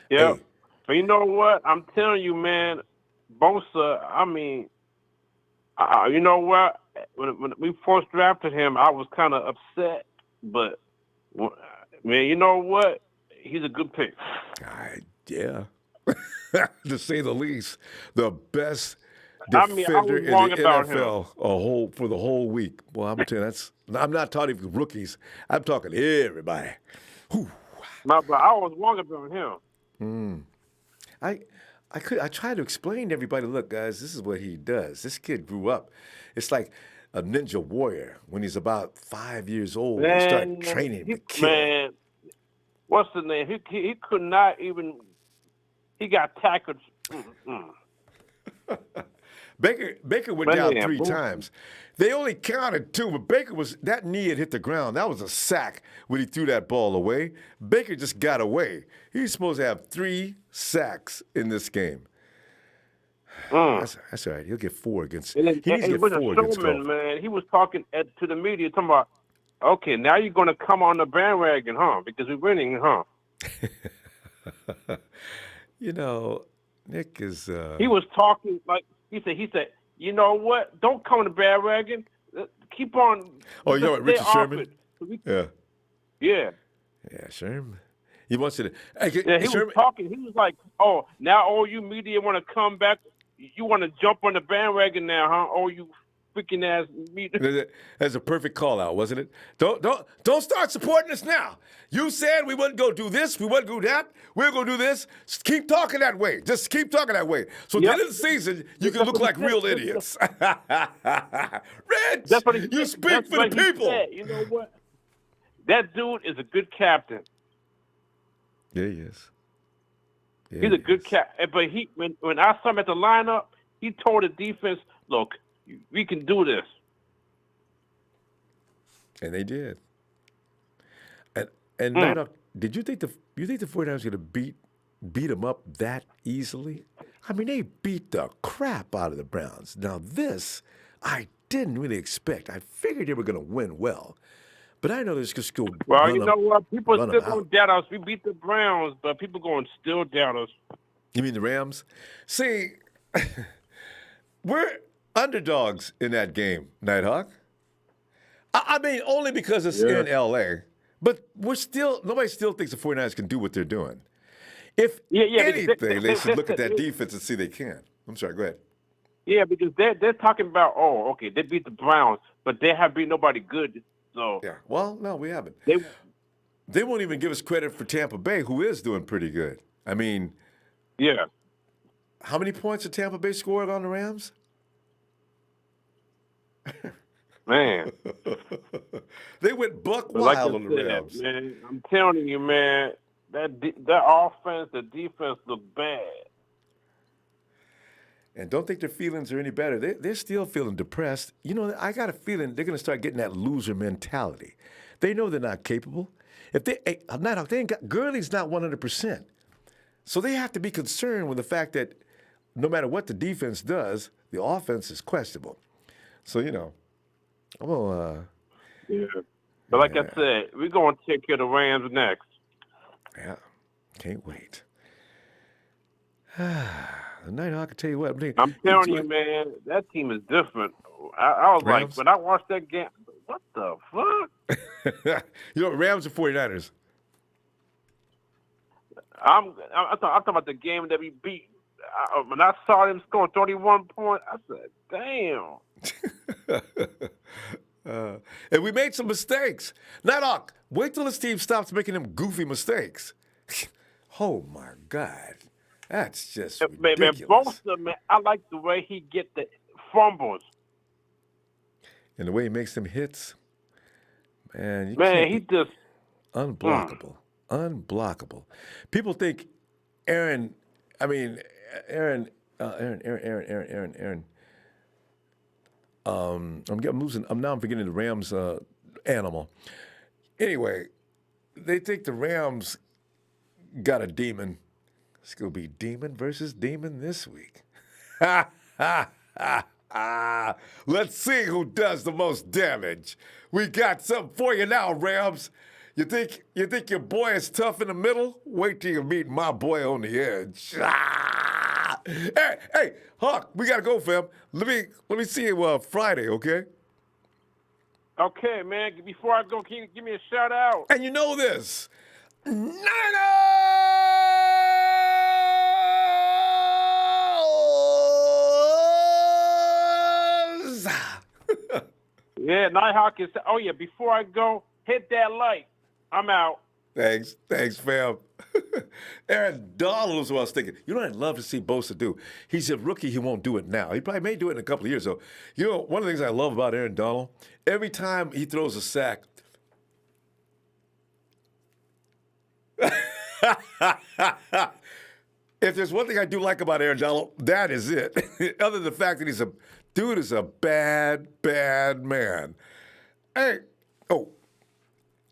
Yeah. But you know what? I'm telling you, man, Bosa, I mean, you know what? When we first drafted him, I was kind of upset. But, man, you know what? He's a good pick. Yeah. To say the least. The best I defender was in wrong the about NFL for the whole week. Well, I'm telling you, I'm not talking rookies. I'm talking everybody. But I was wrong about him. I try to explain to everybody, look, guys, this is what he does. This kid grew up. It's like a ninja warrior. When he's about 5 years old, you start training to kill. Man, what's the name? He could not even. He got tackled. Baker went down 3 times. They only counted 2, but that knee had hit the ground. That was a sack when he threw that ball away. Baker just got away. He's supposed to have 3 sacks in this game. That's all right. He'll get 4 against. He needs to get 4 against Goff. Man, he was talking to the media, talking about, okay, now you're going to come on the bandwagon, huh? Because we're winning, huh? You know, Nick is. He was talking like he said, you know what? Don't come on the bandwagon. Keep on. Oh, you know what, Richard Sherman? Yeah. Yeah. Yeah, Sherman. He wants you to. He was talking. He was like, "Oh, now all you media want to come back. You want to jump on the bandwagon now, huh? Oh, you freaking ass media." That's a perfect call out, wasn't it? Don't start supporting us now. You said we wouldn't go do this, we wouldn't do that. We're gonna do this. Just keep talking that way. Just keep talking that way. So at the end of the season, you can look like real idiots. Rich, you speak for the people. Said. You know what? That dude is a good captain. Yeah, he is. Yeah, He's a good captain. But when I saw him at the lineup, he told the defense, "Look, we can do this." And they did. And Night Hawk, did you think the 49ers were going to beat them up that easily? I mean, they beat the crap out of the Browns. Now this, I didn't really expect. I figured they were going to win well. But I know they're just going to go. Well, you know what? People still going to doubt us. We beat the Browns, but people going to still doubt us. You mean the Rams? See, we're underdogs in that game, Nighthawk. I mean, only because it's in L.A., but nobody still thinks the 49ers can do what they're doing. If anything, they should look at that defense and see they can. I'm sorry, go ahead. Yeah, because they're talking about, okay, they beat the Browns, but they have beat nobody good. So yeah, well, no, we haven't. They won't even give us credit for Tampa Bay, who is doing pretty good. I mean, yeah. How many points did Tampa Bay score on the Rams? Man, they went buck wild on the Rams. Man, I'm telling you, man, that offense, the defense look bad. And don't think their feelings are any better. They're still feeling depressed. You know, I got a feeling they're going to start getting that loser mentality. They know they're not capable. If Gurley's not 100%. So they have to be concerned with the fact that no matter what the defense does, the offense is questionable. So, you know, yeah. But like I said, we're going to take care of the Rams next. Yeah, can't wait. Nighthawk, I can tell you what. I'm telling you, man, that team is different. I was Rams? Like, when I watched that game, what the fuck? You know, Rams or 49ers? I'm talking about the game that we beat. When I saw them score 31 points, I said, damn. And we made some mistakes. Nighthawk, wait till this team stops making them goofy mistakes. Oh, my God. That's just ridiculous. Man, Bosa, man, I like the way he get the fumbles. And the way he makes them hits. Man, he just unblockable. Unblockable. People think Aaron. I'm losing. I'm forgetting the Rams animal. Anyway, they think the Rams got a demon. It's going to be demon versus demon this week. Let's see who does the most damage. We got something for you now, Rams. You think your boy is tough in the middle? Wait till you meet my boy on the edge. Ah! Hey, Hawk, we gotta go, fam. Let me see you Friday, okay? Okay, man. Before I go, can you give me a shout out? And you know this, Niners! Yeah, Nighthawk is. Oh yeah. Before I go, hit that like. I'm out. Thanks, fam. Aaron Donald was what I was thinking. You know what I'd love to see Bosa do? He's a rookie. He won't do it now. He probably may do it in a couple of years, though. You know, one of the things I love about Aaron Donald, every time he throws a sack, if there's one thing I do like about Aaron Donald, that is it. Other than the fact that he's a bad, bad man. Hey,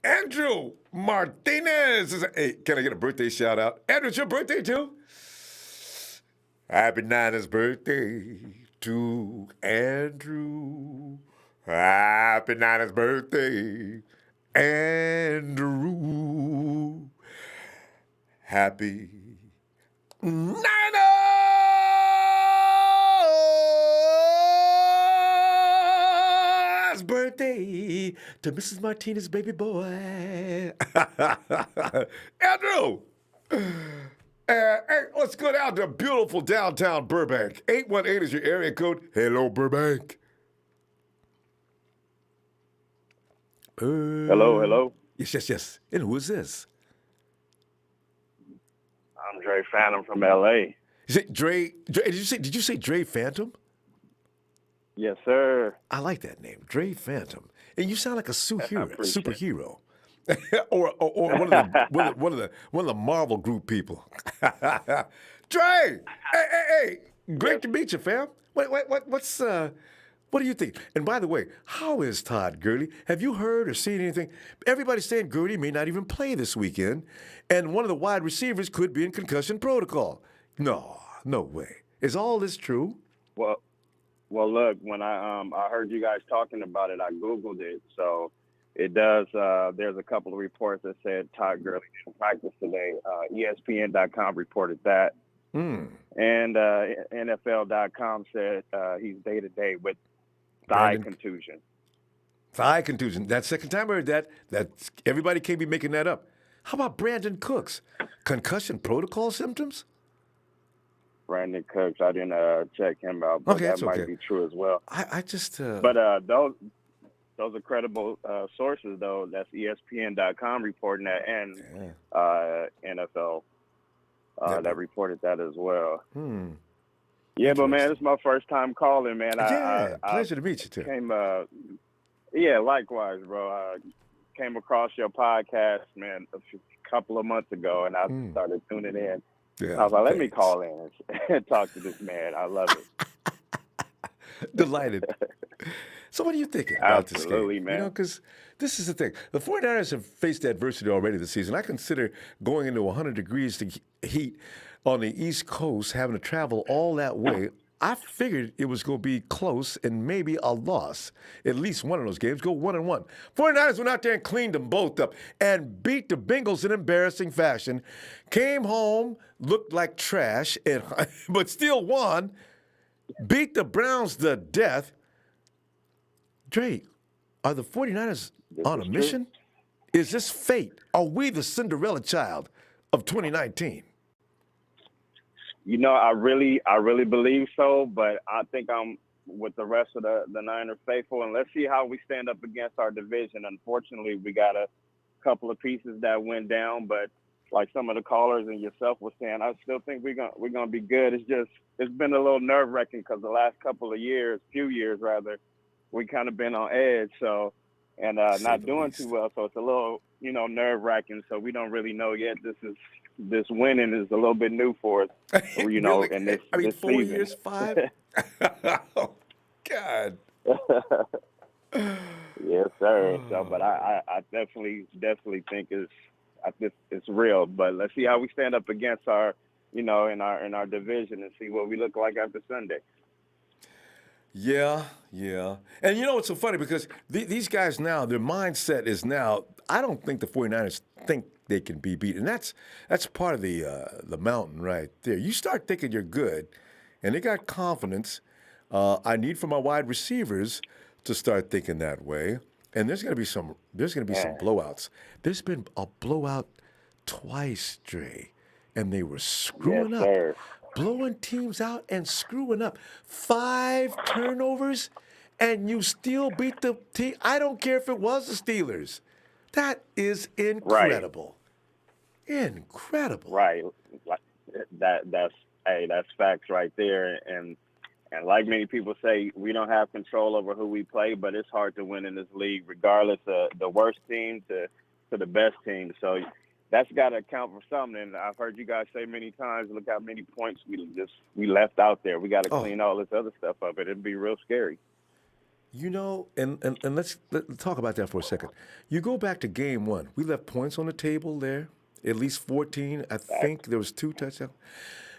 Andrew Martinez. Hey, can I get a birthday shout out? Andrew, it's your birthday too? Happy Niners birthday to Andrew. Happy Niners birthday, Andrew. Happy Niners birthday to Mrs. Martinez, baby boy. Andrew! Hey, let's go down to beautiful downtown Burbank. 818 is your area code. Hello, Burbank. Hello. Yes. And who is this? I'm Dre Phantom from L.A. Is it Dre? Did you say Dre Phantom? Yes, sir. I like that name, Dre Phantom. And you sound like a superhero. or one of the Marvel group people. Dre! Hey! Great to meet you, fam. What do you think? And by the way, how is Todd Gurley? Have you heard or seen anything? Everybody's saying Gurley may not even play this weekend, and one of the wide receivers could be in concussion protocol. No way. Is all this true? Well, look, when I heard you guys talking about it, I Googled it. So it does. There's a couple of reports that said Todd Gurley didn't practice today. ESPN.com reported that. And NFL.com said he's day-to-day with thigh contusion. Thigh contusion. That's the second time I heard that. That's everybody can't be making that up. How about Brandon Cooks? Concussion protocol symptoms? Brandon Cooks, I didn't check him out, but that might be true as well. I just. But those are credible sources, though. That's ESPN.com reporting that, and NFL that reported that as well. Yeah, but man, it's my first time calling, man. Pleasure to meet you too. Likewise, bro. I came across your podcast, man, a couple of months ago, and I started tuning in. Yeah, I was like, let me call in and talk to this man. I love it. Delighted. So what are you thinking about this game? Absolutely, man. You know, because this is the thing. The 49ers have faced adversity already this season. I consider going into 100 degrees to heat on the East Coast, having to travel all that way. I figured it was going to be close and maybe a loss. At least one of those games, go 1-1. 49ers went out there and cleaned them both up and beat the Bengals in embarrassing fashion. Came home, looked like trash, but still won. Beat the Browns to death. Dre, are the 49ers on a mission? Is this fate? Are we the Cinderella child of 2019? You know, I really believe so, but I think I'm with the rest of the Niners faithful, and let's see how we stand up against our division. Unfortunately, we got a couple of pieces that went down, but like some of the callers and yourself were saying, I still think we're gonna be good. It's been a little nerve-wracking because the last few years rather, we kind of been on edge, so and not doing too well, so it's a little nerve-wracking. So we don't really know yet. This winning is a little bit new for us, really? And this 4 season. years, 5? Oh, God. Yes, sir. So, but I definitely think it's real. But let's see how we stand up against our, in our division and see what we look like after Sunday. Yeah. And it's so funny because these guys now, their mindset is now, I don't think the 49ers think they can be beat. And that's part of the mountain right there. You start thinking you're good, and they got confidence. I need for my wide receivers to start thinking that way. And there's going to be some blowouts. There's been a blowout twice, Dre, and they were screwing up, blowing teams out and screwing up. 5 turnovers, and you still beat the team. I don't care if it was the Steelers. That is incredible. Right. Incredible. Right. That's facts right there. And like many people say, we don't have control over who we play, but it's hard to win in this league, regardless of the worst team to the best team. So that's got to account for something. And I've heard you guys say many times, look how many points we left out there. We got to clean all this other stuff up. It'd be real scary. You know, and let's talk about that for a second. You go back to game 1. We left points on the table there, at least 14. I think there was 2 touchdowns.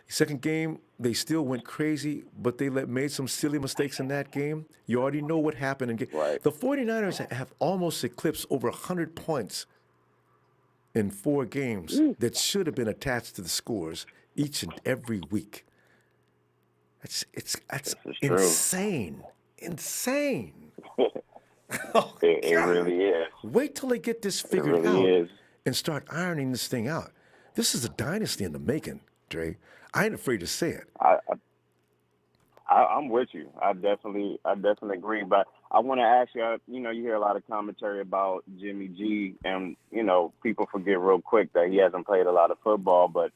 Second game, they still went crazy, but they made some silly mistakes in that game. You already know what happened. The 49ers have almost eclipsed over 100 points in 4 games that should have been attached to the scores each and every week. That's insane. Insane. It really is. Wait till they get this figured out and start ironing this thing out. This is a dynasty in the making, Dre. I ain't afraid to say it. I'm with you. I definitely agree. But I want to ask you, you hear a lot of commentary about Jimmy G, and, people forget real quick that he hasn't played a lot of football. But,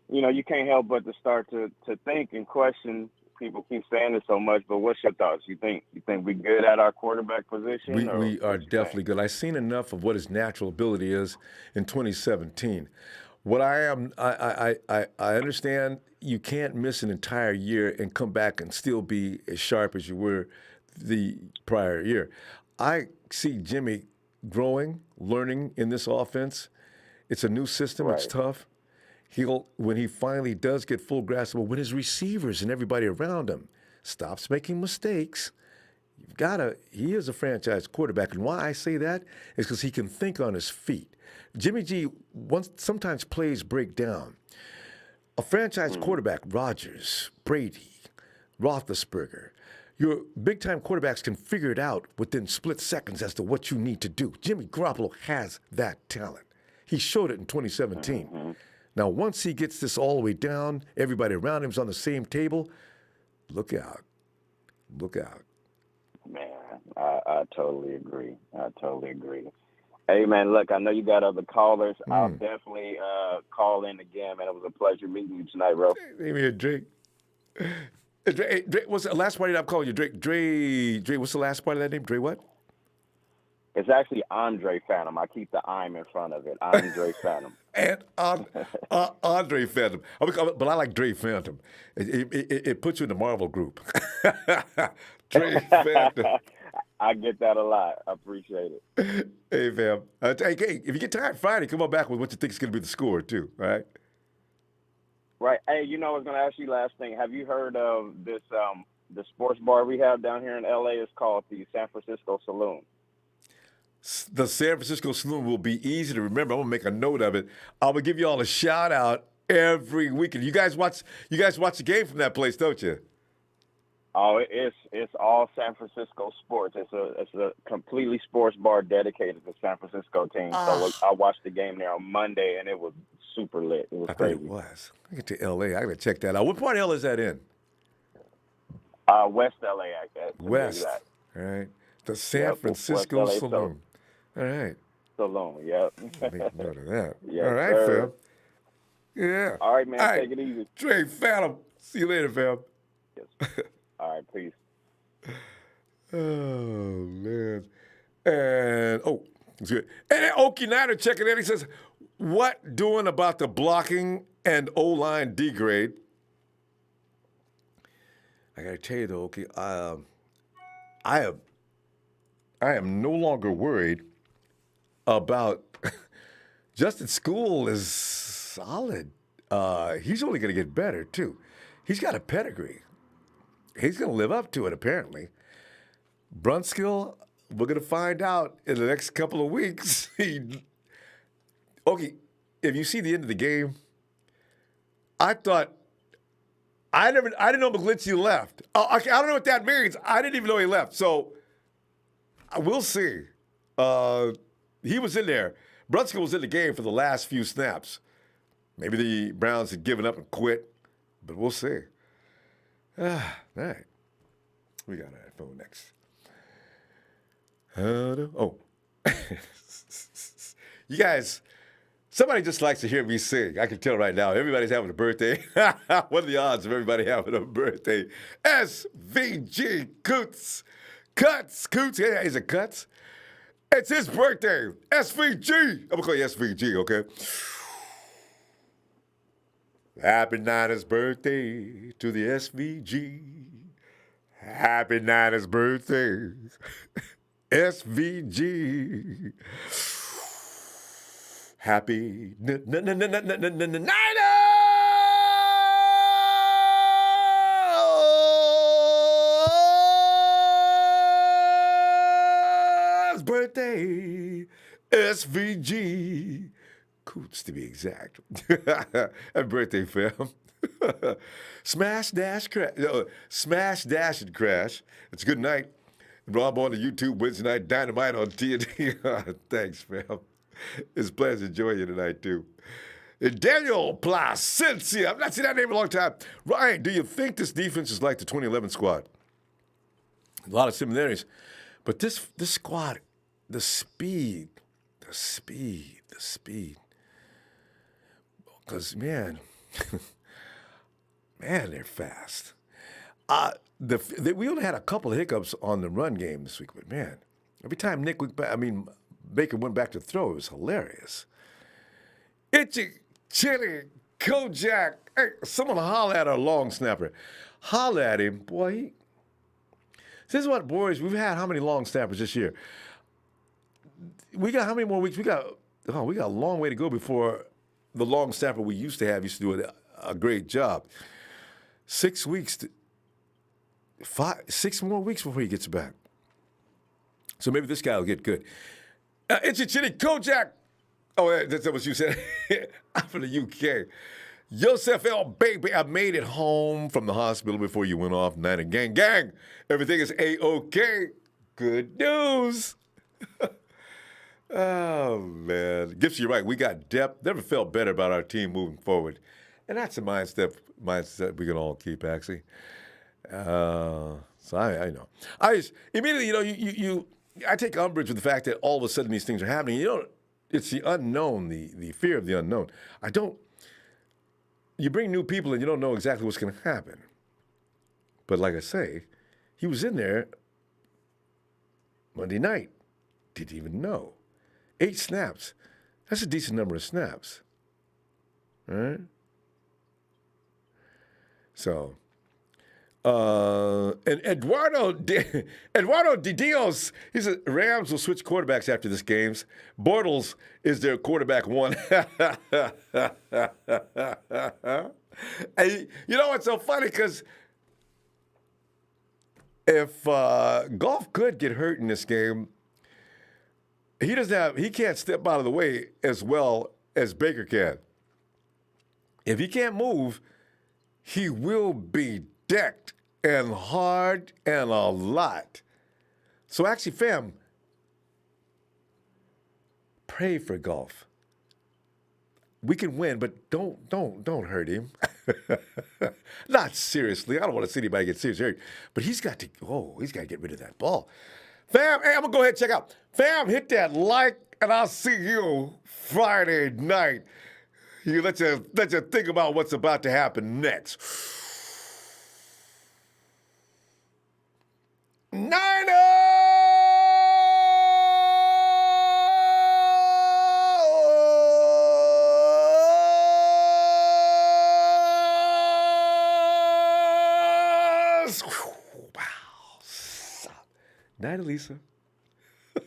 you can't help but to start to think and question. People keep saying it so much, but what's your thoughts? You think we're good at our quarterback position? We are definitely good. I've seen enough of what his natural ability is in 2017. What I understand, you can't miss an entire year and come back and still be as sharp as you were the prior year. I see Jimmy growing, learning in this offense. It's a new system. Right. It's tough. When he finally does get full grasp of it, when his receivers and everybody around him stops making mistakes, he is a franchise quarterback. And why I say that is because he can think on his feet. Jimmy G, sometimes plays break down. A franchise quarterback, Rodgers, Brady, Roethlisberger, your big-time quarterbacks can figure it out within split seconds as to what you need to do. Jimmy Garoppolo has that talent. He showed it in 2017. Mm-hmm. Now, once he gets this all the way down, everybody around him's on the same table, look out. Look out. Man, I totally agree. Hey, man, look, I know you got other callers. I'll definitely call in again, man. It was a pleasure meeting you tonight, bro. Hey, man, Drake. Dre, what's the last part I'm calling you? Dre, what's the last part of that name? Dre what? It's actually Andre Phantom. I keep the I'm in front of it. Andre Phantom. And Andre Phantom. But I like Dre Phantom. It puts you in the Marvel group. Dre Phantom. I get that a lot. I appreciate it. Hey, fam. Hey, if you get tired Friday, come on back with what you think is going to be the score, too, all right? Right. Hey, I was going to ask you last thing. Have you heard of this, the sports bar we have down here in L.A.? It's called the San Francisco Saloon. The San Francisco Saloon will be easy to remember. I'm going to make a note of it. I'm going to give you all a shout-out every weekend. You guys watch the game from that place, don't you? Oh, it's all San Francisco sports. It's a completely sports bar dedicated to San Francisco team. So I watched the game there on Monday, and it was super lit. It was crazy. I bet it was. I get to L.A. I got to check that out. What part of L.A. is that in? West L.A. I guess. West. All right. The San Francisco Saloon. All right. Saloon, yep. Make note of that. Yes, all right, sir. fam. Yeah. All right, man. Take it easy. Dre Phantom. See you later, fam. Yes. All right, peace. Oh, man. And, it's good. And Okie Niner checking in. He says, what doing about the blocking and O-line degrade? I got to tell you, though, Okie, I am no longer worried about Justin School is solid. He's only going to get better, too. He's got a pedigree. He's going to live up to it, apparently. Brunskill, we're going to find out in the next couple of weeks. Okay, if you see the end of the game, I thought I didn't know McGlinchey left. Okay, I don't know what that means. I didn't even know he left. So we'll see. He was in there. Brunskill was in the game for the last few snaps. Maybe the Browns had given up and quit, but we'll see. All right. We got our phone next. You guys, somebody just likes to hear me sing. I can tell right now. Everybody's having a birthday. What are the odds of everybody having a birthday? SVG Coots. Coots. Yeah, is it Cuts? It's his birthday. SVG. I'm going to call you SVG, okay? Happy Niners birthday to the SVG. Happy Niners birthday, SVG. Happy Niners birthday, SVG. Coots to be exact. Happy birthday, fam. Smash, dash, and crash. It's good night. Ronbo on the YouTube Wednesday night. Dynamite on TNT. Thanks, fam. It's a pleasure to join you tonight, too. And Daniel Placencia. I've not seen that name in a long time. Ryan, do you think this defense is like the 2011 squad? A lot of similarities. But this squad, the speed. Because, man, they're fast. We only had a couple of hiccups on the run game this week, but, man, every time Baker went back to throw, it was hilarious. Itchy, Chili, Kojak. Hey, someone holler at our long snapper. Holler at him. Boy, this is what, boys, we've had how many long snappers this year? We got how many more weeks? We got a long way to go before the long snapper we used to do a great job. 6 weeks, 6 more weeks before he gets back. So maybe this guy will get good. It's a Chitty Kojak. Oh, that's what you said. I'm from the UK. Yosef L. Baby, I made it home from the hospital before you went off. Niner gang. Everything is A-OK. Good news. Oh, man. Gibson, you're right. We got depth. Never felt better about our team moving forward. And that's a mindset we can all keep, actually. So I know. I just, immediately, I take umbrage with the fact that all of a sudden these things are happening. It's the unknown, the fear of the unknown. You bring new people and you don't know exactly what's going to happen. But like I say, he was in there Monday night. Didn't even know. 8 snaps. That's a decent number of snaps. All right? So, and Eduardo Di Dios, he said Rams will switch quarterbacks after this game. Bortles is their quarterback one. And it's so funny because if Goff could get hurt in this game, he can't step out of the way as well as Baker can. If he can't move, he will be decked and hard and a lot. So actually, fam, pray for Goff. We can win, but don't hurt him. Not seriously. I don't want to see anybody get seriously hurt. But he's got to get rid of that ball. Fam, hey, I'm going to go ahead and check out. Fam, hit that like, and I'll see you Friday night. You let you think about what's about to happen next. Niners! Wow. Night, Elisa.